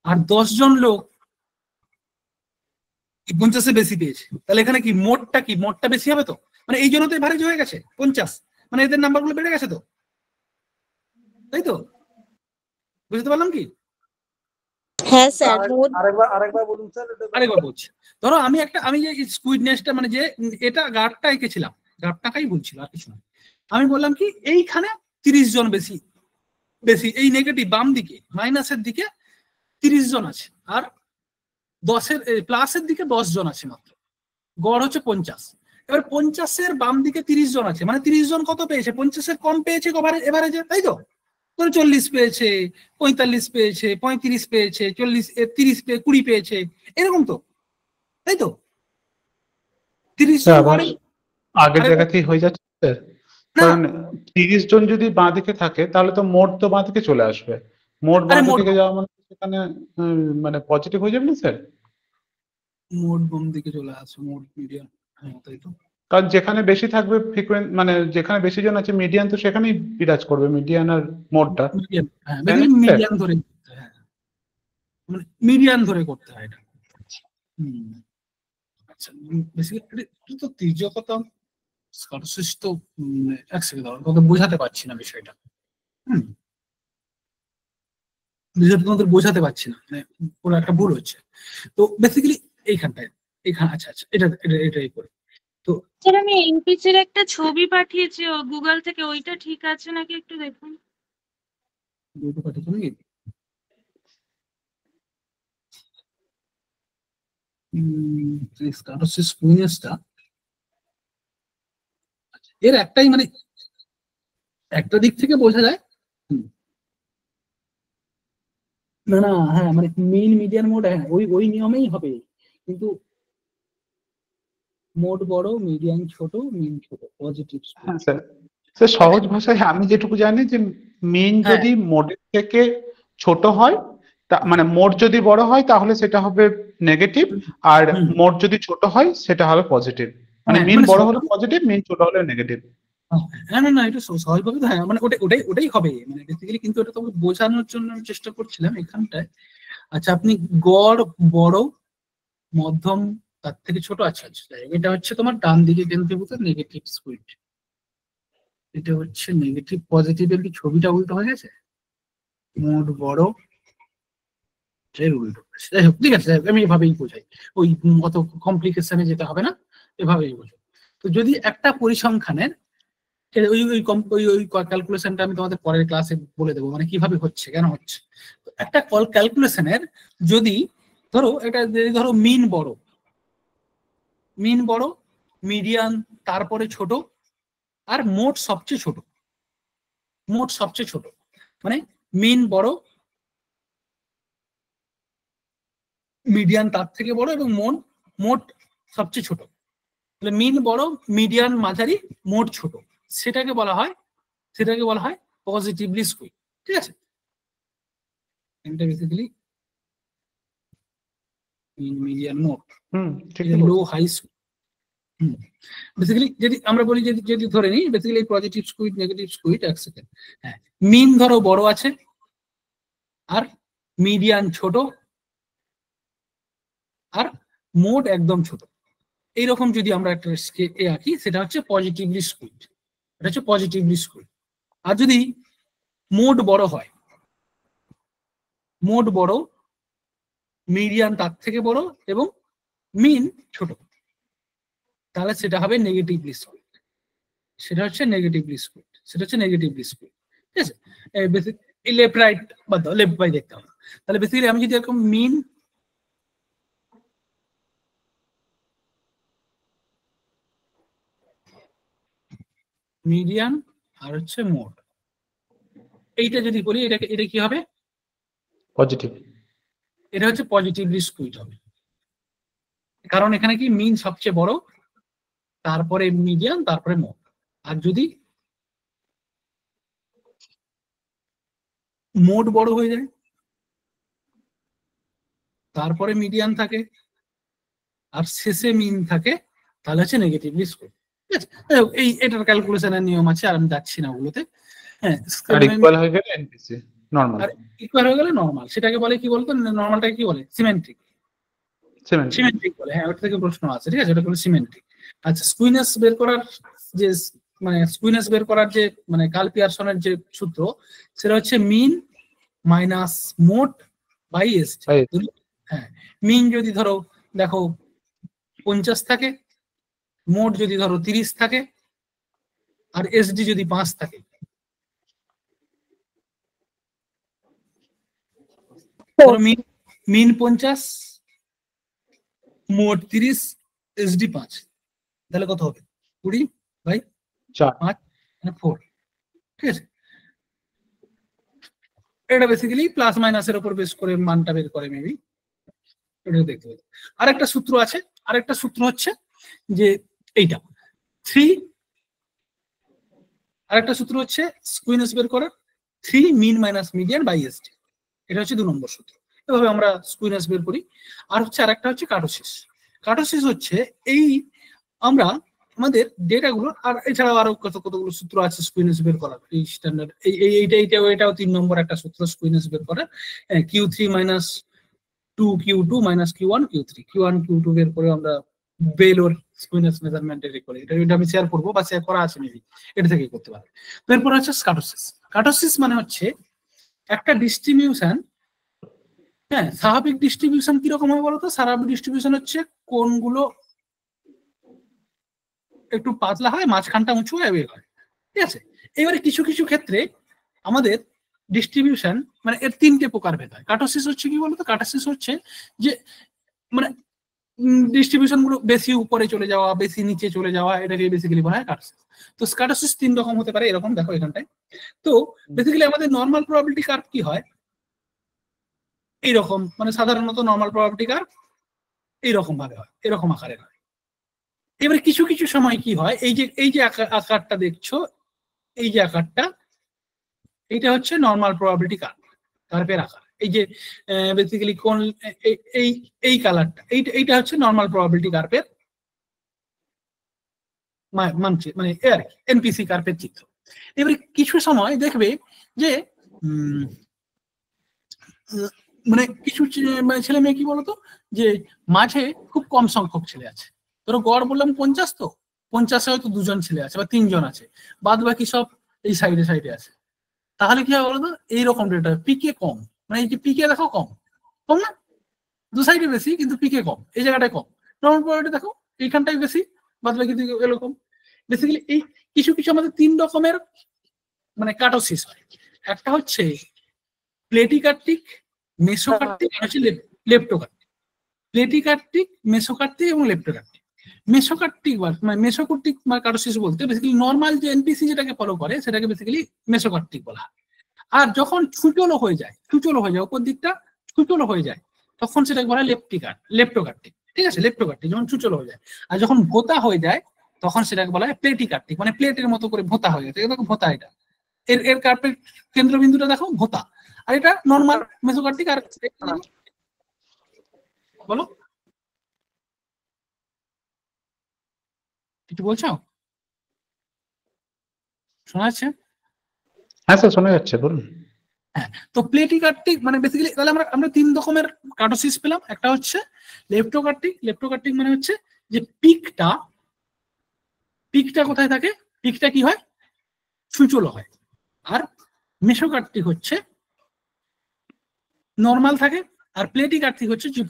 আর 10 জন লোক 50-এ বেশি পেয়েছে, তাহলে এখানে কি মোটটা কি, মোটটা বেশি হবে তো, মানে এই জন্য তো এভারেজ হয়ে গেছে 50, মানে এদের নাম্বারগুলো বেড়ে গেছে তো, তাই তো? বুঝতে পারলাম কি? হ্যাঁ স্যার আরেকবার বলুন স্যার। আরেকবার বলছি, ধরো আমি যে স্কুইডনেসটা মানে যে এটা গ্রাফটা এঁকেছিলাম, গ্রাফটাকেই বলছিল আর কিছু না। আমি বললাম কি এইখানে 30 জন বেশি বেশি, এই নেগেটিভ বাম দিকে মাইনাসের দিকে 30 জন আছে, আর 10-এর প্লাসের দিকে 10 জন আছে মাত্র, গড় হচ্ছে 50। এবার 50-এর বাম দিকে 30 জন আছে, মানে 30 জন কত পেয়েছে, 50-এর কম পেয়েছে এভারেজে, তাই তো? 40 পেয়েছে, 45 পেয়েছে, 35 পেয়েছে, 40 30 20 পেয়েছে, এরকম তো, তাই তো? 30 জন আবার গড়ে আগের জায়গাতেই হয়ে যাচ্ছে স্যার, না, কারণ 30 জন যদি বাঁ দিকে থাকে তাহলে তো মোট তো বাঁ দিকে চলে আসবে, মোট বাঁ আরে মোট দিকে যাওয়া মানে সেখানে মানে পজিটিভ হয়ে যাবে না স্যার? মোট বাম দিকে চলে আসে, মোট মিডিয়াম, হ্যাঁ তাই তো। কারণ যেখানে বেশি থাকবে মানে যেখানে বেশি জন আছে মিডিয়ান তো সেখানেই বিরাজ করবে, মিডিয়ান আর মোডটা, মিডিয়ান, হ্যাঁ তাই না বেসিক্যালি স্যার? মিডিয়ান ধরে করতে হয়, হ্যাঁ মানে মিডিয়ান ধরে করতে হয় এটা। আচ্ছা বেসিক্যালি তো তির্যকতা স্কলারশিপ তো এক সেকেন্ড তোমাদের বোঝাতে পারছি না বিষয়টা। বিষয়টা তোমাদের বোঝাতে পারছি না, মানে কোনো একটা ভুল হচ্ছে। তো বেসিক্যালি এইখানটায়, এইখানে আচ্ছা আচ্ছা এটাই করে। তো স্যার আমি এনপিসির একটা ছবি পাঠিয়েছি গুগল থেকে, ওইটা ঠিক আছে নাকি একটু দেখুন। দুটো পাঠিয়েছো নাকি? স্কলারশিপ স্কুইনেসটা এর একটাই মানে একটা দিক থেকে বোঝা যায়। না না হ্যাঁ মানে মেইন মিডিয়ান মোড, হ্যাঁ ওই ওই নিয়মেই হবে, কিন্তু মোড বড় মিডিয়ান ছোট মিন ছোট পজিটিভ। হ্যাঁ স্যার, স্যার সহজ ভাষায় আমি যেটুকু জানি যে মিন হ্যাঁ। যদি মোডের থেকে ছোট হয় মানে মোড যদি বড় হয় তাহলে সেটা হবে নেগেটিভ, আর মোড যদি ছোট হয় সেটা হবে পজিটিভ, মানে হ্যাঁ, মিন মানে বড় হলে পজিটিভ, মিন ছোট হলে নেগেটিভ। হ্যাঁ না না এটা স্বাভাবিকভাবে তো, হ্যাঁ মানে ওটাই হবে মানে বেসিক্যালি, কিন্তু এটা তোমাকে বোঝানোর জন্য আমি চেষ্টা করছিলাম এখানটায়। আচ্ছা আপনি গড় বড় মধ্যম তার থেকে ছোট, আচ্ছা আচ্ছা এটা হচ্ছে তোমার ডান দিকে কেন্দ্রীভূত নেগেটিভ স্কুইড, এটা হচ্ছে নেগেটিভ পজিটিভের কি ছবিটা উল্টো হয়ে গেছে, মোট বড় এর উল্টো। যাই হোক ঠিক আছে, আমি এভাবেই বোঝাই, ওই অত কমপ্লিকেশনে যেতে হবে না, এভাবেই বোঝাই। তো যদি একটা পরিসংখ্যানের ওই ওই ওই ওই ক্যালকুলেশনটা আমি তোমাদের পরের ক্লাসে বলে দেবো, মানে কিভাবে হচ্ছে কেন হচ্ছে। একটা ক্যালকুলেশনের যদি ধরো এটা ধরো মিন বড় মিডিয়ান তারপরে ছোট আর মোট সবচেয়ে ছোট, মানে মিন বড় মিডিয়ান তার থেকে বড় এবং মোট সবচেয়ে ছোট, তাহলে মিন বড় মিডিয়ান মাঝারি মোট ছোট, সেটাকে বলা হয় পজিটিভলি স্কুইড, ঠিক আছে? এটা বেসিক্যালি মিন মিডিয়ান মোড, ঠিক লো হাই বেসিক্যালি যদি আমরা বলি যদি ধরে নিই basically positive squid negative squid এক সেকেন্ড, হ্যাঁ মিন ধরো বড় আছে আর মিডিয়ান ছোট আর মোড একদম ছোট, এইরকম যদি আমরা একটা এ আঁকি সেটা হচ্ছে পজিটিভলি স্কুইড, এটা হচ্ছে পজিটিভলি স্কুইড। আর যদি মোড বড় হয়, মোড বড়, মিডিয়ান তার থেকে বড় এবং মিন ছোট, তাহলে সেটা হবে নেগেটিভলি স্কুইড, সেটা হচ্ছে নেগেটিভলি স্কুইড, সেটা হচ্ছে নেগেটিভলি স্কুইড। ঠিক আছে, এই লেফট রাইট বাদ দাও, লেফট বাই দেখতে হবে। তাহলে বেসিক্যালি আমি যদি এরকম মিন মিডিয়ান আর হচ্ছে মোড এইটা যদি বলি, এটা কি হবে? পজিটিভ, এটা হচ্ছে পজিটিভলি স্কুইড হবে, কারণ এখানে কি মিন সবচেয়ে বড়, তারপরে মিডিয়ান, তারপরে মোড। আর যদি মোড বড় হয়ে যায়, তারপরে মিডিয়ান থাকে আর শেষে মিন থাকে, তাহলে হচ্ছে নেগেটিভলি স্কুইড। ঠিক আছে, এই এটার ক্যালকুলেশনের নিয়ম আছে, আর আমি যাচ্ছি না ওগুলোতে। হ্যাঁ, ইকুয়াল হয়ে গেলে এনপিসি নরমাল, আর ইকুয়াল হয়ে গেলে নরমাল, সেটাকে বলে কি বলতো, নরমালটাকে কি বলে? সিমেট্রিক, সিমেট্রিক বলে। হ্যাঁ, ওটা থেকে প্রশ্ন আছে, ঠিক আছে, ওটা বলে সিমেট্রিক। আচ্ছা, স্কুইনেস বের করার যে স্কুইনেস বের করার যে কার্ল পিয়ারসনের যে সূত্র, সেটা হচ্ছে mean minus mode by SD. হ্যাঁ, মিন যদি ধরো দেখো 50 থাকে, মোড যদি ধরো 30 থাকে, আর এসডি যদি 5 থাকে, মিন 50, মোড 30, এসডি 5, তাহলে কত হবে? 20 বাই 5 মানে 4। ঠিক আছে, এটা বেসিক্যালি প্লাস মাইনাসের উপর বেস করে মানটা বের করে মেবি, এটা দেখতে পাবো। আরেকটা সূত্র আছে, আরেকটা সূত্র হচ্ছে যে এইটা 3, আরেকটা সূত্র হচ্ছে স্কুইনেস বের করার 3 mean minus median by SD, এটা হচ্ছে 2 নম্বর সূত্র। এভাবে আমরা স্কুইনেস বের করি। আর হচ্ছে আরেকটা হচ্ছে কার্টোসিস। কার্টোসিস হচ্ছে এই আমরা আমাদের ডেটাগুলো, আর এছাড়াও আরো কতগুলো সূত্র আছে স্কুইনেস বের করার, এই স্ট্যান্ডার্ড এটাও 3 নম্বর একটা সূত্র স্কুইনেস বের করার। Q3 minus 2Q2 minus Q1 Q3, Q1 Q2 বের করে আমরা বেলোর স্কুইনেস মেজারমেন্ট এর করে, এটা আমি শেয়ার করবো বা শেয়ার করা আছে মেবি, এটা থেকেই করতে পারবে। এরপর হচ্ছে কার্টোসিস। কার্টোসিস মানে হচ্ছে একটা ডিস্ট্রিবিউশন, হ্যাঁ, স্বাভাবিক ডিস্ট্রিবিউশন কিরকম হয় বলতো? স্বাভাবিক ডিস্ট্রিবিউশন হচ্ছে কোনগুলো একটু পাতলা হয়, মাঝখানটা উঁচু হয়, বের হয়। ঠিক আছে, এবারে কিছু কিছু ক্ষেত্রে আমাদের ডিস্ট্রিবিউশন এর 3টে প্রকার ভেদ হয়। কার্টোসিস হচ্ছে কি বলতো? কার্টোসিস হচ্ছে যে ডিস্ট্রিবিউশন গুলো বেশি উপরে চলে যাওয়া, বেশি নিচে চলে যাওয়া, এটাকে বেসিক্যালি বলা হয় কার্টোসিস। তো কার্টোসিস 3 রকম হতে পারে, এরকম দেখো এখানটায়। তো বেসিক্যালি আমাদের নর্মাল প্রবাবিলিটি কার্ভ কি হয়? এইরকম, সাধারণত নর্মাল প্রবাবিলিটি কার্ভ এইরকম ভাবে হয়, এরকম আকারে হয়। এবারে কিছু কিছু সময় কি হয়, এই যে আকারটা দেখছো, এই যে আকারটা, এইটা হচ্ছে নর্মাল প্রবাবিলিটি কার্ভের আকার। এই যে বেসিক্যালি কোন এই কালারটা, এইটা হচ্ছে নর্মাল প্রবাবিলিটি কার্ভের এনপিসি কার্ভের চিত্র। এবারে কিছু সময় দেখবে যে কিছু ছেলে মেয়ে কি বলতো, যে মাঝে খুব কম সংখ্যক ছেলে আছে, ধরো গড় বললাম 50, তো 50-এ হয়তো 2 জন ছেলে আছে বা 3 জন আছে, বাদ বাকি সব এই সাইডে সাইডে আছে। তাহলে কি হয় বলতো? এইরকম ডেটা, পিকে কম, এই যে পিকে দেখো কম কম না, 2 সাইডে বেশি কিন্তু পিকে কম, এই জায়গাটায় কম। নর্মাল প্রবাবিলিটি দেখো এইখানটাই বেশি, বাদ বাকি এরকম। বেসিক্যালি এই কিছু কিছু আমাদের 3 রকমের কার্টোসিস হয়। একটা হচ্ছে প্লেটিকার্টিক, মেসোকার্টিক, আর হচ্ছে লেপ্টোকার্টিক। প্লেটিকার্টিক, মেসোকার্টিক এবং লেপ্টোকার্টিক। মেসোকার্টিক মেসোকার্টিক কার্টোসিস বলতে বেসিক্যালি নর্মাল যে এনপিসি যেটাকে ফলো করে সেটাকে বেসিক্যালি মেসোকার্টিক বলা হয়। আর যখন ছুচলো হয়ে যায় উপর দিকটা ছুচলো হয়ে যায়, তখন সেটাকে বলা হয় লেপ্টোকার্টিক। ঠিক আছে, লেপ্টোকার্টিক যখন ছুচলো হয়ে যায়। আর যখন ভোতা হয়ে যায় তখন সেটাকে বলা হয় প্লেটিকার্টিক, প্লেটের মতো করে ভোতা হয়ে গেছে। দেখো ভোতা, এটা এর কার্ভের কেন্দ্রবিন্দুটা দেখো ভোতা, আর এটা নর্মাল মেসোকার্টিক। আর বলো কিছু বলছো? শোনা যাচ্ছে? হ্যাঁ স্যার শোনা যাচ্ছে, বলুন। হ্যাঁ, তো প্লেটিকার্টিক মানে বেসিক্যালি তাহলে আমরা আমরা তিন রকমের কার্টোসিস পেলাম। একটা হচ্ছে লেপ্টোকার্টিক। লেপ্টোকার্টিক মানে হচ্ছে যে পিকটা কোথায় থাকে, পিকটা কি হয়, সুচল হয়। আর মেসোকার্টিক হচ্ছে নর্মাল থাকে। আর প্লেটিকার্টিক হচ্ছে যে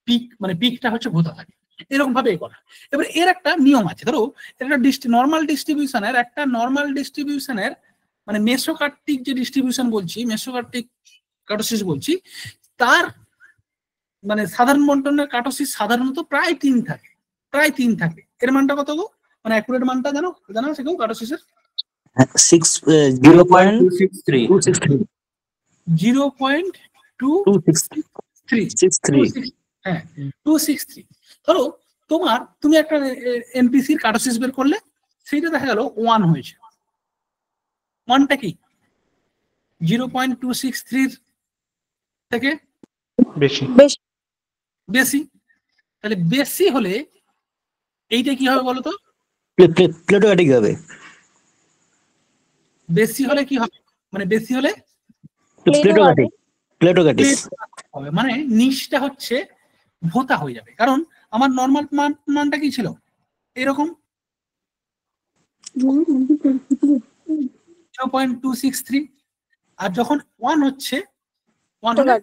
পিক মানে পিকটা হচ্ছে ভোতা থাকে। এরকম ভাবে করা। এবার এর একটা নিয়ম আছে। ধরো একটা নর্মাল ডিস্ট্রিবিউশনের মানে মেসোকার্টিক যে ডিস্ট্রিবিউশন বলছি, মেসোকার্টিক কার্টোসিস বলছি, তার মানে সাধারণ বন্টনের কার্টোসিস সাধারণত প্রায় 3 থাকে, প্রায় 3 থাকে। এর মানটা কত গো, মানে অ্যাকুরেট মানটা জানো সে কেউ কার্টোসিসের? 0.263 0.263 হ্যাঁ 263। ধরো তুমি একটা এনপিসির কার্টোসিস বের করলে, সেইটা দেখা গেল 1 হয়েছে। মানটা কি 0.263 থেকে বেশি। বেশি। তাহলে বেশি হলে এইটা কি হবে বলতো? প্লেটোকার্টিক হবে। বেশি হলে কি হবে, মানে বেশি হলে প্লেটোকার্টিক হবে, মানে নিচটা হচ্ছে ভোতা হয়ে যাবে। কারণ আমার নর্মাল মানটা কি ছিল এরকম 0.263, আর যখন 1 হচ্ছে 1 হলে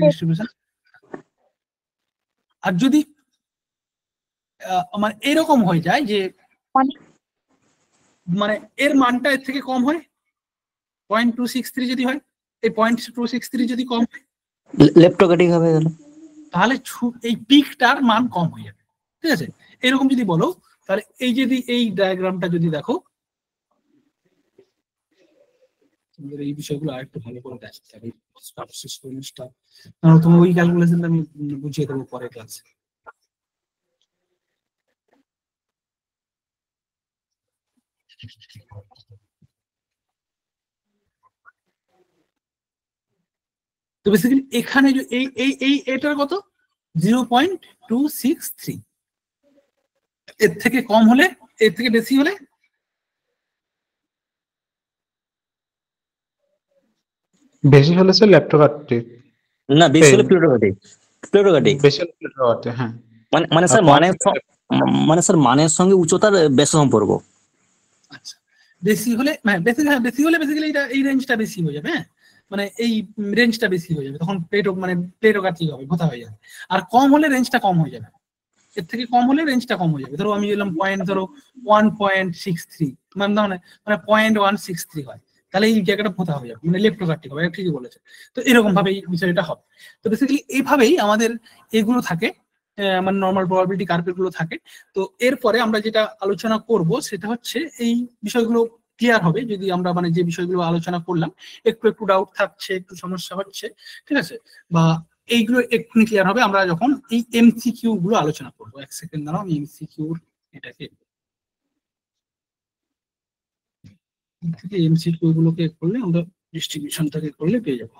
ডিস্ট্রিবিউশন। আর যদি মানে এরকম হয়ে যায় যে মানে এর মানটা এর থেকে কম হয়, 0.263 যদি হয়, এই 0.263 যদি কম হয় লেপ্টোকার্টিক হবে, তাহলে এই পিকটার মান কম হয়ে যাবে। ঠিক আছে, এরকম যদি বলো তাহলে এই যদি এই ডায়াগ্রামটা যদি দেখো, এই বিষয়গুলো আরেকটু ভালো করে দেখতে হবে। তোমার ওই ক্যালকুলেশনটা আমি বুঝিয়ে দেবো পরে ক্লাসে। তো বেসিক্যালি এখানে এই এই এই এটার কত 0.263, এর থেকে কম হলে, এর থেকে বেশি হলে বেশি হলে স্যার ল্যাপ্টোকার্টিক, না বেশি হলে প্লেটোকার্টিক। বেশি হলে ল্যাপ্টোকার্টিক, হ্যাঁ। মানে স্যার স্যার মানের সঙ্গে উচ্চতার বেশ সম্পর্ক। আচ্ছা, বেশি হলে বেশি হলে বেসিক্যালি এটা এই রেঞ্জটা বেশি হয়ে যাবে। হ্যাঁ, মানে এই রেঞ্জটা বেশি হয়ে যাবে, তখন প্লেটোকার্টিক হবে, ভোতা হয়ে যাবে। আর কম হলে রেঞ্জটা কম হয়ে যাবে, এর থেকে কম হলে রেঞ্জটা কম হয়ে যাবে। ধরো আমি এলাম পয়েন্ট, ধরো 1.63 মানে 0.163 হয়, তাহলে এই জায়গাটা ভোতা হয়ে যাবে, মানে লেপ্টোকার্টিক হবে। ঠিকই বলেছে। তো এরকম ভাবে এই বিষয়টা হবে। তো বেসিক্যালি এইভাবেই আমাদের এগুলো থাকে, মানে নর্মাল প্রবাবিলিটি কার্ভ গুলো থাকে। তো এরপরে আমরা যেটা আলোচনা করব সেটা হচ্ছে এই বিষয়গুলো ক্লিয়ার হবে যদি আমরা মানে যে বিষয়গুলো আলোচনা করলাম একটু একটু ডাউট থাকছে, একটু সমস্যা হচ্ছে, ঠিক আছে, বা এইগুলো এক্ষুনি ক্লিয়ার হবে আমরা যখন এই এমসিকিউ গুলো আলোচনা করবো। এক সেকেন্ড দাঁড়াও, আমি এমসিকিউ এটাকে এমসিকিউ গুলোকে করলে আমরা ডিস্ট্রিবিউশনটাকে করলে পেয়ে যাবো।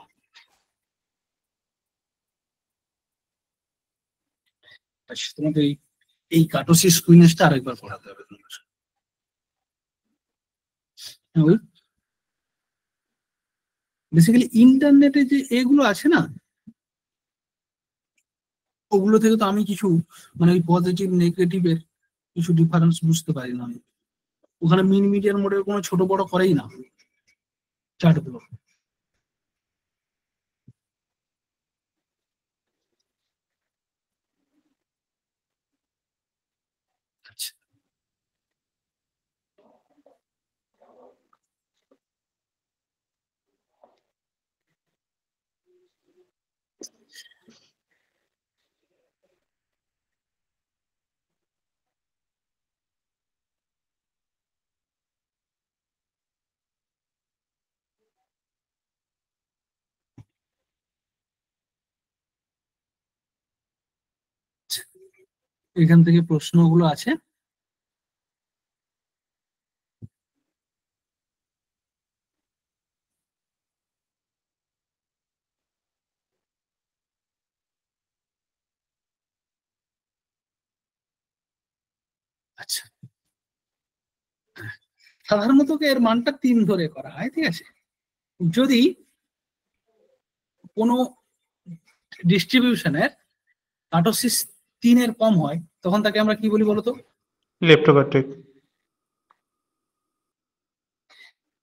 আচ্ছা, তোমাদের এই কার্টোসিস কুইনেসটা আরেকবার পড়াতে হবে তোমার। বেসিক্যালি ইন্টারনেটে যে এগুলো আছে না, ওগুলো থেকে তো আমি কিছু মানে ওই পজিটিভ নেগেটিভের কিছু ডিফারেন্স বুঝতে পারি না। ওখানে মিন মিডিয়ান মোডের কোনো ছোট বড় করেই না চার্টগুলো। আচ্ছা, এখান থেকে প্রশ্নগুলো আছে। আচ্ছা, সাধারণত এর মানটা 3 ধরে করা হয়, ঠিক আছে। যদি কোনো ডিস্ট্রিবিউশনের কার্টোসিস 3 এর কম হয় তখন তাকে আমরা কি বলি বলতো? লেপ্টোকার্টিক।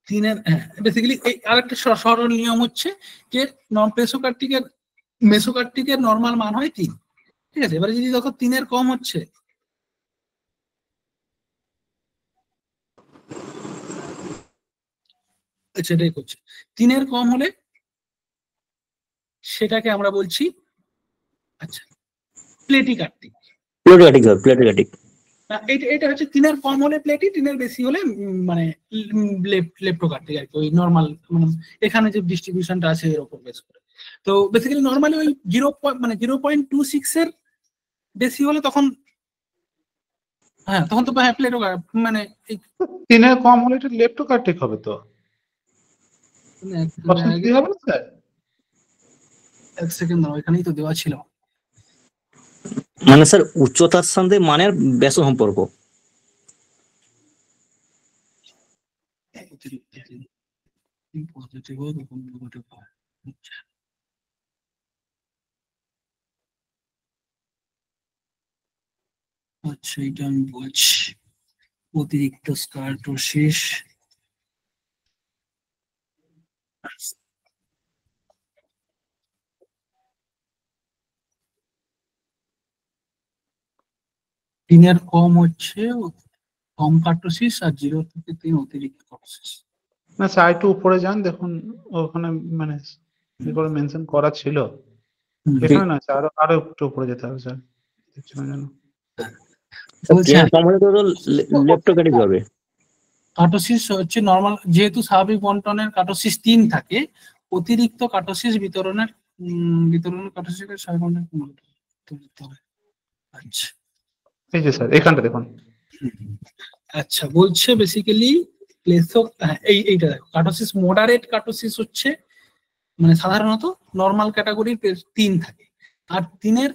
3 এর বেসিক্যালি এই আরেকটা সরল নিয়ম হচ্ছে যে মেসোকার্টিকের নরমাল মান হয় 3, ঠিক আছে। এবারে যদি দেখো 3 এর কম হচ্ছে, সেটাই করছে, 3 এর কম হলে সেটাকে আমরা বলছি আচ্ছা প্লেটিকার্টিক। প্লেটিকার্টিক। এটা হচ্ছে 3 এর কম হলে প্লেটি, 3 এর বেশি হলে মানে লেপ্টোকার্টিক আর কি, ওই নরমাল মানে এখানে যে ডিস্ট্রিবিউশনটা আছে এর উপর বেস করে। তো বেসিক্যালি নরমালি ওই 0.26 এর বেশি হলে তখন তখন তো প্লেটোকার্টিক মানে 3 এর কম হলে এটা লেপ্টোকার্টিক হবে তো। অপশন কি হবে স্যার? এক সেকেন্ড দাও, এখানেই তো দেওয়া ছিল। মানে স্যার উচ্চতার সঙ্গে মানের ব্যাস সম্পর্ক। আচ্ছা, এটা আমি বলছি অতিরিক্ত স্কার্টোসিস তিনের কম হচ্ছে কম কার্টোসিস আর 0 থেকে 3 অতিরিক্ত কার্টোসিস। না স্যার একটু উপরে যান, দেখুন ওখানে মানে কি করে মেনশন করা ছিল এখানে না স্যার, আরো একটু উপরে যেতে হবে স্যার। দেখছি না জানো কম হলে তো লেপ্টোকার্টিক হবে। কার্টোসিস হচ্ছে নরমাল, যেহেতু স্বাভাবিক বন্টনের কার্টোসিস 3 থাকে, অতিরিক্ত কার্টোসিস বিতরণের কার্টোসিসের স্বাভাবিক বন্টন। আচ্ছা, এই যে স্যার এখানটা দেখুন। আচ্ছা, বলছে বেসিক্যালি এইটা দেখো, কার্টোসিস মডারেট কার্টোসিস হচ্ছে মানে সাধারণত নরমাল ক্যাটাগরির 3 থাকে, আর 3 এর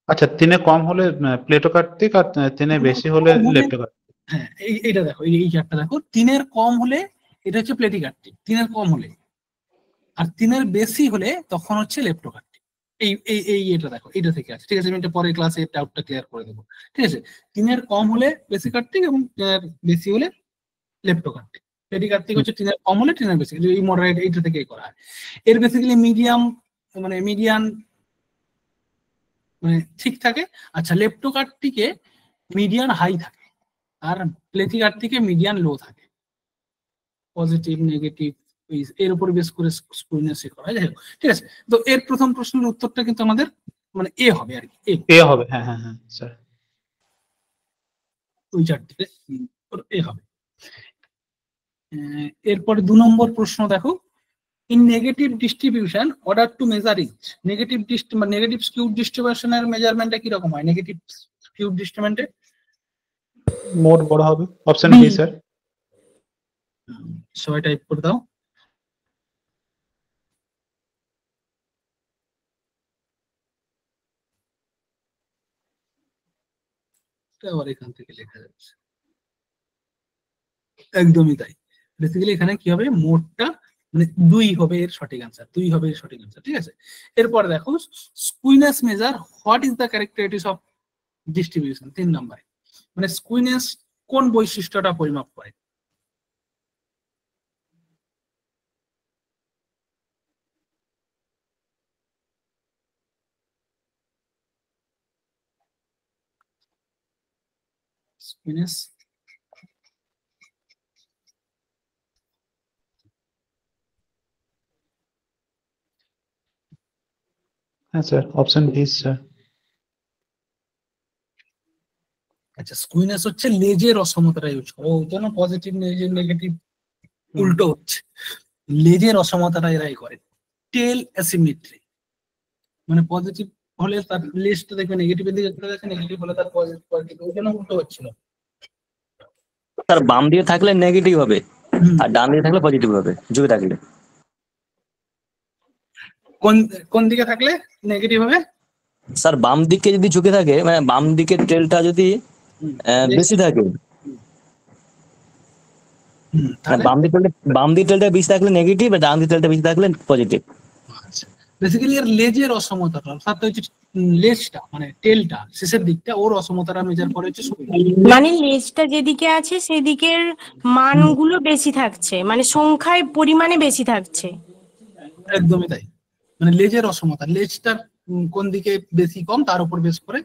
আচ্ছা 3 এ কম হলে প্লেটোকার্টিক আর 3 এ বেশি হলে লেপ্টোকার্টিক। হ্যাঁ, এইটা দেখো, এই চারটা দেখো, 3 এর কম হলে এটা হচ্ছে প্লেটিকার্টিক, 3 এর কম হলে, আর 3 এর বেশি হলে তখন হচ্ছে লেপ্টোকার্টিক। এটা দেখো, এটা থেকে আছে, ঠিক আছে। আমি এটা পরের ক্লাসে ডাউটটা ক্লিয়ার করে দেবো, ঠিক আছে। 3 এর কম হলে বেসিকার্টিক এবং 3 এর বেশি হলে লেপ্টোকার্টিক। প্লেটিকার্টিক হচ্ছে 3 এর কম হলে 3 এর বেশি, এই মডারেট এইটা থেকেই করা হয়। এর বেসিক্যালি মিডিয়ান মানে ঠিক থাকে। আচ্ছা, লেপ্টোকার্টিকে মিডিয়ান হাই থাকে আর প্লেটিকার্টিকে মিডিয়ান লো থাকে, পজিটিভ নেগেটিভ এর উপর বেস করে স্কুইনেস করা হয়। যাই হোক, ঠিক আছে। তো এর প্রথম প্রশ্নের উত্তরটা কিন্তু আমাদের মানে এ হবে আর কি, এ হবে। হ্যাঁ হ্যাঁ হ্যাঁ স্যার, ওই চারটিতে এ হবে। এরপরে 2 নম্বর প্রশ্ন দেখো, in negative distribution order to measure each negative skewed ডিস্ট্রিবিউশনের মেজারমেন্টটা কি রকম হয়? নেগেটিভ স্কিউড ডিস্ট্রিবিউশনে মোড বড় হবে। Option B sir. সবাই টাইপ করে দাও। আবার এখান থেকে লেখা যাচ্ছে, একদমই তাই। বেসিক্যালি এখানে কি হবে, মোডটা মানে 2 হবে এর সঠিক আনসার, 2 হবে এর সঠিক আনসার, ঠিক আছে। এরপরে দেখো, skewness measure what is the characteristics of distribution, 3 নম্বরে মানে স্কুইনেস কোন বৈশিষ্ট্যটা পরিমাপ করে? স্কুইনেস হ্যাঁ স্যার, অপশন বি স্যার। আচ্ছা, স্কুইনেস হচ্ছে লেজের অসমতাটা ইউজ করে, ওই জন্য পজিটিভ নেগেটিভ উল্টো হচ্ছে, লেজের অসমতাটা এরাই করে। টেল অ্যাসিমেট্রি মানে পজিটিভ হলে তার লেজটা দেখবে নেগেটিভের দিকে ঘুরে যাচ্ছে, নেগেটিভ হলে তার পজিটিভ, ওই জন্য উল্টো হচ্ছিল। স্যার বাম দিয়ে থাকলে নেগেটিভ হবে আর ডান দিয়ে থাকলে পজিটিভ হবে, ঝুঁকে থাকলে। কোন দিকে থাকলে নেগেটিভ হবে? স্যার বাম দিকে যদি ঝুঁকে থাকে, মানে বাম দিকের টেলটা যদি বেশি থাকে, তাহলে বাম দিক টেলটা বেশি থাকলে নেগেটিভ, আর ডান দিক টেলটা বেশি থাকলে পজিটিভ। বেসিক্যালি এর লেজের অসমতাটা, অর্থাৎ হচ্ছে লেজটা মানে টেলটা শেষের দিকটা ওর অসমতাটা মেজার করে হচ্ছে মানে লেজটা যেদিকে আছে সেদিকের মানগুলো বেশি থাকছে, মানে সংখ্যায় পরিমাণে বেশি থাকছে। একদমই তাই, মানে লেজের অসমতা, লেজটার কোন দিকে বেশি কম তার উপর বেস করে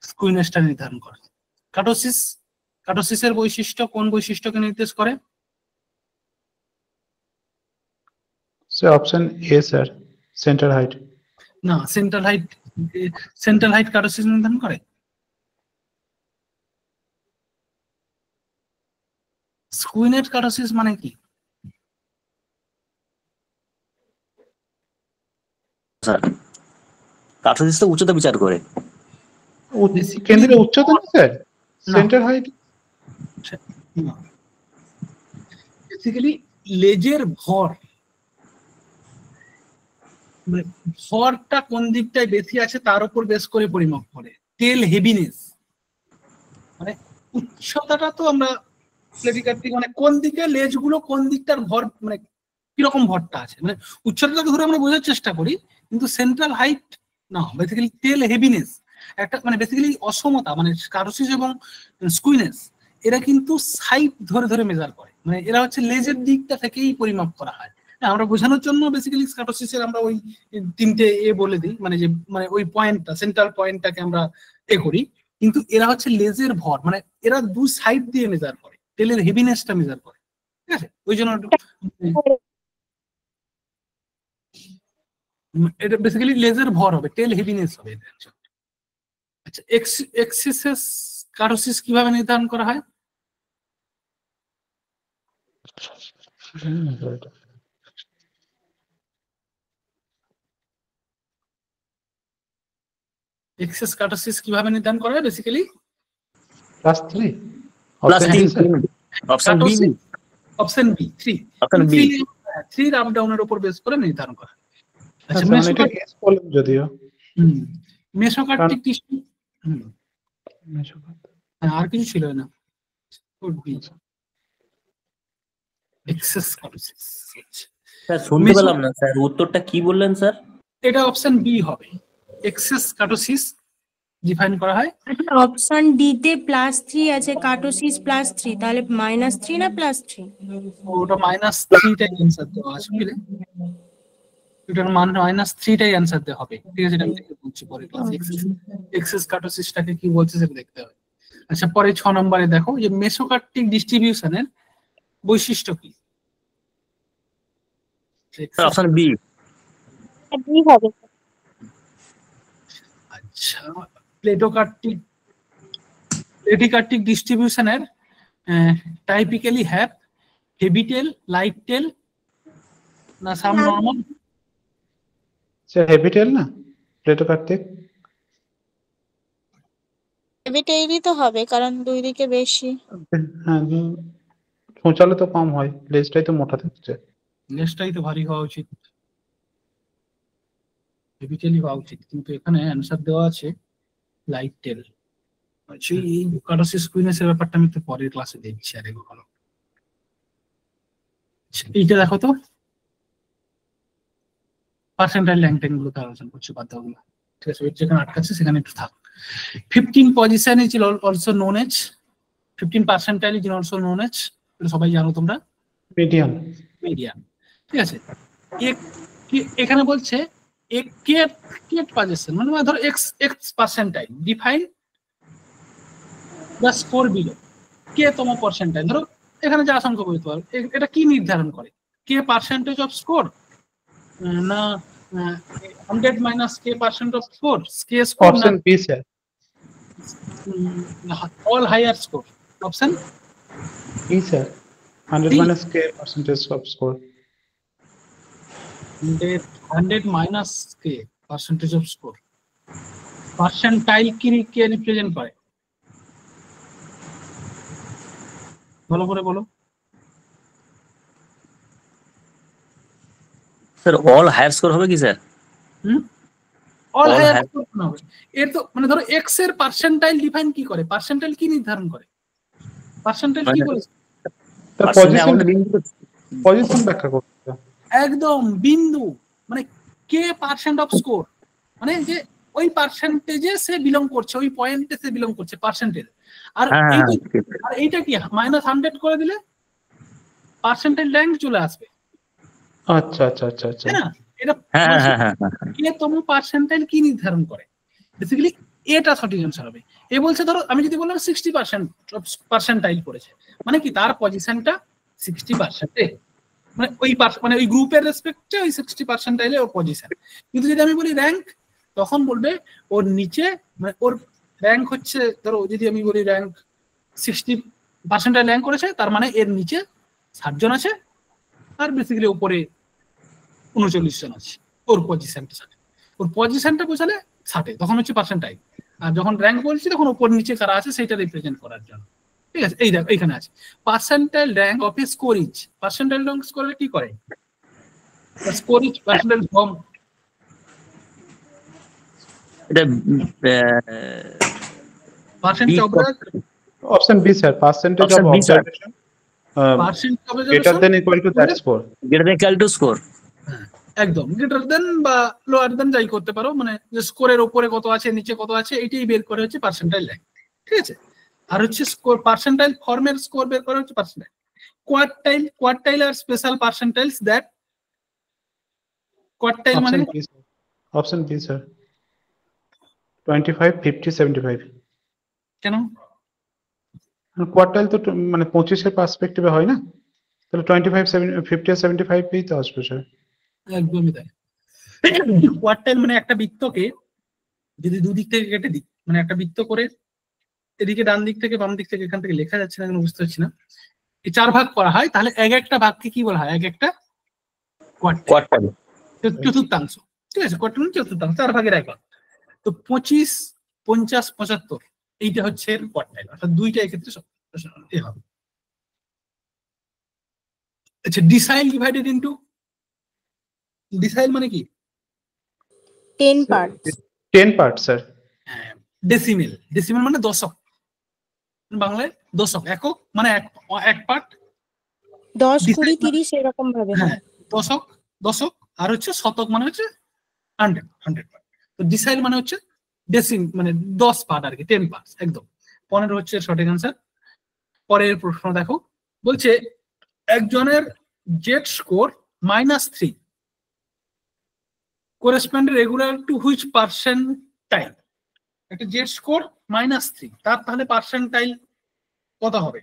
স্কুইনেসটা নির্ধারণ করে। কাটোসিস, কাটোসিসের বৈশিষ্ট্য কোন বৈশিষ্ট্যকে নির্দেশ করে? Sir option A sir, centre height. না, সেন্ট্রাল হাইট, সেন্ট্রাল হাইট কাটোসিস নির্ধারণ করে? স্কুইনেট কাটোসিস মানে কি? স্যার কাটোসিস তো উচ্চতা বিচার করে। কেন্দ্রের উচ্চতা না স্যার, সেন্টার হাইট। বেসিক্যালি লেজের ভর, মানে ভরটা কোন দিকটায় বেশি আছে তার উপর বেস করে পরিমাপ করে। টেল হেভিনেস মানে উচ্চতাটা তো আমরা প্লেটিকার্টিক মানে কোন দিকে লেজগুলো কোন দিকটার ভর মানে কিরকম ভরটা আছে, মানে উচ্চতাটাকে ধরে আমরা বোঝার চেষ্টা করি, কিন্তু সেন্ট্রাল হাইট না, বেসিক্যালি টেল হেভিনেস একটা মানে বেসিক্যালি অসমতা, মানে কাটোসিস এবং স্কুইনেস এরা কিন্তু সাইড ধরে ধরে মেজার করে, মানে এরা হচ্ছে লেজের দিকটা থেকেই পরিমাপ করা হয়। আমরা বোঝানোর জন্য বেসিক্যালি কাটোসিসের আমরা ওই তিনটে বলে দিই, মানে যে মানে ওই পয়েন্টটা সেন্ট্রাল পয়েন্টটাকে আমরা করি, কিন্তু এরা হচ্ছে লেজের ভর, মানে এরা দু সাইড দিয়ে মেজার করে, টেলের হেভিনেসটা মেজার করে, ঠিক আছে? ওই জন্য এটা বেসিক্যালি লেজের ভর হবে, টেল হেভিনেস হবে। আচ্ছা, এক্সিসেস কাটোসিস কিভাবে নির্ধারণ করা হয়? এক্সেস কাটোসিস কিভাবে নির্ধারণ করা হয়? Basically +3 option B, option B 3, option B 3 up ডাউনের উপর বেস করে নির্ধারণ করা। আচ্ছা, এটা কেস বলেন যদিও। মেসোকার্টিক টিস্যু, আর কিছু ছিল না। এক্সেস কাটোসিস, স্যার শুনতে পেলাম না স্যার, উত্তরটা কি বললেন স্যার? এটা অপশন বি হবে, এক্সেস কাটোসিস ডিফাইন করা হয়। অপশন ডি তে +3 আছে, কাটোসিস +3, তাহলে -3 না +3? ওটা -3টাই অ্যানসার দেওয়া আছে, বুঝলে? এটার মান -3টাই অ্যানসার দেওয়া হবে, ঠিক আছে? এটা আমি দেখে বলছি পরে ক্লাসে এক্সেস কাটোসিসটাকে কি বলছে সেটা দেখতে হবে। আচ্ছা, পরে 6 নম্বরে দেখো যে মেসোকার্টিক ডিস্ট্রিবিউশনের বৈশিষ্ট্য কি? অপশন বি বি হবে। আচ্ছা, প্লেটিকার্টিক ডিস্ট্রিবিউশনের typically have heavy tail, light tail না some normal? Sir heavy tail না প্লেটোকার্টিক? হেভি টেইলই তো হবে, কারণ দুই দিকে বেশি। হ্যাঁ, সোঁচালে তো কম হয়, লেজটাই তো মোটা থাকছে। লেজটাই তো ভারী হওয়া উচিত, হেভি টেলই হওয়া উচিত, কিন্তু এখানে অ্যান্সার দেওয়া আছে লাইট টেল। আচ্ছা, এই কাটোসিস স্কুইনেসের ব্যাপারটা আমি একটু পরের ক্লাসে দেখছি আর এগুলো ভালো। এইটা দেখো তো, পার্সেন্টাইল ল্যাংটেন গুলোকে আলোচনা করছি, বাধ্যগুলো, ঠিক আছে? যেখানে আটকাচ্ছে সেখানে একটু থাক। 15 position is also known as, 15 percentile is also known as, এটা সবাই জানো তোমরা, মিডিয়ান। মিডিয়ান, ঠিক আছে? এখানে বলছে কে পজিশন মানে ধরো X percentile define the score below, K তম পার্সেন্টাইল, ধরো এখানে যা আশঙ্কা করতে পারো, এটা কি নির্ধারণ করে? কে পার্সেন্টেজ অফ স্কোর না 100 minus K percent of score, K score না option B sir, all higher score? Option B sir, 100 minus k percentage of score. 100 minus k percentage of score. Percentile K represent করে? ভালো করে বলো sir. All higher score হবে কি sir? All higher score কেন হবে? এর তো মানে ধরো এক্স এর পার্সেন্টাইল ডিফাইন কি করে, পার্সেন্টাইল কি নির্ধারণ করে, পার্সেন্টাইল কি বলেছে? পজিশন ব্যাখ্যা করতে একদম বিন্দু, মানে কে পার্সেন্ট অফ স্কোর, মানে যে ওই পার্সেন্টেজে সে বিলং করছে, ওই পয়েন্টে সে বিলং করছে পার্সেন্টেজ। আর এইটা কি -100 করে দিলে পার্সেন্টাইল র্যাঙ্ক চলে আসবে। আচ্ছা আচ্ছা আচ্ছা আচ্ছা, না এটা কে তোমার পার্সেন্টাইল কি নির্ধারণ করে, বেসিক্যালি এটা সঠিক অ্যান্সার হবে। এ বলছে ধরো আমি যদি বললাম 60% পার্সেন্টাইল করেছে, মানে কি তার পজিশনটা 60%-এ, মানে ওই মানে ওই গ্রুপের রেসপেক্টে ওই 60%-এ ওর পজিশন। কিন্তু যদি আমি বলি র্যাঙ্ক, তখন বলবে ওর নিচে, মানে ওর র্যাঙ্ক হচ্ছে ধরো যদি আমি বলি র্যাঙ্ক 60% র্যাঙ্ক করেছে, তার মানে এর নিচে 60 জন আছে, আর বেসিক্যালি উপরে 39 জন আছে। ওর পজিশনটা 60, ওর পজিশনটা বোঝালে 60, তখন হচ্ছে পার্সেন্টাইল। আর যখন র্যাঙ্ক বলছি তখন উপর নিচে কারা আছে সেটা রিপ্রেজেন্ট করার জন্য। ঠিক আছে, এই দেখো এইখানে আছে percentile rank of a score is, percentile rank স্কোরে কি করে, স্কোর ইজ পার্সেন্টাইল ফর্ম, এটা percentage of option B sir, percentage of observation greater than equal to that score, greater than equal to score, একদম greater than বা lower দেন যাই করতে পারো, মানে যে স্কোরের উপরে কত আছে নিচে কত আছে এইটাই বের করে হচ্ছে পার্সেন্টাইল র্যাঙ্ক। ঠিক আছে, আর হচ্ছে স্কোর পার্সেন্টাইল ফর্মের স্কোর বের করে হচ্ছে percentile. Quartile are special percentiles that, quartile মানে অপশন বি স্যার 25, 50, 75। কেন? কোয়ার্টাইল তো মানে 25 এর পার্সপেক্টিভে হয় না, তাহলে 25, 50 আর 75 পেই তো আসবে স্যার। একদমই তাই। কোয়ার্টাইল মানে একটা বৃত্তকে যদি দুদিক থেকে কেটে দিই, মানে একটা বৃত্ত করে এদিকে ডান দিক থেকে বাম দিক থেকে, এখান থেকে লেখা যাচ্ছে না কেন বুঝতে পারছি না, এই 4 ভাগ করা হয়, তাহলে এক একটা ভাগকে কি বলা হয়, এক একটা কোয়ার্টাইল, চতুর্থাংশ। ঠিক আছে, কোয়ার্টাইল মানে চতুর্থাংশ, 4 ভাগের 1 ভাগ। তো 25, 50, 75 এইটা হচ্ছে কোয়ার্টাইল, অর্থাৎ দুইটা এক্ষেত্রে হবে। আচ্ছা, ডিসাইল ডিভাইডেড ইনটু, ডিসাইল মানে কি? 10 parts. 10 part sir. Decimal, decimal মানে দশক, বাংলায় দশক, একক মানে এক পার্ট, 10, 20, 30 এরকম ভাবে। হ্যাঁ, দশক, দশক, আর হচ্ছে শতক মানে হচ্ছে 100 পার্ট। তো ডিসাইল মানে হচ্ছে ডেসিম, মানে 10 পার্ট আর কি, 10 পার্টস, একদম 15 হচ্ছে সঠিক অ্যান্সার। পরের প্রশ্ন দেখো, বলছে একজনের Z score -3 correspond regular to which percentile? একটা জেড স্কোর -3, তার তাহলে পার্সেন্টাইল কত হবে?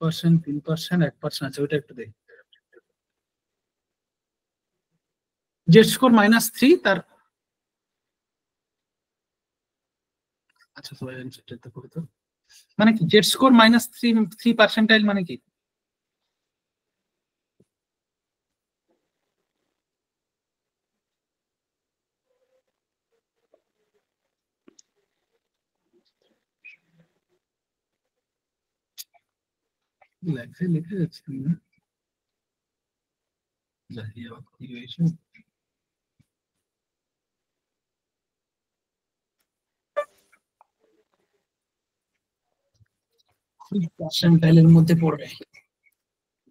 পার্সেন্ট, 3%, 1% আছে, ওইটা একটু দেখি। জেড স্কোর -3, তার আচ্ছা সবাই অ্যানসারটা করে তো, মানে কি জেড স্কোর -3 পার্সেন্টাইল মানে কি? লেখা যাচ্ছে না, যাই হোক কি হয়েছে। পার্সেন্টাইলের মধ্যে পড়বে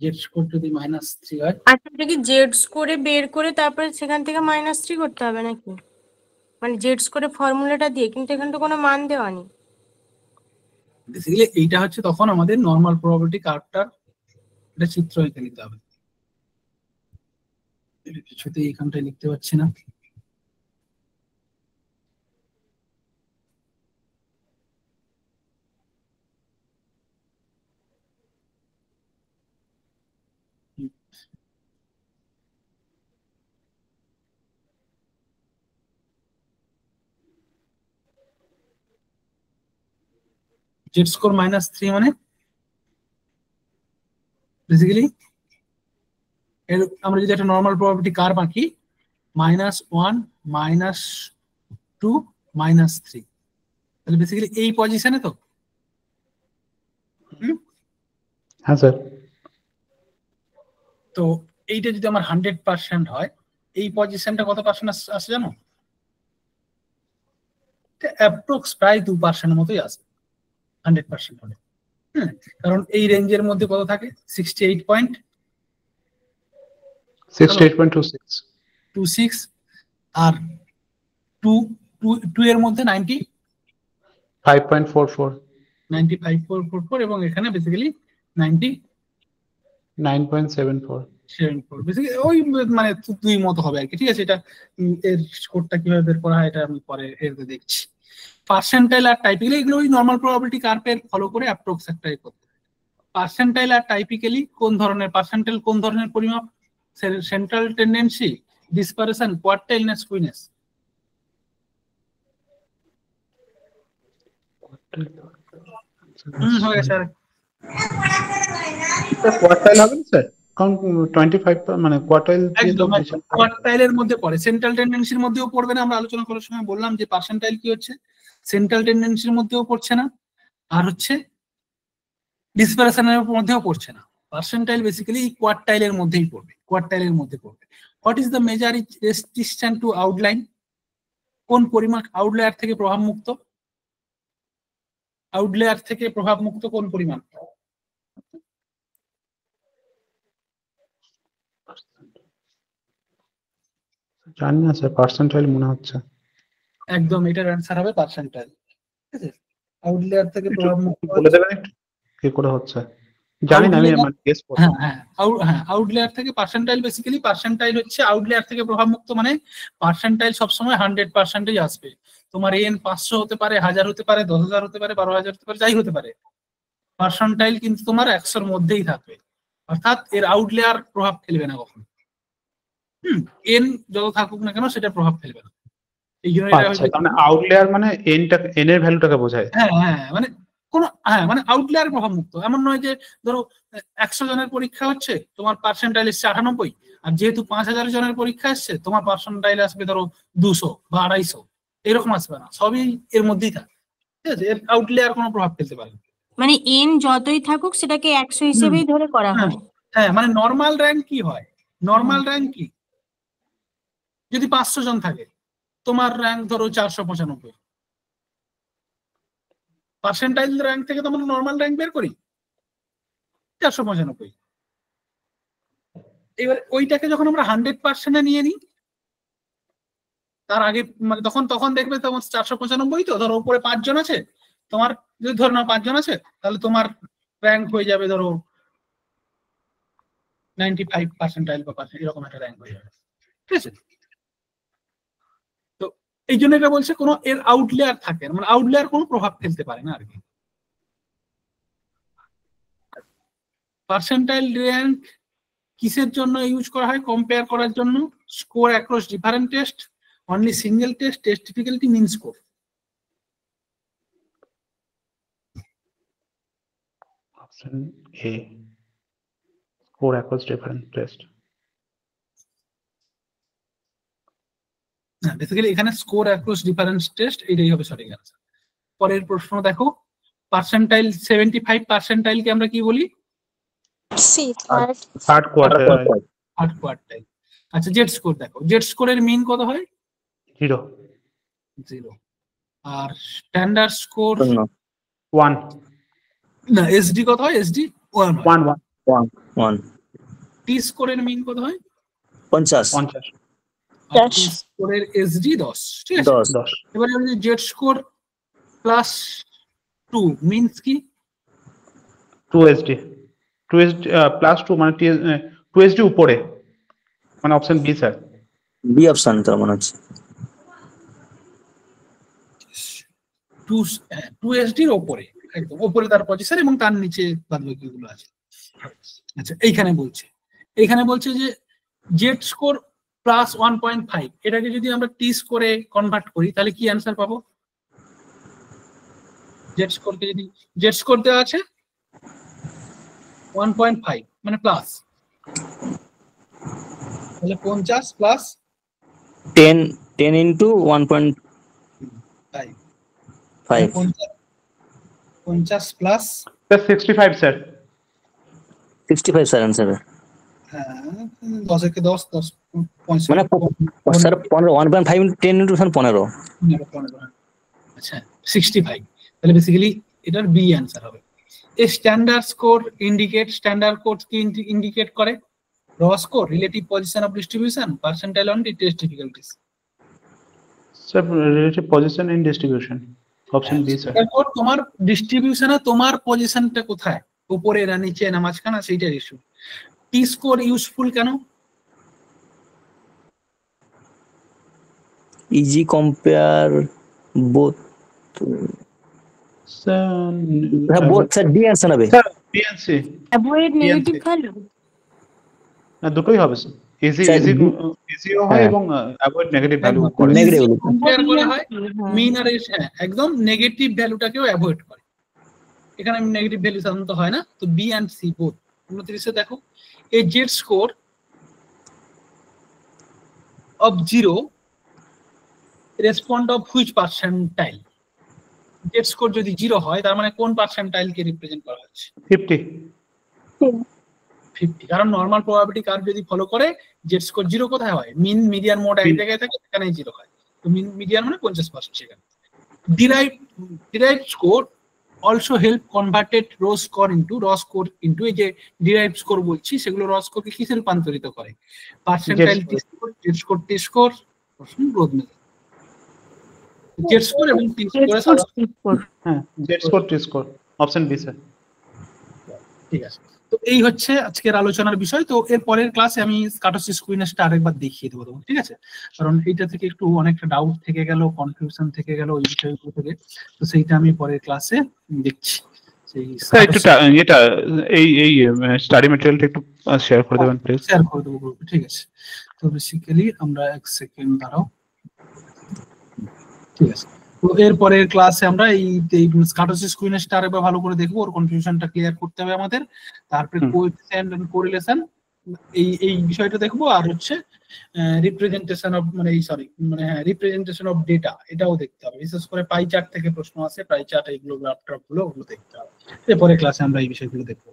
জেড স্কোর যদি -3 হয়। আচ্ছা, এটা কি জেড স্কোরে বের করে তারপরে সেখান থেকে -3 করতে হবে নাকি? মানে জেড স্কোরে ফর্মুলাটা দিয়ে, কিন্তু এখানে তো কোনো মান দেওয়া নেই। বেসিক্যালি এইটা হচ্ছে তখন আমাদের নরমাল প্রবাবিলিটি কার্ভটার এটা চিত্র এঁকে নিতে হবে। কিছুতেই এখানটায় লিখতে পারছি না। জেড স্কোর -3 মানে বেসিক্যালি আমরা যদি একটা নরমাল প্রবাবিলিটি কার্ভ আঁকি, -1, -2, -3, তাহলে বেসিক্যালি এই পজিশনে তো। হ্যাঁ স্যার। তো এইটা যদি আমার 100% হয়, এই পজিশনটা কত পার্সেন্ট আসে জানো? অ্যাপ্রক্স প্রায় 2% মতোই আসে 100% হলে। কারণ এই রেঞ্জের মধ্যে কত থাকে? 68.26 আর 2 এর মধ্যে 95.44 এবং এখানে বেসিক্যালি 9.74। বেসিক্যালি ওই মানে 2 মতো হবে আর কি। ঠিক আছে, এটা এর স্কোরটা কিভাবে বের করা হয় এটা আমি পরে এরতে দেখছি। পার্সেন্টাইল আর টাইপিক্যালি এগুলো ওই নরমাল প্রবাবিলিটি কার্ভের ফলো করে অ্যাপ্রক্স একটা করতে। পার্সেন্টাইল আর টাইপিক্যালি কোন ধরনের পার্সেন্টাইল, কোন ধরনের পরিমাপ? সেন্ট্রাল টেন্ডেন্সি, ডিসপারশন, কোয়ার্টাইল না স্কুইনেস? হয়ে গেছে। কোয়ার্টাইল হবে না স্যার? কারণ 25 মানে কোয়ার্টাইল একদম কোয়ার্টাইলের মধ্যে পড়ে, সেন্ট্রাল টেন্ডেন্সির মধ্যেও পড়বে না। আমরা আলোচনা করার সময় বললাম যে পার্সেন্টাইল কি হচ্ছে, সেন্ট্রাল টেন্ডেন্সির মধ্যেও পড়ছে না, আর হচ্ছে ডিসপারশনের মধ্যেও পড়ছে না। পার্সেন্টাইল বেসিক্যালি কোয়ার্টাইলের মধ্যেই পড়বে, কোয়ার্টাইলের মধ্যে পড়বে। What is the measure restriction to outline? কোন পরিমাপ আউটলায়ার থেকে প্রভাব মুক্ত? আউটলায়ার থেকে প্রভাব মুক্ত কোন পরিমাণ? জানি না স্যার, পার্সেন্টাইল মনে হচ্ছে। একদম, এটার অ্যানসার হবে পার্সেন্টাইল। ঠিক আছে, আউটলায়ার থেকে প্রভাব মুক্ত বলে দেবেন একটু কি করে হচ্ছে? জানি না, আমি গেস করব। হ্যাঁ, আউটলায়ার থেকে পার্সেন্টাইল, বেসিক্যালি পার্সেন্টাইল হচ্ছে আউটলায়ার থেকে প্রভাব মুক্ত। মানে পার্সেন্টাইল সবসময় 100% আসবে। তোমার এন 500 হতে পারে, 1000 হতে পারে, 10,000 হতে পারে, 12,000 হতে পারে, যাই হতে পারে, পার্সেন্টাইল কিন্তু তোমার 100-র মধ্যেই থাকবে। অর্থাৎ এর আউটলায়ার প্রভাব ফেলবে না কখনো। এন যত থাকুক না কেন সেটা প্রভাব ফেলবে না। এই জন্য আউটলায়ার মানে এন এর ভ্যালুটাকে বোঝায়। হ্যাঁ, মানে মানে আউটলায়ার প্রভাব মুক্ত। এমন নয় যে ধরো 100 জনের পরীক্ষা হচ্ছে, তোমার পার্সেন্টাইল এসছে 98, আর যেহেতু 5000 জনের পরীক্ষা আসছে তোমার পার্সেন্টাইল আসবে ধরো 200 বা 250, এরকম আসবে না, সবই এর মধ্যেই থাকে। ঠিক আছে, এর আউটলায়ার কোনো প্রভাব ফেলতে পারে না। মানে এন যতই থাকুক সেটাকে 100 হিসেবেই ধরে করা হয়। হ্যাঁ, মানে নরমাল র্যাঙ্ক কি হয়? নরমাল র্যাঙ্ক কি, যদি 500 জন থাকে তোমার র্যাঙ্ক ধরো 495, পার্সেন্টাইল র্যাঙ্ক থেকে তো আমরা নরমাল র্যাঙ্ক বের করি 495। এবার ওইটাকে যখন আমরা 100% নিয়ে নিই, তার আগে মানে তখন দেখবে তোমার 495, তো ধরো উপরে 5 জন আছে, তোমার যদি ধরো না 5 জন আছে, তাহলে তোমার র্যাঙ্ক হয়ে যাবে ধরো 95 পার্সেন্টাইল বা এরকম একটা র্যাঙ্ক হয়ে যাবে। ঠিক আছে, তো এই জন্য এটা বলছে কোনো এর আউটলেয়ার থাকে, মানে আউটলেয়ার কোনো প্রভাব ফেলতে পারে না আর কি। পার্সেন্টাইল র্যাঙ্ক কিসের জন্য ইউজ করা হয়? কম্পেয়ার করার জন্য। Score across different test, only single test, test difficulty, mean score. Option A, score across different test. Basically এখানে স্কোর অ্যাক্রস ডিফারেন্স টেস্ট, এটাই হবে সঠিক অ্যান্সার। পরের প্রশ্ন দেখো, পার্সেন্টাইল 75 পার্সেন্টাইলকে আমরা কি বলি? Third quartile. আচ্ছা, জেড স্কোর দেখো, জেড স্কোরের মিন কত হয়? 0। আর স্ট্যান্ডার্ড স্কোর 1। না, এসডি কত হয়? এসডি 1 টি স্কোরের মিন কত হয়? 50 স্কোরের এসডি 10। ঠিক আছে, 10। এবারে আমি জেড স্কোর প্লাস 2 মিনস কি? 2SD প্লাস 2 মানে 2SD উপরে, মানে option B sir. B option তো মনে হচ্ছে 2SD এর উপরে, একদম উপরে তার পজিশন এবং তার নিচে বাদবাকিগুলো আছে। আচ্ছা, এইখানে বলছে যে জেড স্কোর প্লাস 1.5, এটাকে যদি আমরা টি স্কোরে কনভার্ট করি তাহলে কি অ্যান্সার পাবো? জেড স্কোরকে যদি জেড স্কোর দেওয়া আছে 1.5 মানে প্লাস, তাহলে 50 plus 10 into 1. 5 50 plus 65 sir 65 sir answer है 10 একে 10 10 মানে স্যার 15 1.5 into 10 into 15 আচ্ছা 65 তাহলে বেসিক্যালি এটার বি आंसर হবে। এই স্ট্যান্ডার্ড স্কোর কি ইন্ডিকেট করে? Raw score, relative position of distribution, percentile on test difficulties. Sir relative position in distribution, option B sir. তারপর তোমার ডিস্ট্রিবিউশনে তোমার পজিশনটা কোথায়, উপরে না নিচে না মাঝখানে, সেইটার ইস্যু। টি স্কোর ইউজফুল কেন? easy compare both sir both sir D answer হবে sir PNC avoid negative value. না দুটোই হবে স্যার, ইজি স্যার, ইজিও হয় এবং অ্যাভয়েড নেগেটিভ ভ্যালু একদম। করে। নেগেটিভ কম্পেয়ার করা হয় মিন আর একদম নেগেটিভ ভ্যালুটাকেও অ্যাভয়েড করে। এখানে নেগেটিভ ভ্যালু সাধারণত হয় না, তো বি এন্ড সি বোথ। 29 দেখো, a Z score of 0 respond of which percentile. Z score যদি 0 হয় তার মানে কোন পার্সেন্টাইলকে রিপ্রেজেন্ট করা হচ্ছে? 50 50, কারণ নরমাল প্রবাবিলিটি কার্ভ যদি ফলো করে জেড স্কোর 0 কোথায় হয়? মিন মিডিয়ান মোড এক জায়গায় থাকে, এখানে 0 হয়, তো মিন মিডিয়ান মানে 50% সেখানে। Derived score also help converted র স্কোর ইনটু এই যে ডিরাইভড স্কোর বলছি সেগুলো র স্কোরকে কিসে রূপান্তরিত করে? Percentile T score, Z score T score, growth measure. Z score এবং টি স্কোর, হ্যাঁ Z score T score, option B sir. ঠিক আছে, তো এই হচ্ছে আজকের আলোচনার বিষয়। তো এর পরের ক্লাসে আমি স্ক্যাটারসিস কুইনেসটা আরেকবার দেখিয়ে দেবো, ঠিক আছে? কারণ এইটা থেকে একটু অনেকটা ডাউট থেকে গেল, কনফিউশন থেকে গেল ওই বিষয়গুলো থেকে, তো সেইটা আমি পরের ক্লাসে দেখছি। স্যার একটু এটা এই স্টাডি ম্যাটেরিয়ালটা একটু শেয়ার করে দেবেন প্লিজ। শেয়ার করে দেবো গ্রুপে, ঠিক আছে? তো বেসিক্যালি আমরা এক সেকেন্ড দাঁড়াও, ঠিক আছে? তো এর পরের ক্লাসে আমরা এই স্ক্যাটারসিস কুইনেসটা আরেকবার ভালো করে দেখবো, ওর কনফিউশনটা ক্লিয়ার করতে হবে আমাদের। তারপরে কোএফিসিয়েন্ট এন্ড কোরিলেশন এই বিষয়টা দেখবো, আর হচ্ছে representation of representation of data, এটাও দেখতে হবে। বিশেষ করে পাই চার্ট থেকে প্রশ্ন আছে, পাই চার্ট এইগুলো গ্রাফ ট্রাফ গুলো ওগুলো দেখতে হবে। এরপরে ক্লাসে আমরা এই বিষয়গুলো দেখবো।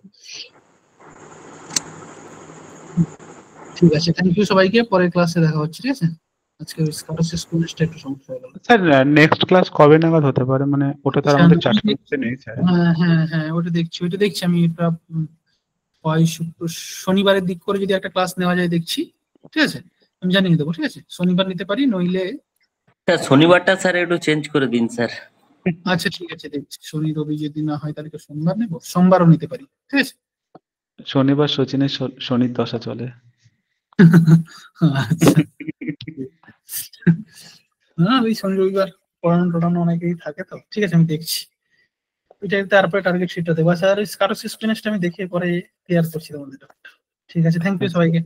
ঠিক আছে, থ্যাংক ইউ সবাইকে, পরের ক্লাসে দেখা হচ্ছে, ঠিক আছে? আজকে স্ক্যাটারসিস কুইনেসটা একটু সমস্যা হয়ে গেল। স্যার নেক্সট ক্লাস কবে নাগাদ হতে পারে? মানে ওটা তো আমাদের চার্ট করতে নেই স্যার। হ্যাঁ ওটা দেখছি আমি। এটা হয় শনিবারের দিক করে যদি একটা ক্লাস নেওয়া যায় দেখছি, ঠিক আছে? আমি জানিয়ে দেবো, ঠিক আছে? শনিবার নিতে পারি, নইলে স্যার শনিবারটা স্যার একটু চেঞ্জ করে দিন স্যার। আচ্ছা ঠিক আছে, দেখছি। শনি রবি যদি না হয় তাহলে সোমবার নেবো, সোমবারও নিতে পারি, ঠিক আছে? শনিবার সচিনের শনির দশা চলে। আচ্ছা হ্যাঁ, ওই শনি রবিবার পড়ানো অনেকেই থাকে, তো ঠিক আছে আমি দেখছি। ওইটা তারপরে টার্গেট শিটটা দেবো। আচ্ছা, আর স্ক্যাটারসিস কুইনেসটা আমি দেখে পরে ক্লিয়ার করছি তোমাদের। ঠিক আছে, থ্যাংক ইউ সবাইকে।